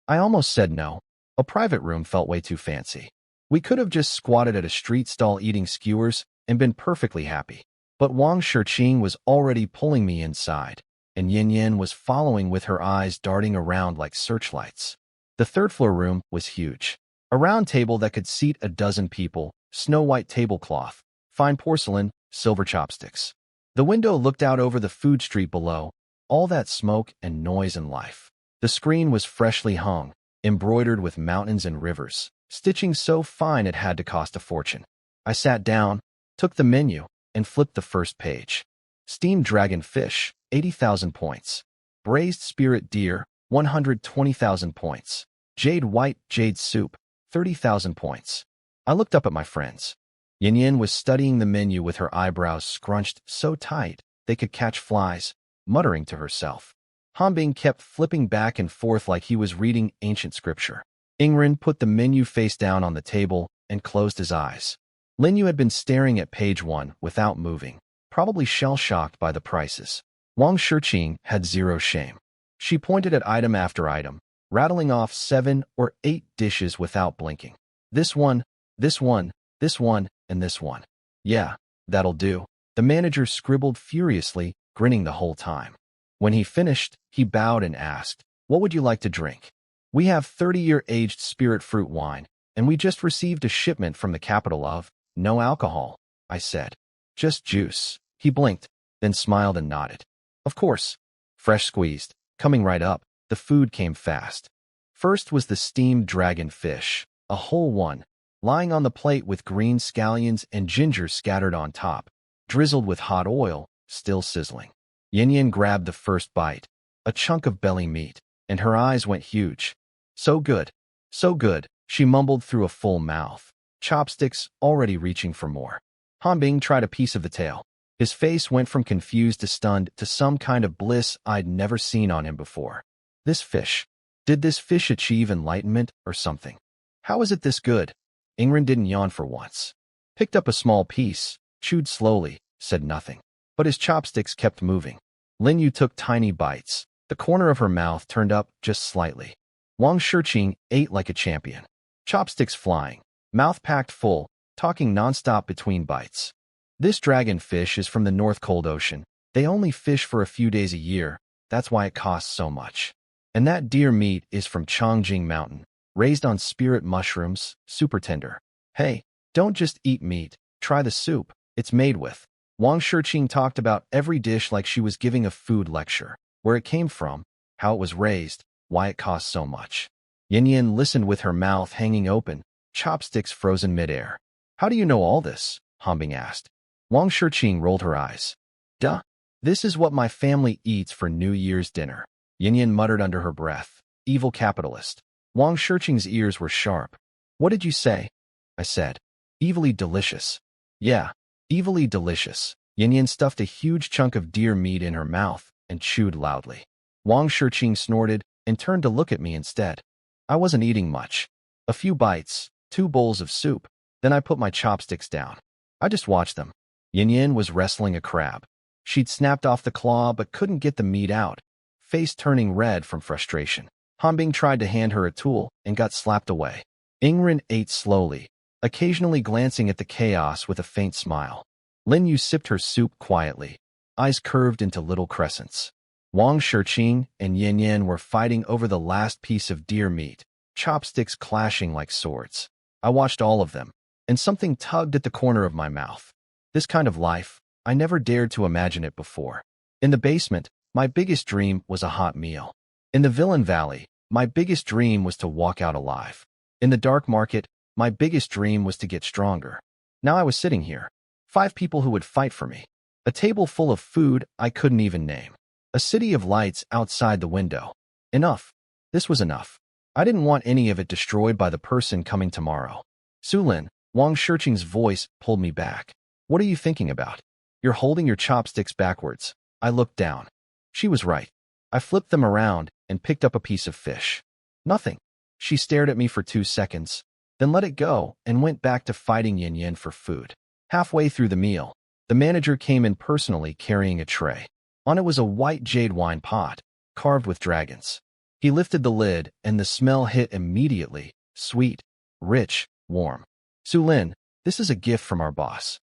Speaker 1: I almost said no. A private room felt way too fancy. We could have just squatted at a street stall eating skewers and been perfectly happy. But Wang Shiqing was already pulling me inside, and Yin was following with her eyes darting around like searchlights. The third-floor room was huge. A round table that could seat a dozen people, snow-white tablecloth, fine porcelain, silver chopsticks. The window looked out over the food street below, all that smoke and noise and life. The screen was freshly hung, embroidered with mountains and rivers, stitching so fine it had to cost a fortune. I sat down, took the menu, and flipped the first page. Steamed dragon fish, 80,000 points. Braised spirit deer, 120,000 points. Jade white jade soup, 30,000 points. I looked up at my friends. Yin was studying the menu with her eyebrows scrunched so tight they could catch flies, muttering to herself. Hanbing kept flipping back and forth like he was reading ancient scripture. Ingren put the menu face down on the table and closed his eyes. Linyu had been staring at page 1 without moving, probably shell-shocked by the prices. Wang Shiqing had zero shame. She pointed at item after item, rattling off 7 or 8 dishes without blinking. This one, this one, this one, and this one. Yeah, that'll do. The manager scribbled furiously, grinning the whole time. When he finished, he bowed and asked, "What would you like to drink?" "We have 30-year aged spirit fruit wine, and we just received a shipment from the capital of no alcohol," I said. "Just juice." He blinked, then smiled and nodded. "Of course." Fresh squeezed. Coming right up, the food came fast. First was the steamed dragon fish, a whole one, lying on the plate with green scallions and ginger scattered on top, drizzled with hot oil, still sizzling. Yin grabbed the first bite, a chunk of belly meat, and her eyes went huge. "So good, so good," she mumbled through a full mouth, chopsticks already reaching for more. Hanbing tried a piece of the tail. His face went from confused to stunned to some kind of bliss I'd never seen on him before. This fish. Did this fish achieve enlightenment or something? How is it this good? Ingrid didn't yawn for once. Picked up a small piece, chewed slowly, said nothing. But his chopsticks kept moving. Linyu took tiny bites. The corner of her mouth turned up just slightly. Wang Shiqing ate like a champion. Chopsticks flying, mouth packed full, talking nonstop between bites. "This dragon fish is from the North Cold Ocean. They only fish for a few days a year. That's why it costs so much. And that deer meat is from Chongjing Mountain, raised on spirit mushrooms, super tender. Hey, don't just eat meat. Try the soup. It's made with." Wang Shiqing talked about every dish like she was giving a food lecture. Where it came from, how it was raised, why it cost so much. Yin listened with her mouth hanging open, chopsticks frozen midair. How do you know all this? Hanbing asked. Wang Shiqing rolled her eyes. Duh. This is what my family eats for New Year's dinner. Yin muttered under her breath. Evil capitalist. Wang Shiqing's ears were sharp. What did you say? I said. Evilly delicious. Yeah, evilly delicious. Yin stuffed a huge chunk of deer meat in her mouth and chewed loudly. Wang Shiqing snorted and turned to look at me instead. I wasn't eating much. A few bites, 2 bowls of soup. Then I put my chopsticks down. I just watched them. Yin was wrestling a crab. She'd snapped off the claw but couldn't get the meat out, face turning red from frustration. Hanbing tried to hand her a tool and got slapped away. Ingrid ate slowly, occasionally glancing at the chaos with a faint smile. Lin Yu sipped her soup quietly, eyes curved into little crescents. Wang Shiqing and Yin were fighting over the last piece of deer meat, chopsticks clashing like swords. I watched all of them, and something tugged at the corner of my mouth. This kind of life, I never dared to imagine it before. In the basement, my biggest dream was a hot meal. In the Villain Valley, my biggest dream was to walk out alive. In the dark market, my biggest dream was to get stronger. Now I was sitting here. 5 people who would fight for me. A table full of food I couldn't even name. A city of lights outside the window. Enough. This was enough. I didn't want any of it destroyed by the person coming tomorrow. Sulin, Wang Shiqing's voice pulled me back. What are you thinking about? You're holding your chopsticks backwards. I looked down. She was right. I flipped them around and picked up a piece of fish. Nothing. She stared at me for 2 seconds, then let it go and went back to fighting Yin for food. Halfway through the meal, the manager came in personally carrying a tray. On it was a white jade wine pot, carved with dragons. He lifted the lid and the smell hit immediately, sweet, rich, warm. Sulin, this is a gift from our boss.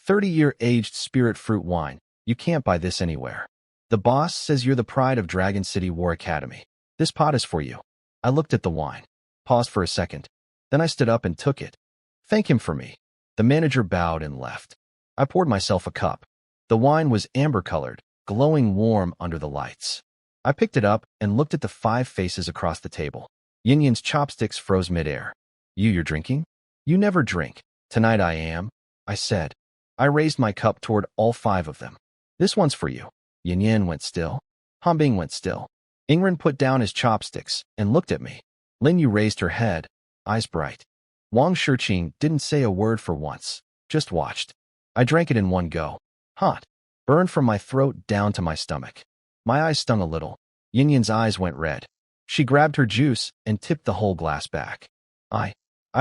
Speaker 1: 30-year aged spirit fruit wine. You can't buy this anywhere. The boss says you're the pride of Dragon City War Academy. This pot is for you. I looked at the wine, paused for a second. Then I stood up and took it. Thank him for me. The manager bowed and left. I poured myself a cup. The wine was amber-colored, glowing warm under the lights. I picked it up and looked at the 5 faces across the table. Yin's chopsticks froze midair. You're drinking? You never drink. Tonight I am, I said. I raised my cup toward all 5 of them. This one's for you. Yin went still. Hanbing went still. Ingrid put down his chopsticks and looked at me. Lin Yu raised her head, eyes bright. Wang Shiqing didn't say a word for once, just watched. I drank it in one go. Hot. Burned from my throat down to my stomach. My eyes stung a little. Yin's eyes went red. She grabbed her juice and tipped the whole glass back. I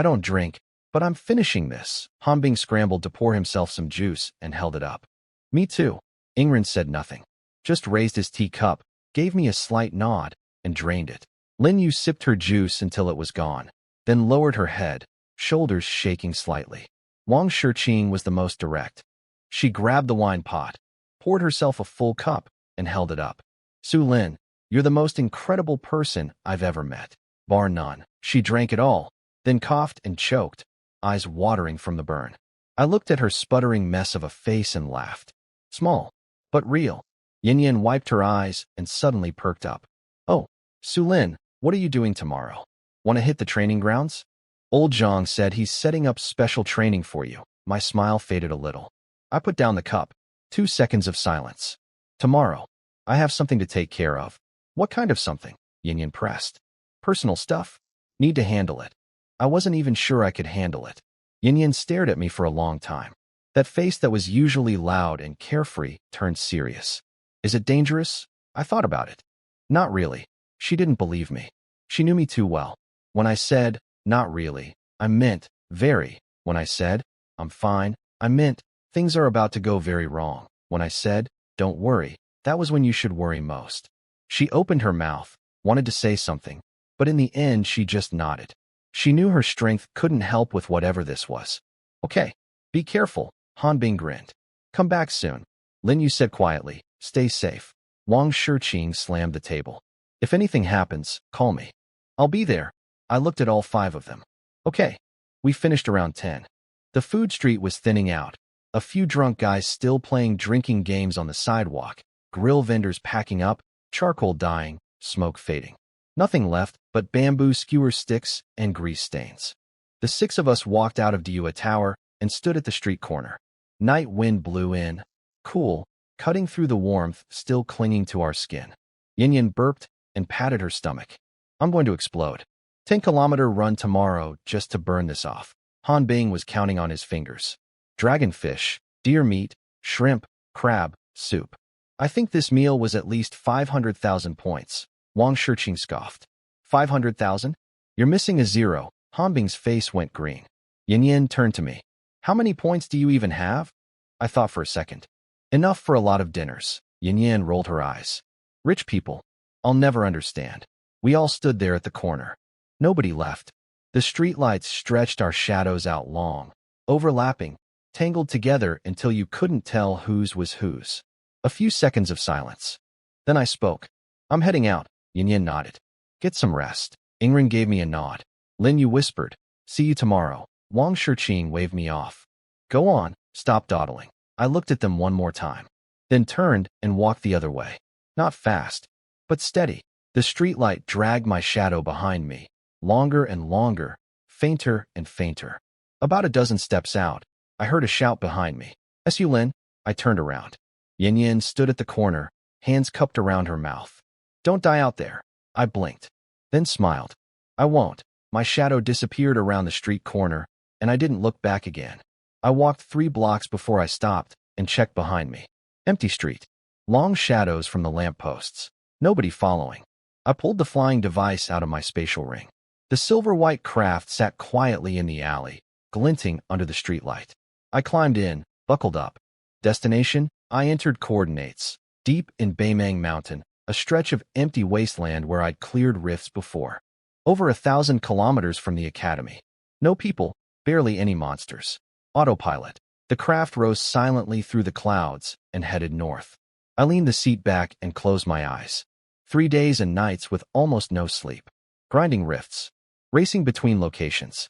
Speaker 1: don't drink, but I'm finishing this. Hanbing scrambled to pour himself some juice and held it up. Me too. Ingrid said nothing. Just raised his teacup, gave me a slight nod, and drained it. Lin Yu sipped her juice until it was gone, then lowered her head, shoulders shaking slightly. Wang Shiqing was the most direct. She grabbed the wine pot, poured herself a full cup, and held it up. Sulin, you're the most incredible person I've ever met. Bar none. She drank it all, then coughed and choked, eyes watering from the burn. I looked at her sputtering mess of a face and laughed. Small, but real. Yin wiped her eyes and suddenly perked up. Oh, Sulin, what are you doing tomorrow? Want to hit the training grounds? Old Zhang said he's setting up special training for you. My smile faded a little. I put down the cup. 2 seconds of silence. Tomorrow, I have something to take care of. What kind of something? Yin pressed. Personal stuff. Need to handle it. I wasn't even sure I could handle it. Yin stared at me for a long time. That face that was usually loud and carefree turned serious. Is it dangerous? I thought about it. Not really. She didn't believe me. She knew me too well. When I said, not really, I meant, very. When I said, I'm fine, I meant, things are about to go very wrong. When I said, don't worry, that was when you should worry most. She opened her mouth, wanted to say something, but in the end she just nodded. She knew her strength couldn't help with whatever this was. Okay, be careful, Hanbing grinned. Come back soon. Lin Yu said quietly, stay safe. Wang Shiqing slammed the table. If anything happens, call me. I'll be there. I looked at all 5 of them. Okay. We finished around 10. The food street was thinning out. A few drunk guys still playing drinking games on the sidewalk, grill vendors packing up, charcoal dying, smoke fading. Nothing left but bamboo skewer sticks and grease stains. The 6 of us walked out of Dua Tower, and stood at the street corner. Night wind blew in, cool, cutting through the warmth still clinging to our skin. Yin burped and patted her stomach. I'm going to explode. 10-kilometer run tomorrow just to burn this off. Han Bing was counting on his fingers. Dragonfish, deer meat, shrimp, crab, soup. I think this meal was at least 500,000 points. Wang Shiqing scoffed. 500,000? You're missing a zero. Han Bing's face went green. Yin turned to me. How many points do you even have? I thought for a second. Enough for a lot of dinners. Yin rolled her eyes. Rich people. I'll never understand. We all stood there at the corner. Nobody left. The streetlights stretched our shadows out long, overlapping, tangled together until you couldn't tell whose was whose. A few seconds of silence. Then I spoke. I'm heading out. Yin nodded. Get some rest. Ingren gave me a nod. Lin Yu whispered. See you tomorrow. Wang Shiqing waved me off. Go on. Stop dawdling. I looked at them one more time, then turned and walked the other way. Not fast, but steady. The streetlight dragged my shadow behind me, longer and longer, fainter and fainter. About a dozen steps out, I heard a shout behind me. S.U. Lin. I turned around. Yin stood at the corner, hands cupped around her mouth. Don't die out there. I blinked, then smiled. I won't. My shadow disappeared around the street corner, and I didn't look back again. I walked 3 blocks before I stopped and checked behind me. Empty street. Long shadows from the lampposts. Nobody following. I pulled the flying device out of my spatial ring. The silver-white craft sat quietly in the alley, glinting under the streetlight. I climbed in, buckled up. Destination? I entered coordinates. Deep in Baimang Mountain, a stretch of empty wasteland where I'd cleared rifts before. Over 1,000 kilometers from the academy. No people, barely any monsters. Autopilot. The craft rose silently through the clouds and headed north. I leaned the seat back and closed my eyes. 3 days and nights with almost no sleep. Grinding rifts. Racing between locations.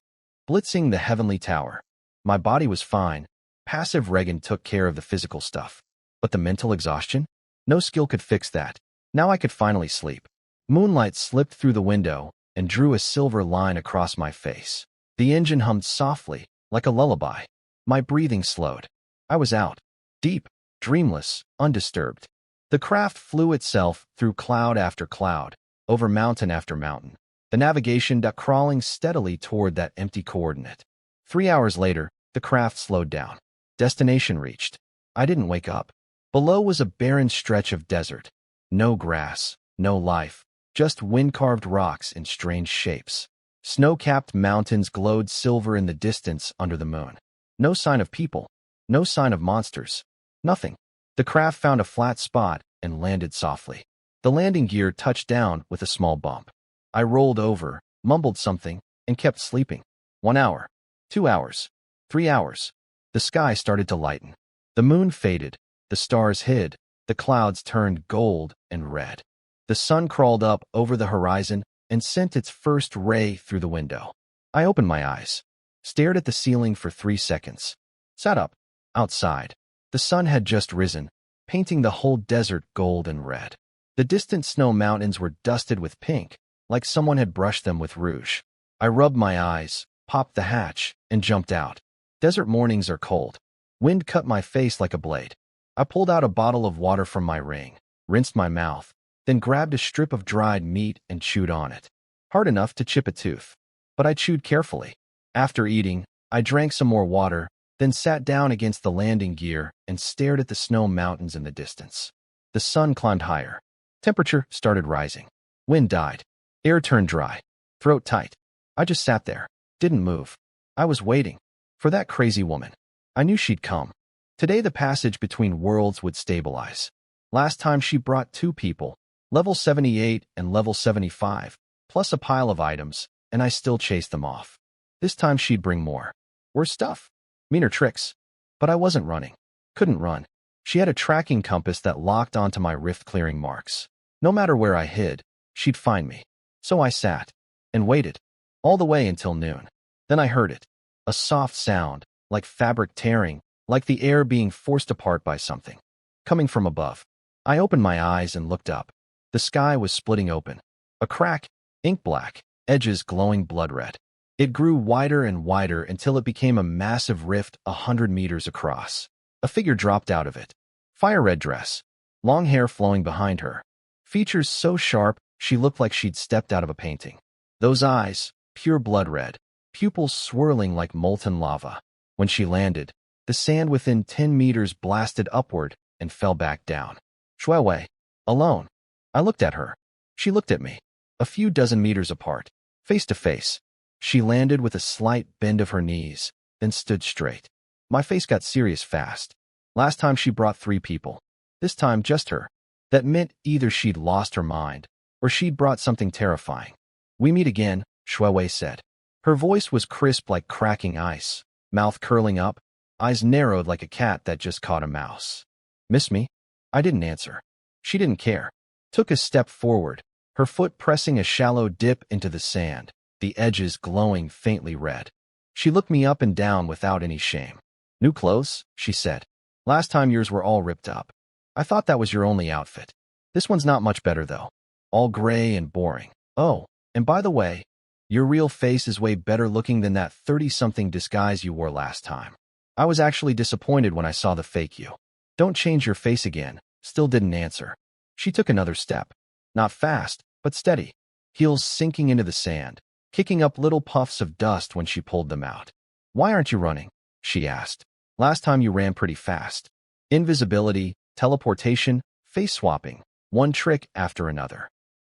Speaker 1: Blitzing the heavenly tower. My body was fine. Passive Regan took care of the physical stuff. But the mental exhaustion? No skill could fix that. Now I could finally sleep. Moonlight slipped through the window and drew a silver line across my face. The engine hummed softly, like a lullaby. My breathing slowed. I was out. Deep, dreamless, undisturbed. The craft flew itself through cloud after cloud, over mountain after mountain. The navigation duck crawling steadily toward that empty coordinate. 3 hours later, the craft slowed down. Destination reached. I didn't wake up. Below was a barren stretch of desert. No grass, no life, just wind-carved rocks in strange shapes. Snow-capped mountains glowed silver in the distance under the moon. No sign of people. No sign of monsters. Nothing. The craft found a flat spot and landed softly. The landing gear touched down with a small bump. I rolled over, mumbled something, and kept sleeping. 1 hour. 2 hours. 3 hours. The sky started to lighten. The moon faded. The stars hid. The clouds turned gold and red. The sun crawled up over the horizon and sent its first ray through the window. I opened my eyes, stared at the ceiling for 3 seconds, sat up. Outside, the sun had just risen, painting the whole desert gold and red. The distant snow mountains were dusted with pink, like someone had brushed them with rouge. I rubbed my eyes, popped the hatch, and jumped out. Desert mornings are cold. Wind cut my face like a blade. I pulled out a bottle of water from my ring, rinsed my mouth, then grabbed a strip of dried meat and chewed on it. Hard enough to chip a tooth. But I chewed carefully. After eating, I drank some more water, then sat down against the landing gear and stared at the snow mountains in the distance. The sun climbed higher. Temperature started rising. Wind died. Air turned dry. Throat tight. I just sat there. Didn't move. I was waiting. For that crazy woman. I knew she'd come. Today the passage between worlds would stabilize. Last time she brought 2 people, level 78 and level 75, plus a pile of items, and I still chased them off. This time she'd bring more. Worse stuff. Meaner tricks. But I wasn't running. Couldn't run. She had a tracking compass that locked onto my rift-clearing marks. No matter where I hid, she'd find me. So I sat and waited, all the way until noon. Then I heard it. A soft sound, like fabric tearing, like the air being forced apart by something. Coming from above. I opened my eyes and looked up. The sky was splitting open. A crack, ink black, edges glowing blood red. It grew wider and wider until it became a massive rift 100 meters across. A figure dropped out of it. Fire-red dress, long hair flowing behind her. Features so sharp, she looked like she'd stepped out of a painting. Those eyes, pure blood red, pupils swirling like molten lava. When she landed, the sand within 10 meters blasted upward and fell back down. Shuewei, alone. I looked at her. She looked at me. A few dozen meters apart, face to face. She landed with a slight bend of her knees, then stood straight. My face got serious fast. Last time she brought 3 people. This time just her. That meant either she'd lost her mind, or she'd brought something terrifying. We meet again, Shuewei said. Her voice was crisp like cracking ice, mouth curling up, eyes narrowed like a cat that just caught a mouse. Miss me? I didn't answer. She didn't care. Took a step forward, her foot pressing a shallow dip into the sand, the edges glowing faintly red. She looked me up and down without any shame. New clothes? She said. Last time yours were all ripped up. I thought that was your only outfit. This one's not much better though. All gray and boring. Oh, and by the way, your real face is way better looking than that 30-something disguise you wore last time. I was actually disappointed when I saw the fake you. Don't change your face again. Still didn't answer. She took another step. Not fast, but steady. Heels sinking into the sand, kicking up little puffs of dust when she pulled them out. Why aren't you running? She asked. Last time you ran pretty fast. Invisibility, teleportation, face swapping, one trick after another.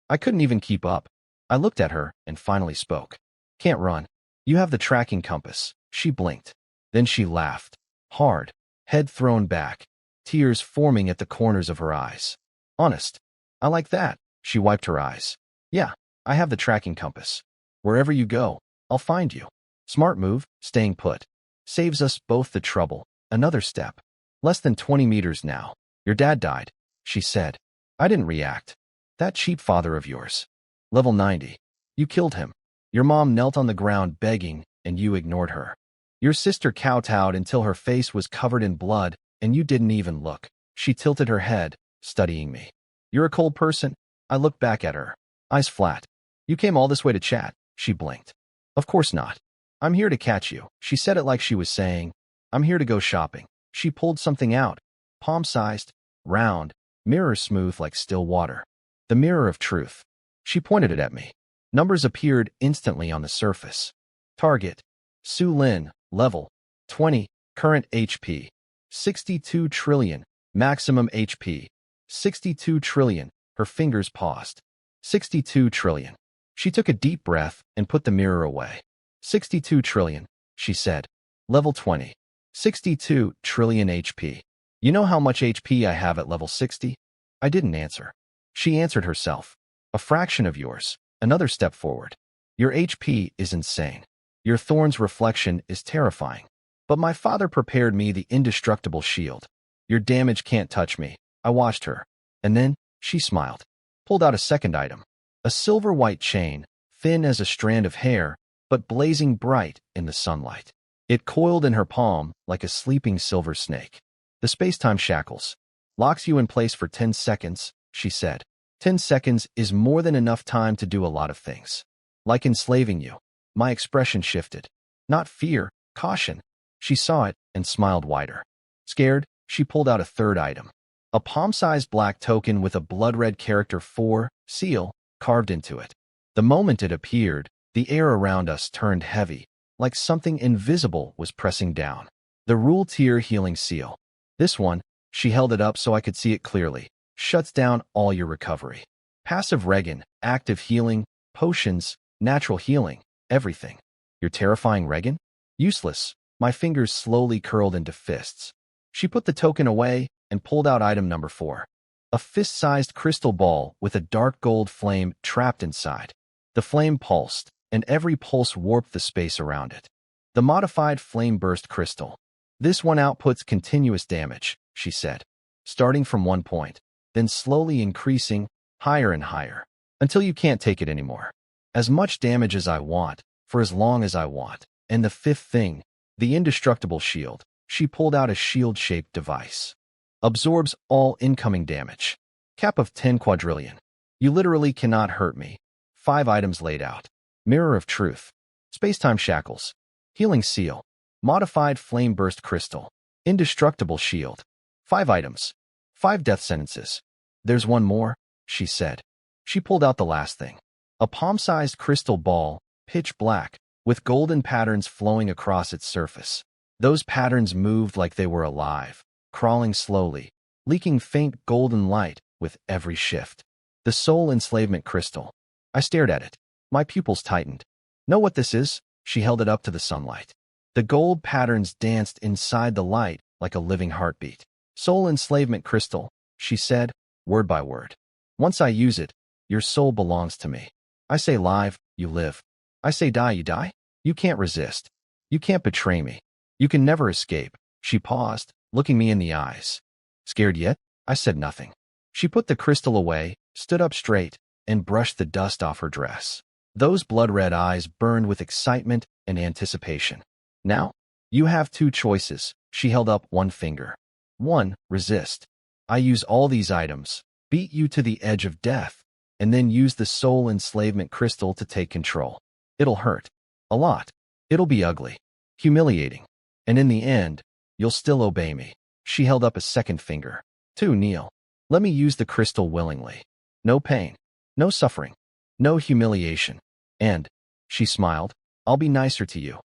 Speaker 1: I couldn't even keep up. I looked at her and finally spoke. Can't run. You have the tracking compass. She blinked. Then she laughed. Hard, head thrown back, tears forming at the corners of her eyes. Honest. I like that. She wiped her eyes. Yeah, I have the tracking compass. Wherever you go, I'll find you. Smart move, staying put. Saves us both the trouble. Another step. Less than 20 meters now. Your dad died, she said. I didn't react. That cheap father of yours. Level 90. You killed him. Your mom knelt on the ground begging, and you ignored her. Your sister kowtowed until her face was covered in blood, and you didn't even look. She tilted her head, studying me. You're a cold person? I looked back at her. Eyes flat. You came all this way to chat. She blinked. Of course not. I'm here to catch you. She said it like she was saying, I'm here to go shopping. She pulled something out. Palm-sized, round, mirror-smooth like still water. The mirror of truth. She pointed it at me. Numbers appeared instantly on the surface. Target. Su Lin, level 20, current HP 62 trillion, maximum HP 62 trillion. Her fingers paused. 62 trillion. She took a deep breath and put the mirror away. 62 trillion, she said. Level 20. 62 trillion HP. You know how much HP I have at level 60? I didn't answer. She answered herself. A fraction of yours. Another step forward. Your HP is insane. Your thorn's reflection is terrifying. But my father prepared me the indestructible shield. Your damage can't touch me. I watched her. And then, she smiled. Pulled out a second item. A silver-white chain, thin as a strand of hair, but blazing bright in the sunlight. It coiled in her palm like a sleeping silver snake. The space-time shackles. Locks you in place for 10 seconds, she said. 10 seconds is more than enough time to do a lot of things. Like enslaving you. My expression shifted. Not fear, caution. She saw it and smiled wider. Scared, she pulled out a third item. A palm-sized black token with a blood-red character 4, seal, carved into it. The moment it appeared, the air around us turned heavy, like something invisible was pressing down. The Rule Tier Healing Seal. This one, she held it up so I could see it clearly, shuts down all your recovery. Passive regen, active healing, potions, natural healing, everything. Your terrifying regen? Useless. My fingers slowly curled into fists. She put the token away and pulled out item number 4. A fist-sized crystal ball with a dark gold flame trapped inside. The flame pulsed, and every pulse warped the space around it. The modified flame burst crystal. This one outputs continuous damage, she said, starting from 1 point, then slowly increasing, higher and higher, until you can't take it anymore. As much damage as I want, for as long as I want. And the 5th thing, the indestructible shield. She pulled out a shield-shaped device. Absorbs all incoming damage. Cap of 10 quadrillion. You literally cannot hurt me. 5 items laid out. Mirror of truth. Spacetime shackles. Healing seal. Modified flame burst crystal. Indestructible shield. 5 items. 5 death sentences. There's one more, she said. She pulled out the last thing. A palm-sized crystal ball, pitch black, with golden patterns flowing across its surface. Those patterns moved like they were alive, crawling slowly, leaking faint golden light with every shift. The soul enslavement crystal. I stared at it. My pupils tightened. Know what this is? She held it up to the sunlight. The gold patterns danced inside the light like a living heartbeat. Soul enslavement crystal, she said, word by word. Once I use it, your soul belongs to me. I say live, you live. I say die, you die. You can't resist. You can't betray me. You can never escape. She paused, looking me in the eyes. Scared yet? I said nothing. She put the crystal away, stood up straight, and brushed the dust off her dress. Those blood-red eyes burned with excitement and anticipation. Now, you have 2 choices. She held up one finger. 1, resist. I use all these items, beat you to the edge of death, and then use the soul enslavement crystal to take control. It'll hurt. A lot. It'll be ugly. Humiliating. And in the end, you'll still obey me. She held up a second finger. 2, kneel. Let me use the crystal willingly. No pain. No suffering. No humiliation. And, she smiled, I'll be nicer to you.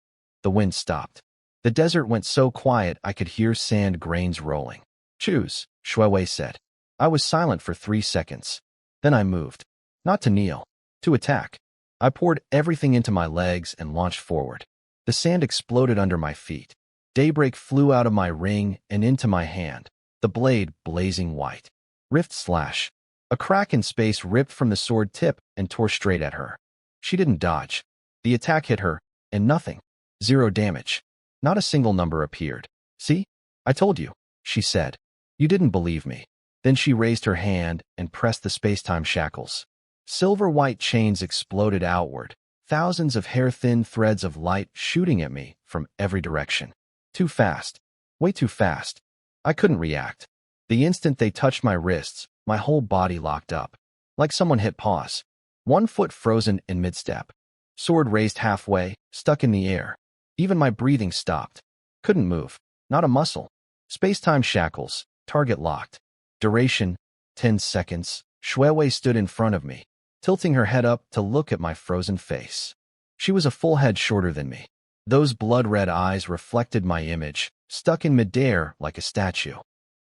Speaker 1: The wind stopped. The desert went so quiet I could hear sand grains rolling. Choose, Shuewei said. I was silent for 3 seconds. Then I moved. Not to kneel. To attack. I poured everything into my legs and launched forward. The sand exploded under my feet. Daybreak flew out of my ring and into my hand, the blade blazing white. Rift slash. A crack in space ripped from the sword tip and tore straight at her. She didn't dodge. The attack hit her, and nothing. 0 damage. Not a single number appeared. See? I told you, she said. You didn't believe me. Then she raised her hand and pressed the spacetime shackles. Silver-white chains exploded outward, thousands of hair-thin threads of light shooting at me from every direction. Too fast. Way too fast. I couldn't react. The instant they touched my wrists, my whole body locked up. Like someone hit pause. 1 foot frozen in mid-step. Sword raised halfway, stuck in the air. Even my breathing stopped. Couldn't move. Not a muscle. Spacetime shackles. Target locked. Duration, 10 seconds. Shuewei stood in front of me, tilting her head up to look at my frozen face. She was a full head shorter than me. Those blood-red eyes reflected my image, stuck in midair like a statue.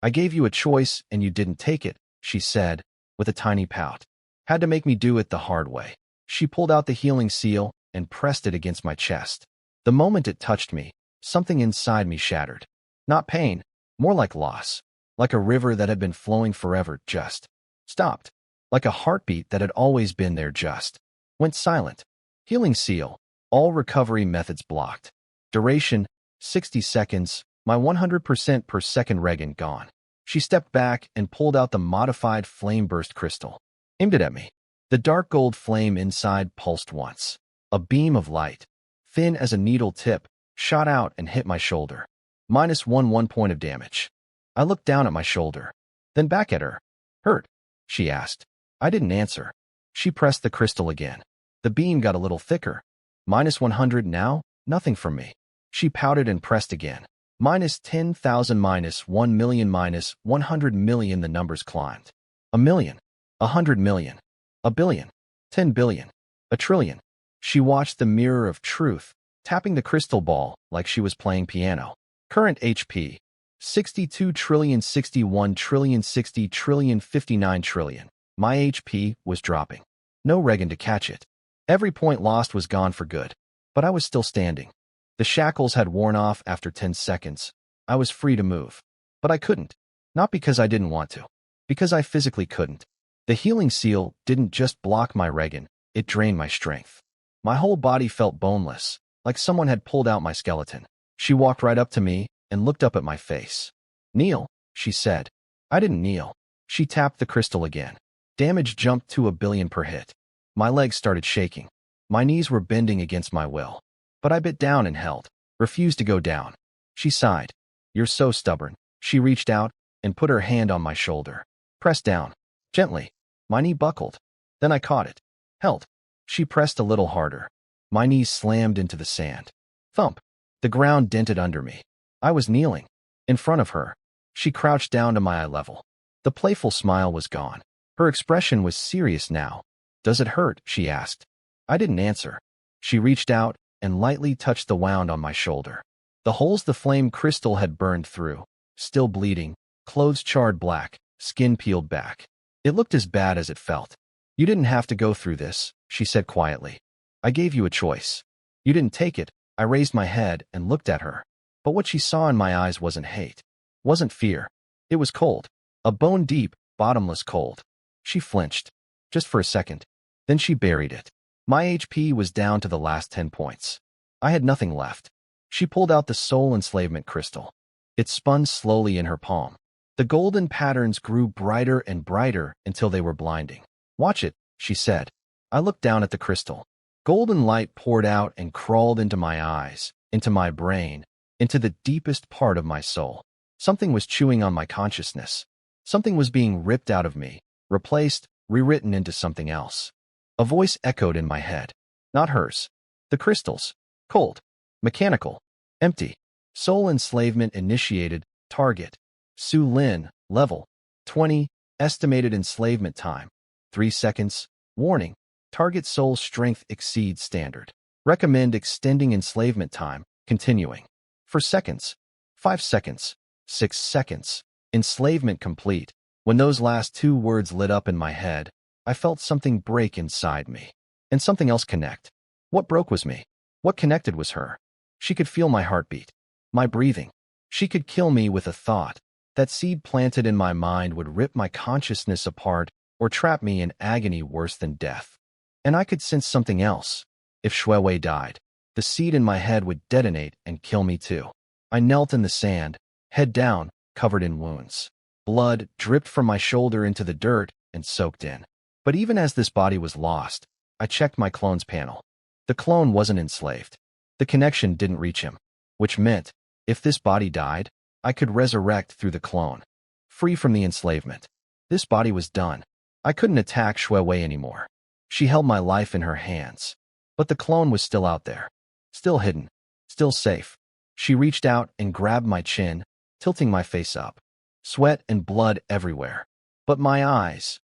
Speaker 1: I gave you a choice and you didn't take it, she said, with a tiny pout. Had to make me do it the hard way. She pulled out the healing seal and pressed it against my chest. The moment it touched me, something inside me shattered. Not pain, more like loss. Like a river that had been flowing forever just stopped. Like a heartbeat that had always been there just went silent. Healing seal. All recovery methods blocked. Duration, 60 seconds. My 100% per second regen gone. She stepped back and pulled out the modified flame burst crystal. Aimed it at me. The dark gold flame inside pulsed once. A beam of light, thin as a needle tip, shot out and hit my shoulder. -1 point of damage. I looked down at my shoulder, then back at her. Hurt? She asked. I didn't answer. She pressed the crystal again. The beam got a little thicker. -100 now, nothing from me. She pouted and pressed again. -10,000, -1 million, -100 million. The numbers climbed. 1,000,000, 100 million, 1 billion, 10 billion, 1 trillion. She watched the mirror of truth, tapping the crystal ball like she was playing piano. Current HP, 62 trillion, 61 trillion, 60 trillion, 59 trillion. My HP was dropping. No regen to catch it. Every point lost was gone for good. But I was still standing. The shackles had worn off after 10 seconds. I was free to move. But I couldn't. Not because I didn't want to. Because I physically couldn't. The healing seal didn't just block my regen, it drained my strength. My whole body felt boneless, like someone had pulled out my skeleton. She walked right up to me and looked up at my face. Kneel, she said. I didn't kneel. She tapped the crystal again. Damage jumped to 1 billion per hit. My legs started shaking. My knees were bending against my will. But I bit down and held, refused to go down. She sighed. You're so stubborn. She reached out and put her hand on my shoulder. Pressed down. Gently. My knee buckled. Then I caught it. Held. She pressed a little harder. My knees slammed into the sand. Thump. The ground dented under me. I was kneeling. In front of her. She crouched down to my eye level. The playful smile was gone. Her expression was serious now. "Does it hurt?" she asked. I didn't answer. She reached out and lightly touched the wound on my shoulder. The holes the flame crystal had burned through, still bleeding, clothes charred black, skin peeled back. It looked as bad as it felt. "You didn't have to go through this," she said quietly. "I gave you a choice. You didn't take it." I raised my head and looked at her. But what she saw in my eyes wasn't hate. Wasn't fear. It was cold. A bone-deep, bottomless cold. She flinched. Just for a second. Then she buried it. My HP was down to the last 10 points. I had nothing left. She pulled out the soul enslavement crystal. It spun slowly in her palm. The golden patterns grew brighter and brighter until they were blinding. "Watch it," she said. I looked down at the crystal. Golden light poured out and crawled into my eyes, into my brain, into the deepest part of my soul. Something was chewing on my consciousness. Something was being ripped out of me, replaced, rewritten into something else. A voice echoed in my head. Not hers. The crystal's. Cold. Mechanical. Empty. Soul enslavement initiated. Target. Su Lin. Level. 20. Estimated enslavement time. 3 seconds. Warning. Target soul strength exceeds standard. Recommend extending enslavement time. Continuing. For seconds. 5 seconds. 6 seconds. Enslavement complete. When those last 2 words lit up in my head, I felt something break inside me. And something else connect. What broke was me. What connected was her. She could feel my heartbeat. My breathing. She could kill me with a thought. That seed planted in my mind would rip my consciousness apart or trap me in agony worse than death. And I could sense something else. If Shuewei died, the seed in my head would detonate and kill me too. I knelt in the sand, head down, covered in wounds. Blood dripped from my shoulder into the dirt and soaked in. But even as this body was lost, I checked my clone's panel. The clone wasn't enslaved. The connection didn't reach him, which meant, if this body died, I could resurrect through the clone, free from the enslavement. This body was done. I couldn't attack Shuewei anymore. She held my life in her hands. But the clone was still out there, still hidden, still safe. She reached out and grabbed my chin, tilting my face up. Sweat and blood everywhere. But my eyes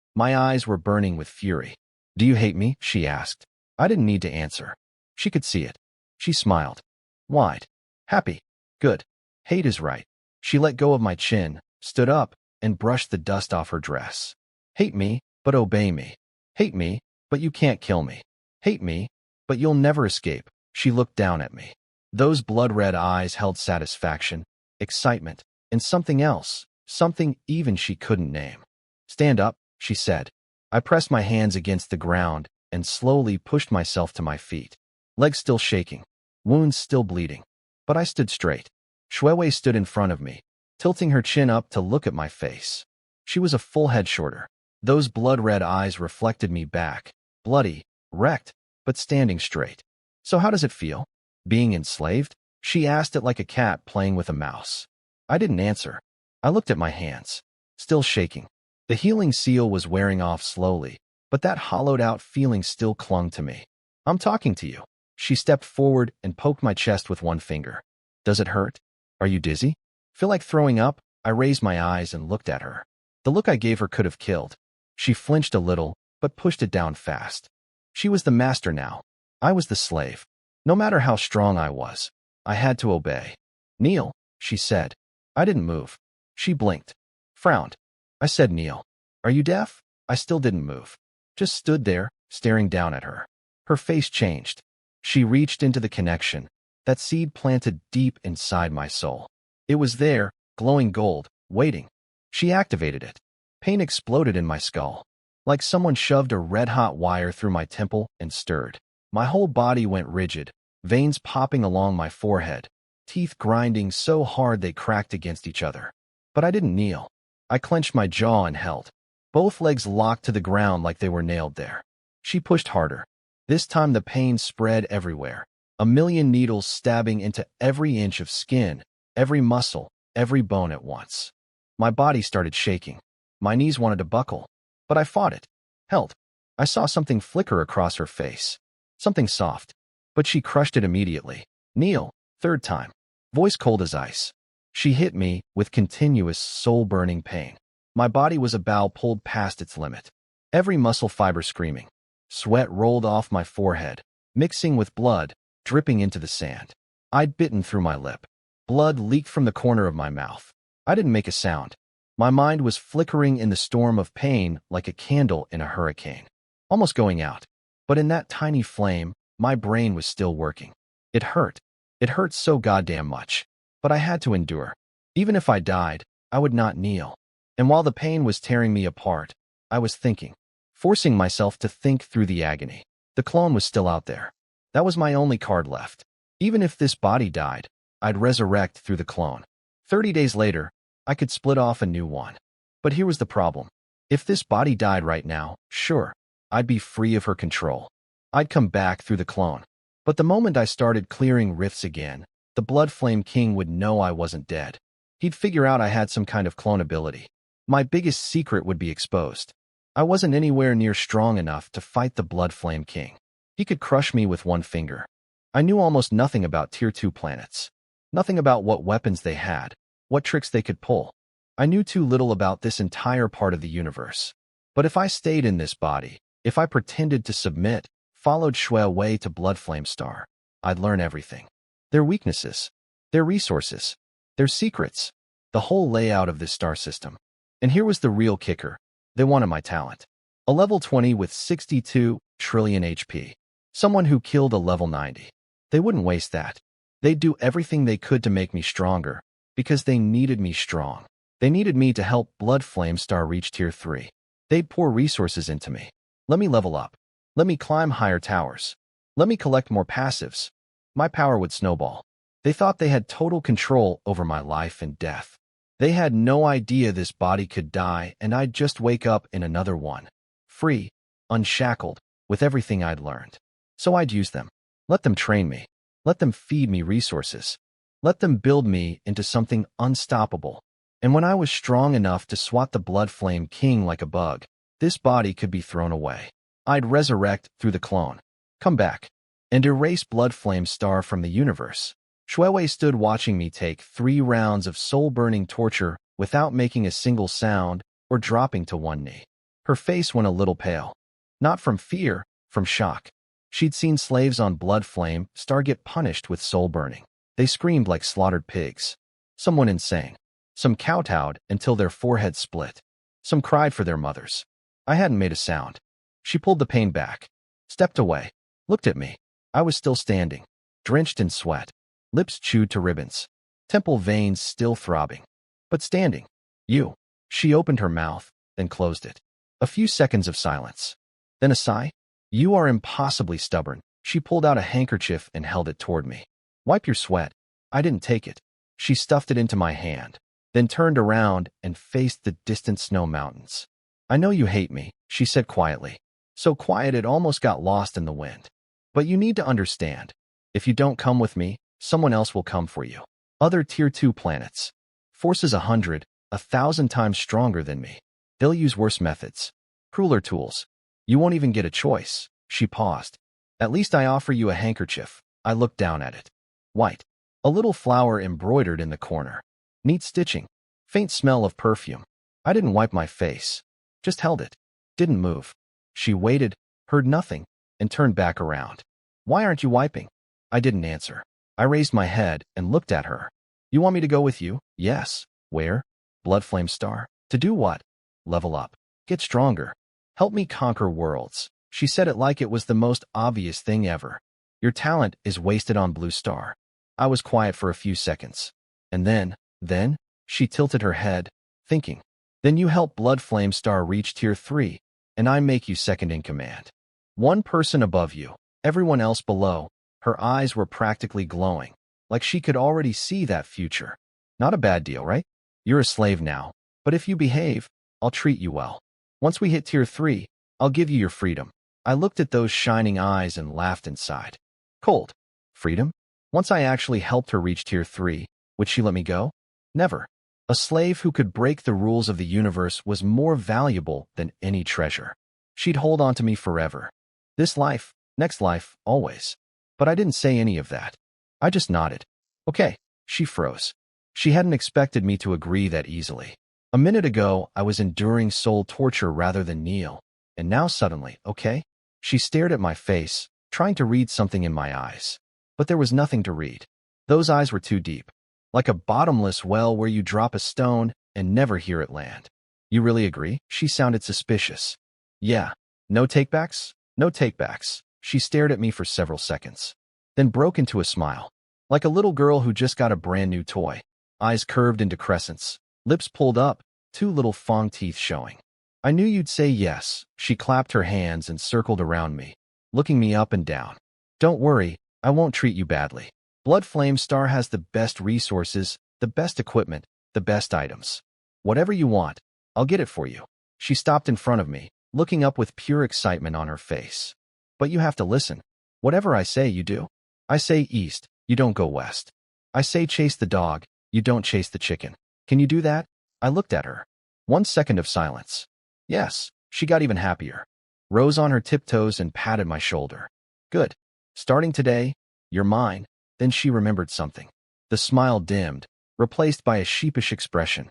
Speaker 1: were burning with fury. "Do you hate me?" she asked. I didn't need to answer. She could see it. She smiled. Wide. Happy. Good. Hate is right. She let go of my chin, stood up, and brushed the dust off her dress. "Hate me, but obey me. Hate me, but you can't kill me. Hate me, but you'll never escape." She looked down at me. Those blood-red eyes held satisfaction, excitement, and something else, something even she couldn't name. "Stand up," she said. I pressed my hands against the ground and slowly pushed myself to my feet. Legs still shaking, wounds still bleeding. But I stood straight. Shuewei stood in front of me, tilting her chin up to look at my face. She was a full head shorter. Those blood-red eyes reflected me back, bloody, wrecked, but standing straight. "So how does it feel? Being enslaved?" She asked it like a cat playing with a mouse. I didn't answer. I looked at my hands, still shaking. The healing seal was wearing off slowly, but that hollowed-out feeling still clung to me. "I'm talking to you." She stepped forward and poked my chest with one finger. "Does it hurt? Are you dizzy? Feel like throwing up?" I raised my eyes and looked at her. The look I gave her could have killed. She flinched a little, but pushed it down fast. She was the master now. I was the slave. No matter how strong I was, I had to obey. "Kneel," she said. I didn't move. She blinked, frowned. I said, "Kneel." "Are you deaf?" I still didn't move. Just stood there, staring down at her. Her face changed. She reached into the connection, that seed planted deep inside my soul. It was there, glowing gold, waiting. She activated it. Pain exploded in my skull. Like someone shoved a red-hot wire through my temple and stirred. My whole body went rigid, veins popping along my forehead, teeth grinding so hard they cracked against each other. But I didn't kneel. I clenched my jaw and held. Both legs locked to the ground like they were nailed there. She pushed harder. This time the pain spread everywhere. A million needles stabbing into every inch of skin, every muscle, every bone at once. My body started shaking. My knees wanted to buckle. But I fought it. Held. I saw something flicker across her face. Something soft. But she crushed it immediately. Kneel, third time. Voice cold as ice. She hit me with continuous, soul-burning pain. My body was a bow pulled past its limit. Every muscle fiber screaming. Sweat rolled off my forehead, mixing with blood, dripping into the sand. I'd bitten through my lip. Blood leaked from the corner of my mouth. I didn't make a sound. My mind was flickering in the storm of pain like a candle in a hurricane, almost going out. But in that tiny flame, my brain was still working. It hurt. It hurt so goddamn much. But I had to endure. Even if I died, I would not kneel. And while the pain was tearing me apart, I was thinking, forcing myself to think through the agony. The clone was still out there. That was my only card left. Even if this body died, I'd resurrect through the clone. 30 days later, I could split off a new one. But here was the problem. If this body died right now, sure, I'd be free of her control. I'd come back through the clone. But the moment I started clearing rifts again, the Blood Flame King would know I wasn't dead. He'd figure out I had some kind of clone ability. My biggest secret would be exposed. I wasn't anywhere near strong enough to fight the Blood Flame King. He could crush me with one finger. I knew almost nothing about Tier 2 planets. Nothing about what weapons they had, what tricks they could pull. I knew too little about this entire part of the universe. But if I stayed in this body, if I pretended to submit, followed Shui away to Blood Flame Star, I'd learn everything. Their weaknesses, their resources, their secrets, the whole layout of this star system. And here was the real kicker. They wanted my talent. A level 20 with 62 trillion HP. Someone who killed a level 90. They wouldn't waste that. They'd do everything they could to make me stronger, because they needed me strong. They needed me to help Blood Flame Star reach Tier 3. They'd pour resources into me. Let me level up. Let me climb higher towers. Let me collect more passives. My power would snowball. They thought they had total control over my life and death. They had no idea this body could die and I'd just wake up in another one. Free, unshackled, with everything I'd learned. So I'd use them. Let them train me. Let them feed me resources. Let them build me into something unstoppable. And when I was strong enough to swat the Blood Flame King like a bug, this body could be thrown away. I'd resurrect through the clone, come back, and erase Blood Flame Star from the universe. Shuewei stood watching me take 3 rounds of soul-burning torture without making a single sound or dropping to one knee. Her face went a little pale. Not from fear, from shock. She'd seen slaves on Blood Flame Star get punished with soul burning. They screamed like slaughtered pigs. Some went insane. Some kowtowed until their foreheads split. Some cried for their mothers. I hadn't made a sound. She pulled the pain back, stepped away, looked at me. I was still standing, drenched in sweat, lips chewed to ribbons, temple veins still throbbing, but standing. You. She opened her mouth, then closed it. A few seconds of silence. Then a sigh. You are impossibly stubborn. She pulled out a handkerchief and held it toward me. Wipe your sweat. I didn't take it. She stuffed it into my hand, then turned around and faced the distant snow mountains. I know you hate me, she said quietly. So quiet it almost got lost in the wind. But you need to understand. If you don't come with me, someone else will come for you. Other Tier 2 planets. Forces 100, 1,000 times stronger than me. They'll use worse methods. Crueler tools. You won't even get a choice. She paused. At least I offer you a handkerchief. I looked down at it. White. A little flower embroidered in the corner. Neat stitching. Faint smell of perfume. I didn't wipe my face. Just held it. Didn't move. She waited, heard nothing, and turned back around. Why aren't you wiping? I didn't answer. I raised my head and looked at her. You want me to go with you? Yes. Where? Blood Flame Star. To do what? Level up. Get stronger. Help me conquer worlds. She said it like it was the most obvious thing ever. Your talent is wasted on Blue Star. I was quiet for a few seconds. And then, she tilted her head, thinking. Then you help Blood Flame Star reach Tier 3, and I make you second in command. One person above you, everyone else below. Her eyes were practically glowing, like she could already see that future. Not a bad deal, right? You're a slave now, but if you behave, I'll treat you well. Once we hit Tier 3, I'll give you your freedom. I looked at those shining eyes and laughed inside. Cold. Freedom? Once I actually helped her reach Tier 3, would she let me go? Never. A slave who could break the rules of the universe was more valuable than any treasure. She'd hold on to me forever. This life, next life, always. But I didn't say any of that. I just nodded. Okay, she froze. She hadn't expected me to agree that easily. A minute ago, I was enduring soul torture rather than kneel. And now suddenly, okay? She stared at my face, trying to read something in my eyes. But there was nothing to read. Those eyes were too deep. Like a bottomless well where you drop a stone and never hear it land. You really agree? She sounded suspicious. Yeah. No takebacks? No takebacks. She stared at me for several seconds. Then broke into a smile. Like a little girl who just got a brand new toy. Eyes curved into crescents. Lips pulled up, 2 little fang teeth showing. I knew you'd say yes. She clapped her hands and circled around me, looking me up and down. Don't worry, I won't treat you badly. Blood Flame Star has the best resources, the best equipment, the best items. Whatever you want, I'll get it for you. She stopped in front of me, looking up with pure excitement on her face. But you have to listen. Whatever I say, you do. I say east, you don't go west. I say chase the dog, you don't chase the chicken. Can you do that? I looked at her. 1 second of silence. Yes, she got even happier. Rose on her tiptoes and patted my shoulder. Good. Starting today, you're mine. Then she remembered something. The smile dimmed, replaced by a sheepish expression.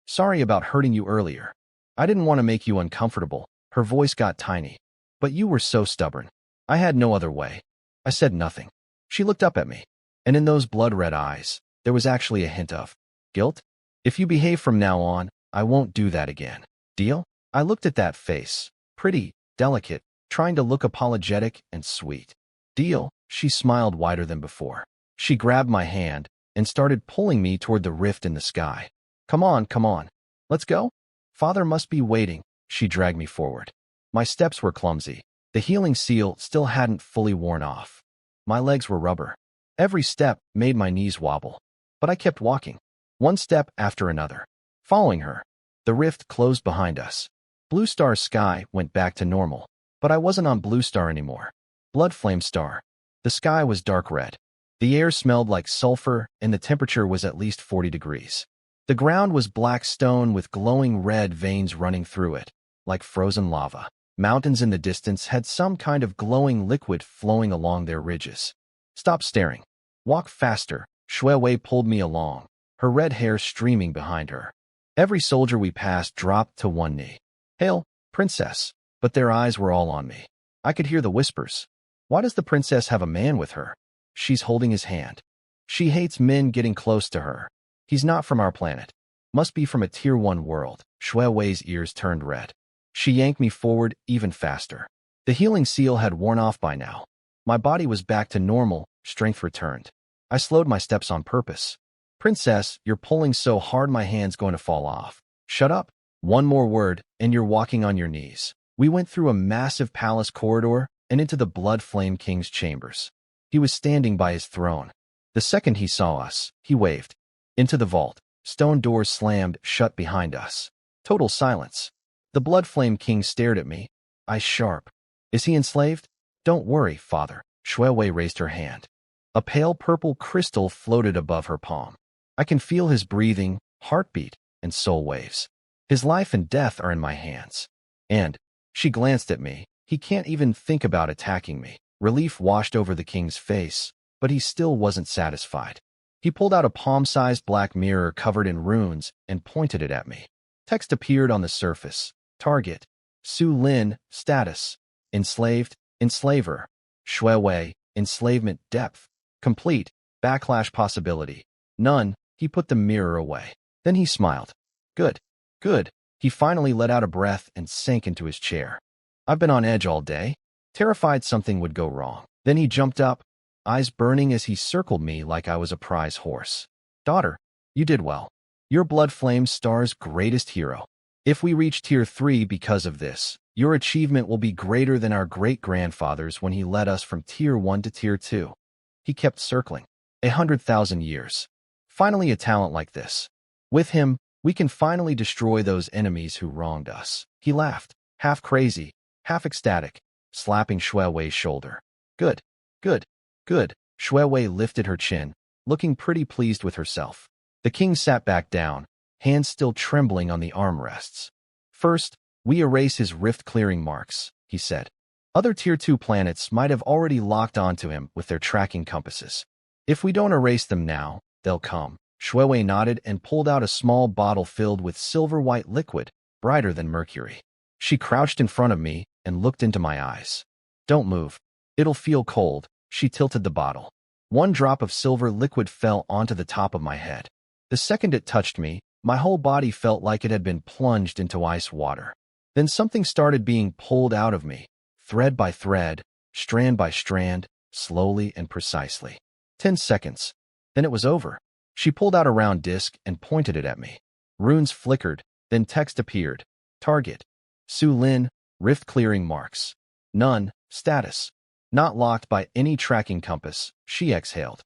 Speaker 1: Sorry about hurting you earlier. I didn't want to make you uncomfortable. Her voice got tiny. But you were so stubborn. I had no other way. I said nothing. She looked up at me. And in those blood-red eyes, there was actually a hint of guilt. If you behave from now on, I won't do that again. Deal? I looked at that face. Pretty, delicate, trying to look apologetic and sweet. Deal? She smiled wider than before. She grabbed my hand and started pulling me toward the rift in the sky. Come on, come on. Let's go? Father must be waiting. She dragged me forward. My steps were clumsy. The healing seal still hadn't fully worn off. My legs were rubber. Every step made my knees wobble. But I kept walking, 1 step after another. Following her, the rift closed behind us. Blue Star's sky went back to normal, but I wasn't on Blue Star anymore. Blood Flame Star. The sky was dark red. The air smelled like sulfur, and the temperature was at least 40 degrees. The ground was black stone with glowing red veins running through it, like frozen lava. Mountains in the distance had some kind of glowing liquid flowing along their ridges. Stop staring. Walk faster. Shui Wei pulled me along, her red hair streaming behind her. Every soldier we passed dropped to one knee. Hail, princess. But their eyes were all on me. I could hear the whispers. Why does the princess have a man with her? She's holding his hand. She hates men getting close to her. He's not from our planet. Must be from a Tier 1 world. Shui Wei's ears turned red. She yanked me forward even faster. The healing seal had worn off by now. My body was back to normal, strength returned. I slowed my steps on purpose. Princess, you're pulling so hard my hand's going to fall off. Shut up. One more word, and you're walking on your knees. We went through a massive palace corridor and into the Blood Flame King's chambers. He was standing by his throne. The second he saw us, he waved. Into the vault. Stone doors slammed shut behind us. Total silence. The Blood Flame King stared at me, eyes sharp. Is he enslaved? Don't worry, father. Shui Wei raised her hand. A pale purple crystal floated above her palm. I can feel his breathing, heartbeat, and soul waves. His life and death are in my hands. And, she glanced at me, he can't even think about attacking me. Relief washed over the king's face, but he still wasn't satisfied. He pulled out a palm-sized black mirror covered in runes and pointed it at me. Text appeared on the surface. Target. Su Lin, status. Enslaved, enslaver. Shui Wei, enslavement depth. Complete, backlash possibility. None. He put the mirror away. Then he smiled. Good. Good. He finally let out a breath and sank into his chair. I've been on edge all day, terrified something would go wrong. Then he jumped up, eyes burning as he circled me like I was a prize horse. Daughter, you did well. You're Blood Flame Star's greatest hero. If we reach Tier 3 because of this, your achievement will be greater than our great-grandfather's when he led us from Tier 1 to Tier 2. He kept circling. 100,000 years. Finally a talent like this. With him, we can finally destroy those enemies who wronged us. He laughed, half crazy, half ecstatic, slapping Shui Wei's shoulder. Good, good, good. Shui Wei lifted her chin, looking pretty pleased with herself. The king sat back down, hands still trembling on the armrests. First, we erase his rift-clearing marks, he said. Other Tier 2 planets might have already locked onto him with their tracking compasses. If we don't erase them now, they'll come. Shuewei nodded and pulled out a small bottle filled with silver-white liquid, brighter than mercury. She crouched in front of me and looked into my eyes. Don't move. It'll feel cold. She tilted the bottle. One drop of silver liquid fell onto the top of my head. The second it touched me, my whole body felt like it had been plunged into ice water. Then something started being pulled out of me, thread by thread, strand by strand, slowly and precisely. 10 seconds. Then it was over. She pulled out a round disc and pointed it at me. Runes flickered, then text appeared. Target. Su Lin, rift clearing marks. None, status. Not locked by any tracking compass, she exhaled.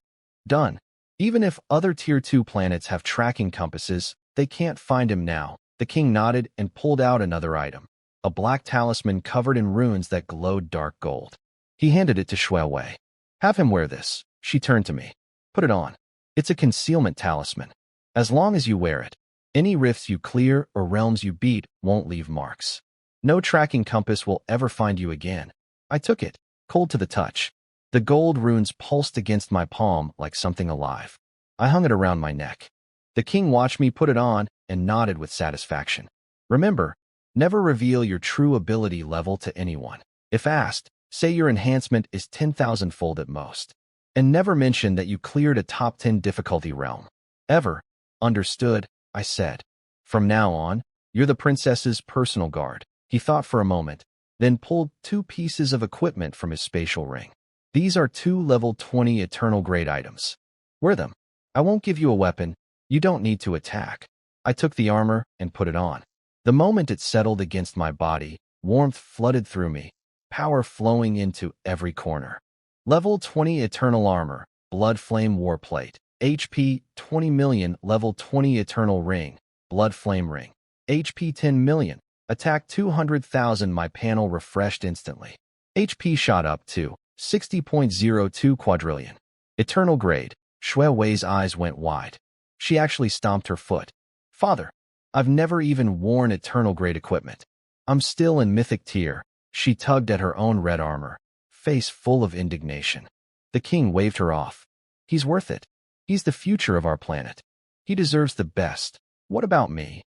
Speaker 1: Done. Even if other Tier 2 planets have tracking compasses, they can't find him now. The king nodded and pulled out another item. A black talisman covered in runes that glowed dark gold. He handed it to Shuewei. Have him wear this. She turned to me. Put it on. It's a concealment talisman. As long as you wear it, any rifts you clear or realms you beat won't leave marks. No tracking compass will ever find you again. I took it, cold to the touch. The gold runes pulsed against my palm like something alive. I hung it around my neck. The king watched me put it on and nodded with satisfaction. Remember, never reveal your true ability level to anyone. If asked, say your enhancement is 10,000-fold at most. And never mention that you cleared a top 10 difficulty realm. Ever. Understood, I said. From now on, you're the princess's personal guard. He thought for a moment, then pulled 2 pieces of equipment from his spatial ring. These are 2 level 20 eternal grade items. Wear them. I won't give you a weapon. You don't need to attack. I took the armor and put it on. The moment it settled against my body, warmth flooded through me, power flowing into every corner. Level 20 Eternal Armor, Blood Flame Warplate, HP 20 million, Level 20 Eternal Ring, Blood Flame Ring, HP 10 million, Attack 200,000. My panel refreshed instantly. HP shot up to 60.02 quadrillion. Eternal Grade. Shuewei's eyes went wide. She actually stomped her foot. Father, I've never even worn Eternal Grade equipment. I'm still in Mythic Tier. She tugged at her own red armor, face full of indignation. The king waved her off. He's worth it. He's the future of our planet. He deserves the best. What about me?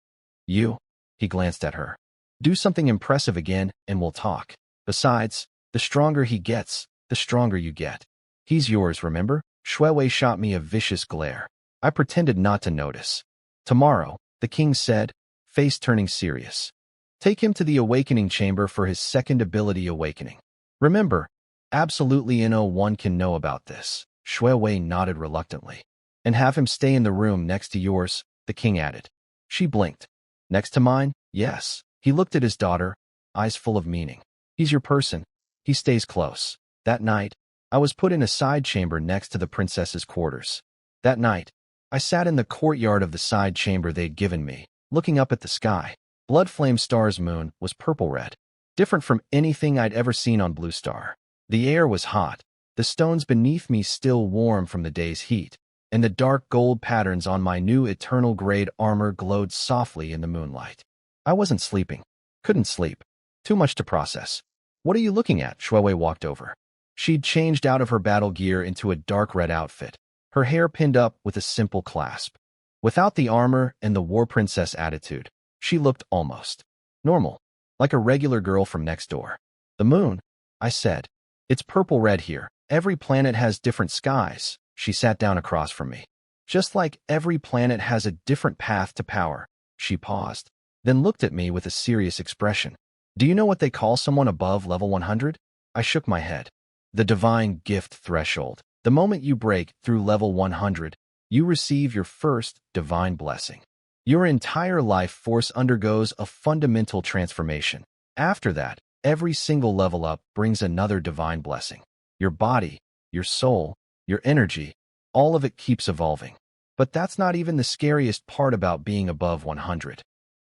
Speaker 1: You? He glanced at her. Do something impressive again, and we'll talk. Besides, the stronger he gets, the stronger you get. He's yours, remember? Shuewei shot me a vicious glare. I pretended not to notice. Tomorrow, the king said, face turning serious. Take him to the awakening chamber for his second ability awakening. Remember, absolutely no one can know about this. Shuewei nodded reluctantly. And have him stay in the room next to yours, the king added. She blinked. Next to mine? Yes. He looked at his daughter, eyes full of meaning. He's your person. He stays close. That night, I was put in a side chamber next to the princess's quarters. That night, I sat in the courtyard of the side chamber they'd given me, looking up at the sky. Blood Flame Star's moon was purple-red, different from anything I'd ever seen on Blue Star. The air was hot, the stones beneath me still warm from the day's heat, and the dark gold patterns on my new eternal grade armor glowed softly in the moonlight. I wasn't sleeping. Couldn't sleep. Too much to process. What are you looking at? Shuewei walked over. She'd changed out of her battle gear into a dark red outfit, her hair pinned up with a simple clasp. Without the armor and the war princess attitude, she looked almost normal, like a regular girl from next door. The moon, I said. It's purple-red here. Every planet has different skies. She sat down across from me. Just like every planet has a different path to power. She paused, then looked at me with a serious expression. Do you know what they call someone above level 100? I shook my head. The divine gift threshold. The moment you break through level 100, you receive your first divine blessing. Your entire life force undergoes a fundamental transformation. After that, every single level up brings another divine blessing. Your body, your soul, your energy, all of it keeps evolving. But that's not even the scariest part about being above 100.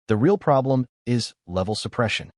Speaker 1: The real problem is level suppression.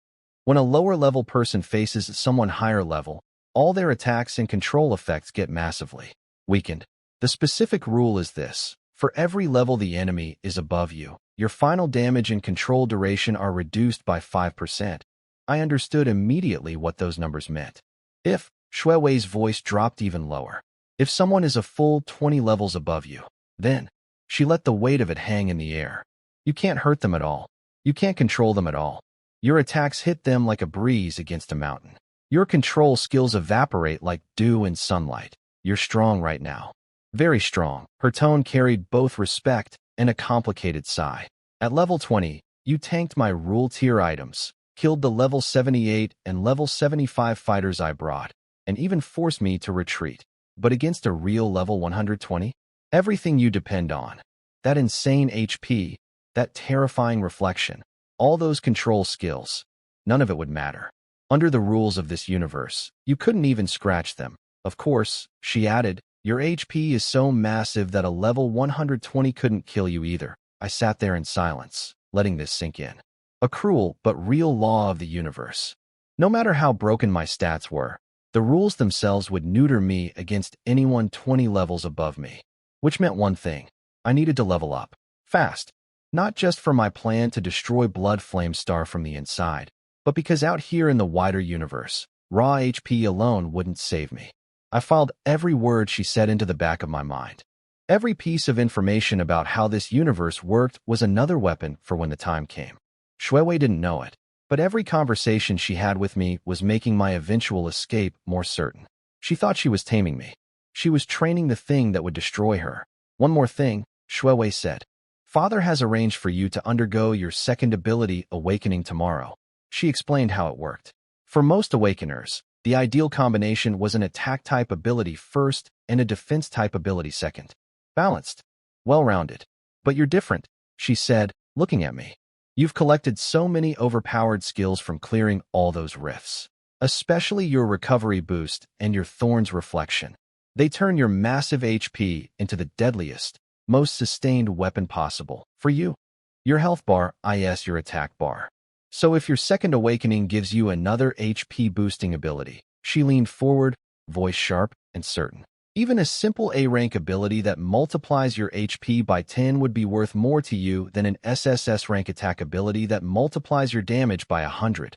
Speaker 1: When a lower level person faces someone higher level, all their attacks and control effects get massively weakened. The specific rule is this: for every level the enemy is above you, your final damage and control duration are reduced by 5%. I understood immediately what those numbers meant. If, Shuewei's voice dropped even lower. If someone is a full 20 levels above you, then, she let the weight of it hang in the air. You can't hurt them at all. You can't control them at all. Your attacks hit them like a breeze against a mountain. Your control skills evaporate like dew in sunlight. You're strong right now. Very strong. Her tone carried both respect and a complicated sigh. At level 20, you tanked my rule tier items, killed the level 78 and level 75 fighters I brought, and even forced me to retreat. But against a real level 120? Everything you depend on. That insane HP, that terrifying reflection, all those control skills, none of it would matter. Under the rules of this universe, you couldn't even scratch them. Of course, she added, your HP is so massive that a level 120 couldn't kill you either. I sat there in silence, letting this sink in. A cruel but real law of the universe. No matter how broken my stats were, the rules themselves would neuter me against anyone 20 levels above me. Which meant one thing. I needed to level up. Fast. Not just for my plan to destroy Blood Flame Star from the inside, but because out here in the wider universe, raw HP alone wouldn't save me. I filed every word she said into the back of my mind. Every piece of information about how this universe worked was another weapon for when the time came. Shuewei didn't know it, but every conversation she had with me was making my eventual escape more certain. She thought she was taming me. She was training the thing that would destroy her. One more thing, Shuewei said. Father has arranged for you to undergo your second ability awakening tomorrow. She explained how it worked. For most awakeners, the ideal combination was an attack-type ability first and a defense-type ability second. Balanced. Well-rounded. But you're different, she said, looking at me. You've collected so many overpowered skills from clearing all those rifts. Especially your recovery boost and your Thorn's reflection. They turn your massive HP into the deadliest, most sustained weapon possible. For you. Your health bar is your attack bar. So if your second awakening gives you another HP boosting ability, she leaned forward, voice sharp and certain. Even a simple A-rank ability that multiplies your HP by 10 would be worth more to you than an SSS rank attack ability that multiplies your damage by 100.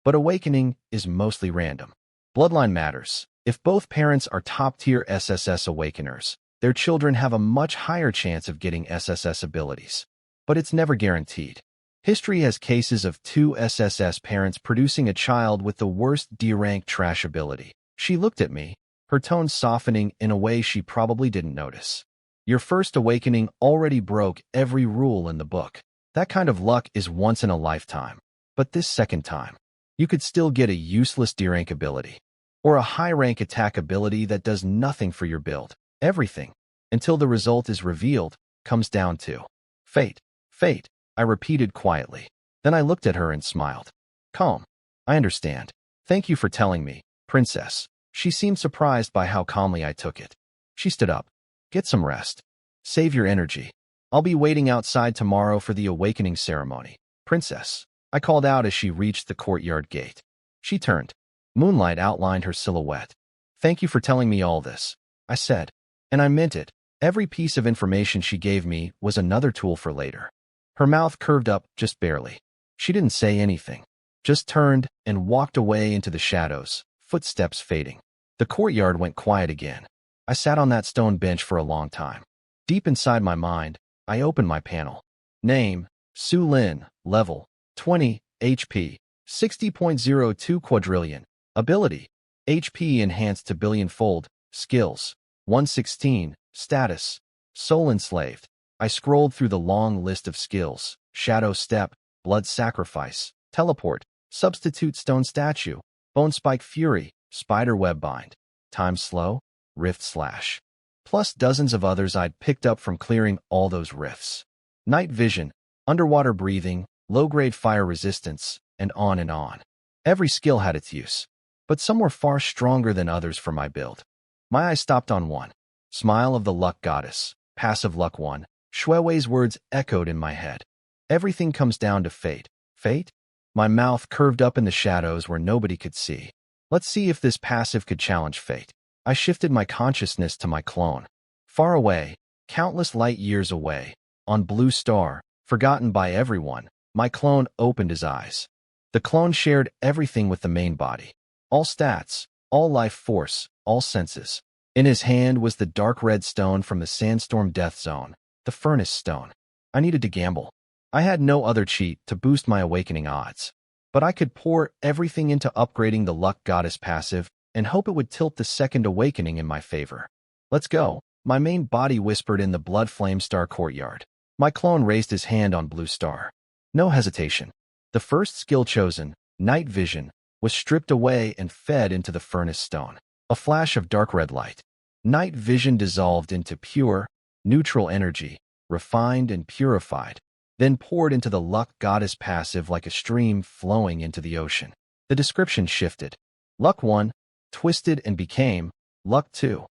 Speaker 1: But awakening is mostly random. Bloodline matters. If both parents are top-tier SSS awakeners, their children have a much higher chance of getting SSS abilities. But it's never guaranteed. History has cases of 2 SSS parents producing a child with the worst D-rank trash ability. She looked at me, her tone softening in a way she probably didn't notice. Your first awakening already broke every rule in the book. That kind of luck is once in a lifetime. But this second time, you could still get a useless D-rank ability. Or a high-rank attack ability that does nothing for your build. Everything, until the result is revealed, comes down to fate. Fate, I repeated quietly. Then I looked at her and smiled. Calm. I understand. Thank you for telling me, Princess. She seemed surprised by how calmly I took it. She stood up. Get some rest. Save your energy. I'll be waiting outside tomorrow for the awakening ceremony. Princess, I called out as she reached the courtyard gate. She turned. Moonlight outlined her silhouette. Thank you for telling me all this, I said. And I meant it. Every piece of information she gave me was another tool for later. Her mouth curved up just barely. She didn't say anything, just turned and walked away into the shadows, footsteps fading. The courtyard went quiet again. I sat on that stone bench for a long time. Deep inside my mind, I opened my panel. Name, Su Lin, level, 20, HP, 60.02 quadrillion. Ability, HP enhanced to billionfold. Skills, 116. Status, Soul Enslaved. I scrolled through the long list of skills. Shadow Step, Blood Sacrifice, Teleport, Substitute Stone Statue, Bone Spike Fury, Spider Web Bind, Time Slow, Rift Slash. Plus dozens of others I'd picked up from clearing all those rifts. Night Vision, Underwater Breathing, Low-Grade Fire Resistance, and on and on. Every skill had its use, but some were far stronger than others for my build. My eyes stopped on one. Smile of the Luck Goddess, Passive Luck 1. Shuewei's words echoed in my head. Everything comes down to fate. Fate? My mouth curved up in the shadows where nobody could see. Let's see if this passive could challenge fate. I shifted my consciousness to my clone. Far away, countless light years away, on Blue Star, forgotten by everyone, my clone opened his eyes. The clone shared everything with the main body. All stats, all life force, all senses. In his hand was the dark red stone from the Sandstorm Death Zone, the Furnace Stone. I needed to gamble. I had no other cheat to boost my awakening odds. But I could pour everything into upgrading the Luck Goddess passive and hope it would tilt the second awakening in my favor. Let's go, my main body whispered in the Blood Flame Star courtyard. My clone raised his hand on Blue Star. No hesitation. The first skill chosen, Night Vision, was stripped away and fed into the Furnace Stone. A flash of dark red light. Night Vision dissolved into pure, neutral energy, refined and purified, then poured into the Luck Goddess passive like a stream flowing into the ocean. The description shifted. Luck 1, twisted and became Luck 2.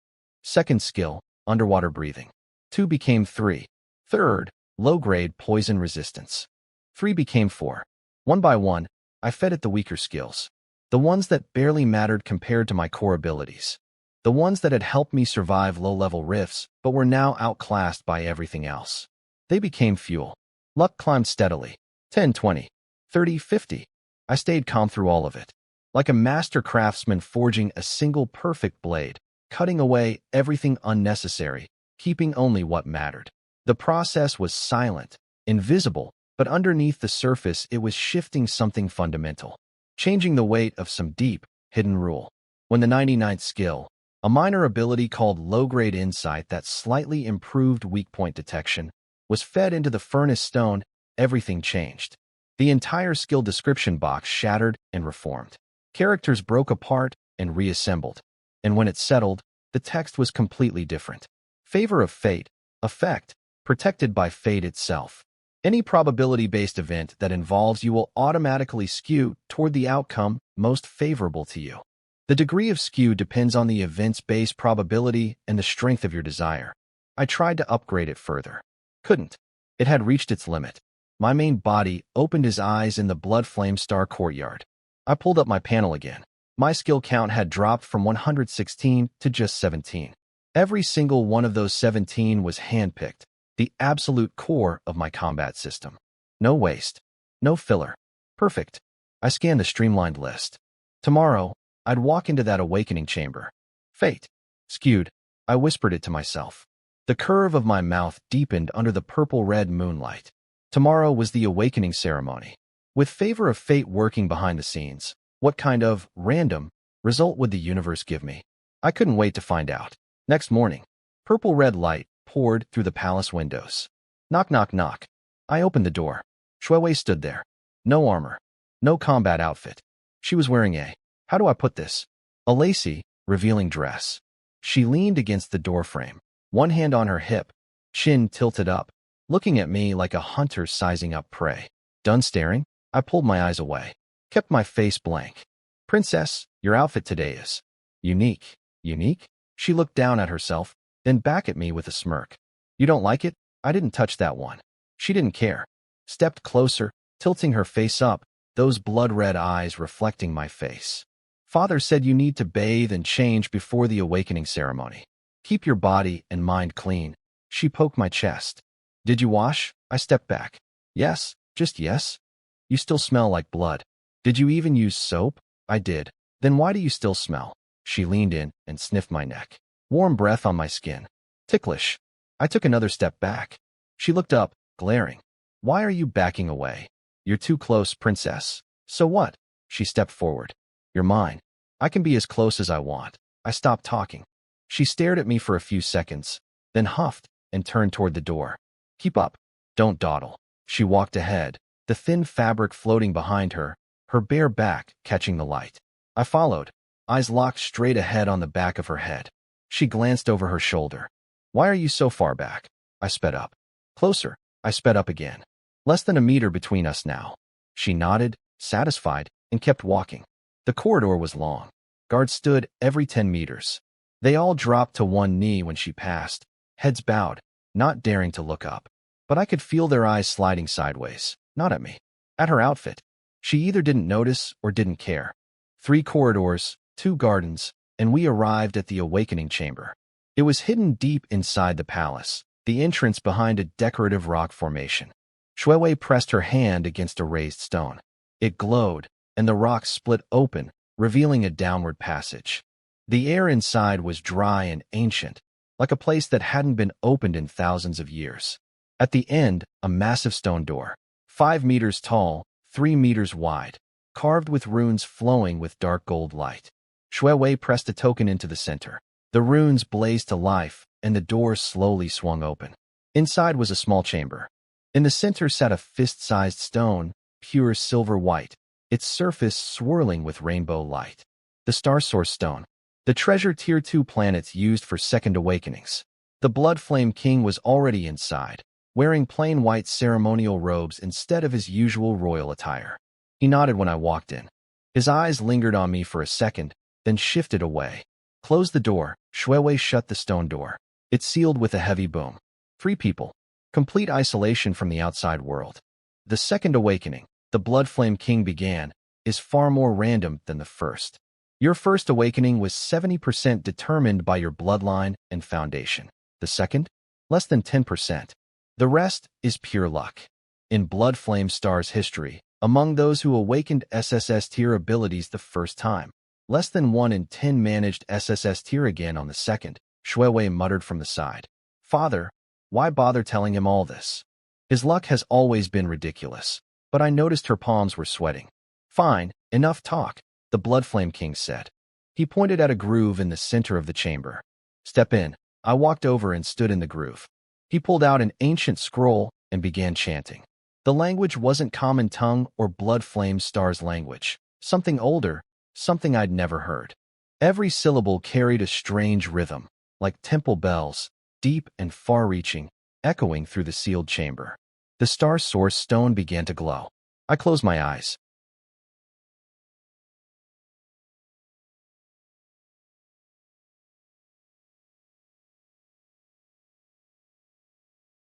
Speaker 1: Second skill, underwater breathing. 2 became 3. Third, low-grade poison resistance. 3 became 4. One by one, I fed it the weaker skills. The ones that barely mattered compared to my core abilities. The ones that had helped me survive low-level rifts, but were now outclassed by everything else. They became fuel. Luck climbed steadily. 10, 20, 30, 50. I stayed calm through all of it. Like a master craftsman forging a single perfect blade, cutting away everything unnecessary, keeping only what mattered. The process was silent, invisible, but underneath the surface it was shifting something fundamental. Changing the weight of some deep, hidden rule. When the 99th skill, a minor ability called low-grade insight that slightly improved weak point detection, was fed into the Furnace Stone, everything changed. The entire skill description box shattered and reformed. Characters broke apart and reassembled. And when it settled, the text was completely different. Favor of fate, effect, protected by fate itself. Any probability-based event that involves you will automatically skew toward the outcome most favorable to you. The degree of skew depends on the event's base probability and the strength of your desire. I tried to upgrade it further. Couldn't. It had reached its limit. My main body opened his eyes in the Blood Flame Star courtyard. I pulled up my panel again. My skill count had dropped from 116 to just 17. Every single one of those 17 was handpicked, the absolute core of my combat system. No waste. No filler. Perfect. I scanned the streamlined list. Tomorrow, I'd walk into that awakening chamber. Fate. Skewed. I whispered it to myself. The curve of my mouth deepened under the purple-red moonlight. Tomorrow was the awakening ceremony. With favor of fate working behind the scenes, what kind of random result would the universe give me? I couldn't wait to find out. Next morning, purple-red light poured through the palace windows. Knock, knock, knock. I opened the door. Shuewei stood there. No armor. No combat outfit. She was wearing how do I put this? A lacy, revealing dress. She leaned against the doorframe, one hand on her hip, chin tilted up, looking at me like a hunter sizing up prey. Done staring? I pulled my eyes away, kept my face blank. Princess, your outfit today is unique. Unique? She looked down at herself, then back at me with a smirk. You don't like it? I didn't touch that one. She didn't care. Stepped closer, tilting her face up, those blood-red eyes reflecting my face. Father said you need to bathe and change before the awakening ceremony. Keep your body and mind clean. She poked my chest. Did you wash? I stepped back. Yes, just yes. You still smell like blood. Did you even use soap? I did. Then why do you still smell? She leaned in and sniffed my neck. Warm breath on my skin. Ticklish. I took another step back. She looked up, glaring. Why are you backing away? You're too close, princess. So what? She stepped forward. You're mine. I can be as close as I want. I stopped talking. She stared at me for a few seconds, then huffed and turned toward the door. Keep up. Don't dawdle. She walked ahead, the thin fabric floating behind her, her bare back catching the light. I followed, eyes locked straight ahead on the back of her head. She glanced over her shoulder. Why are you so far back? I sped up. Closer. I sped up again. Less than a meter between us now. She nodded, satisfied, and kept walking. The corridor was long. Guards stood every 10 meters. They all dropped to one knee when she passed, heads bowed, not daring to look up. But I could feel their eyes sliding sideways, not at me, at her outfit. She either didn't notice or didn't care. 3 corridors, 2 gardens, and we arrived at the awakening chamber. It was hidden deep inside the palace, the entrance behind a decorative rock formation. Shuewei pressed her hand against a raised stone. It glowed, and the rocks split open, revealing a downward passage. The air inside was dry and ancient, like a place that hadn't been opened in thousands of years. At the end, a massive stone door, 5 meters tall, 3 meters wide, carved with runes flowing with dark gold light. Shui Wei pressed a token into the center. The runes blazed to life, and the door slowly swung open. Inside was a small chamber. In the center sat a fist-sized stone, pure silver white, its surface swirling with rainbow light. The Star Source Stone, the treasure Tier 2 planets used for second awakenings. The Blood Flame King was already inside, wearing plain white ceremonial robes instead of his usual royal attire. He nodded when I walked in. His eyes lingered on me for a second, then shifted away. Close the door. Shui Wei shut the stone door. It sealed with a heavy boom. 3 people. Complete isolation from the outside world. The second awakening, the Blood Flame King began, is far more random than the first. Your first awakening was 70% determined by your bloodline and foundation. The second? Less than 10%. The rest is pure luck. In Blood Flame Star's history, among those who awakened SSS tier abilities the first time, less than 1 in 10 managed SSS tier again on the second, Shui Wei muttered from the side. Father, why bother telling him all this? His luck has always been ridiculous, but I noticed her palms were sweating. Fine, enough talk, the Blood Flame King said. He pointed at a groove in the center of the chamber. Step in. I walked over and stood in the groove. He pulled out an ancient scroll and began chanting. The language wasn't Common Tongue or Blood Flame Star's language, something older, something I'd never heard. Every syllable carried a strange rhythm, like temple bells, deep and far-reaching, echoing through the sealed chamber. The Star Source Stone began to glow. I closed my eyes.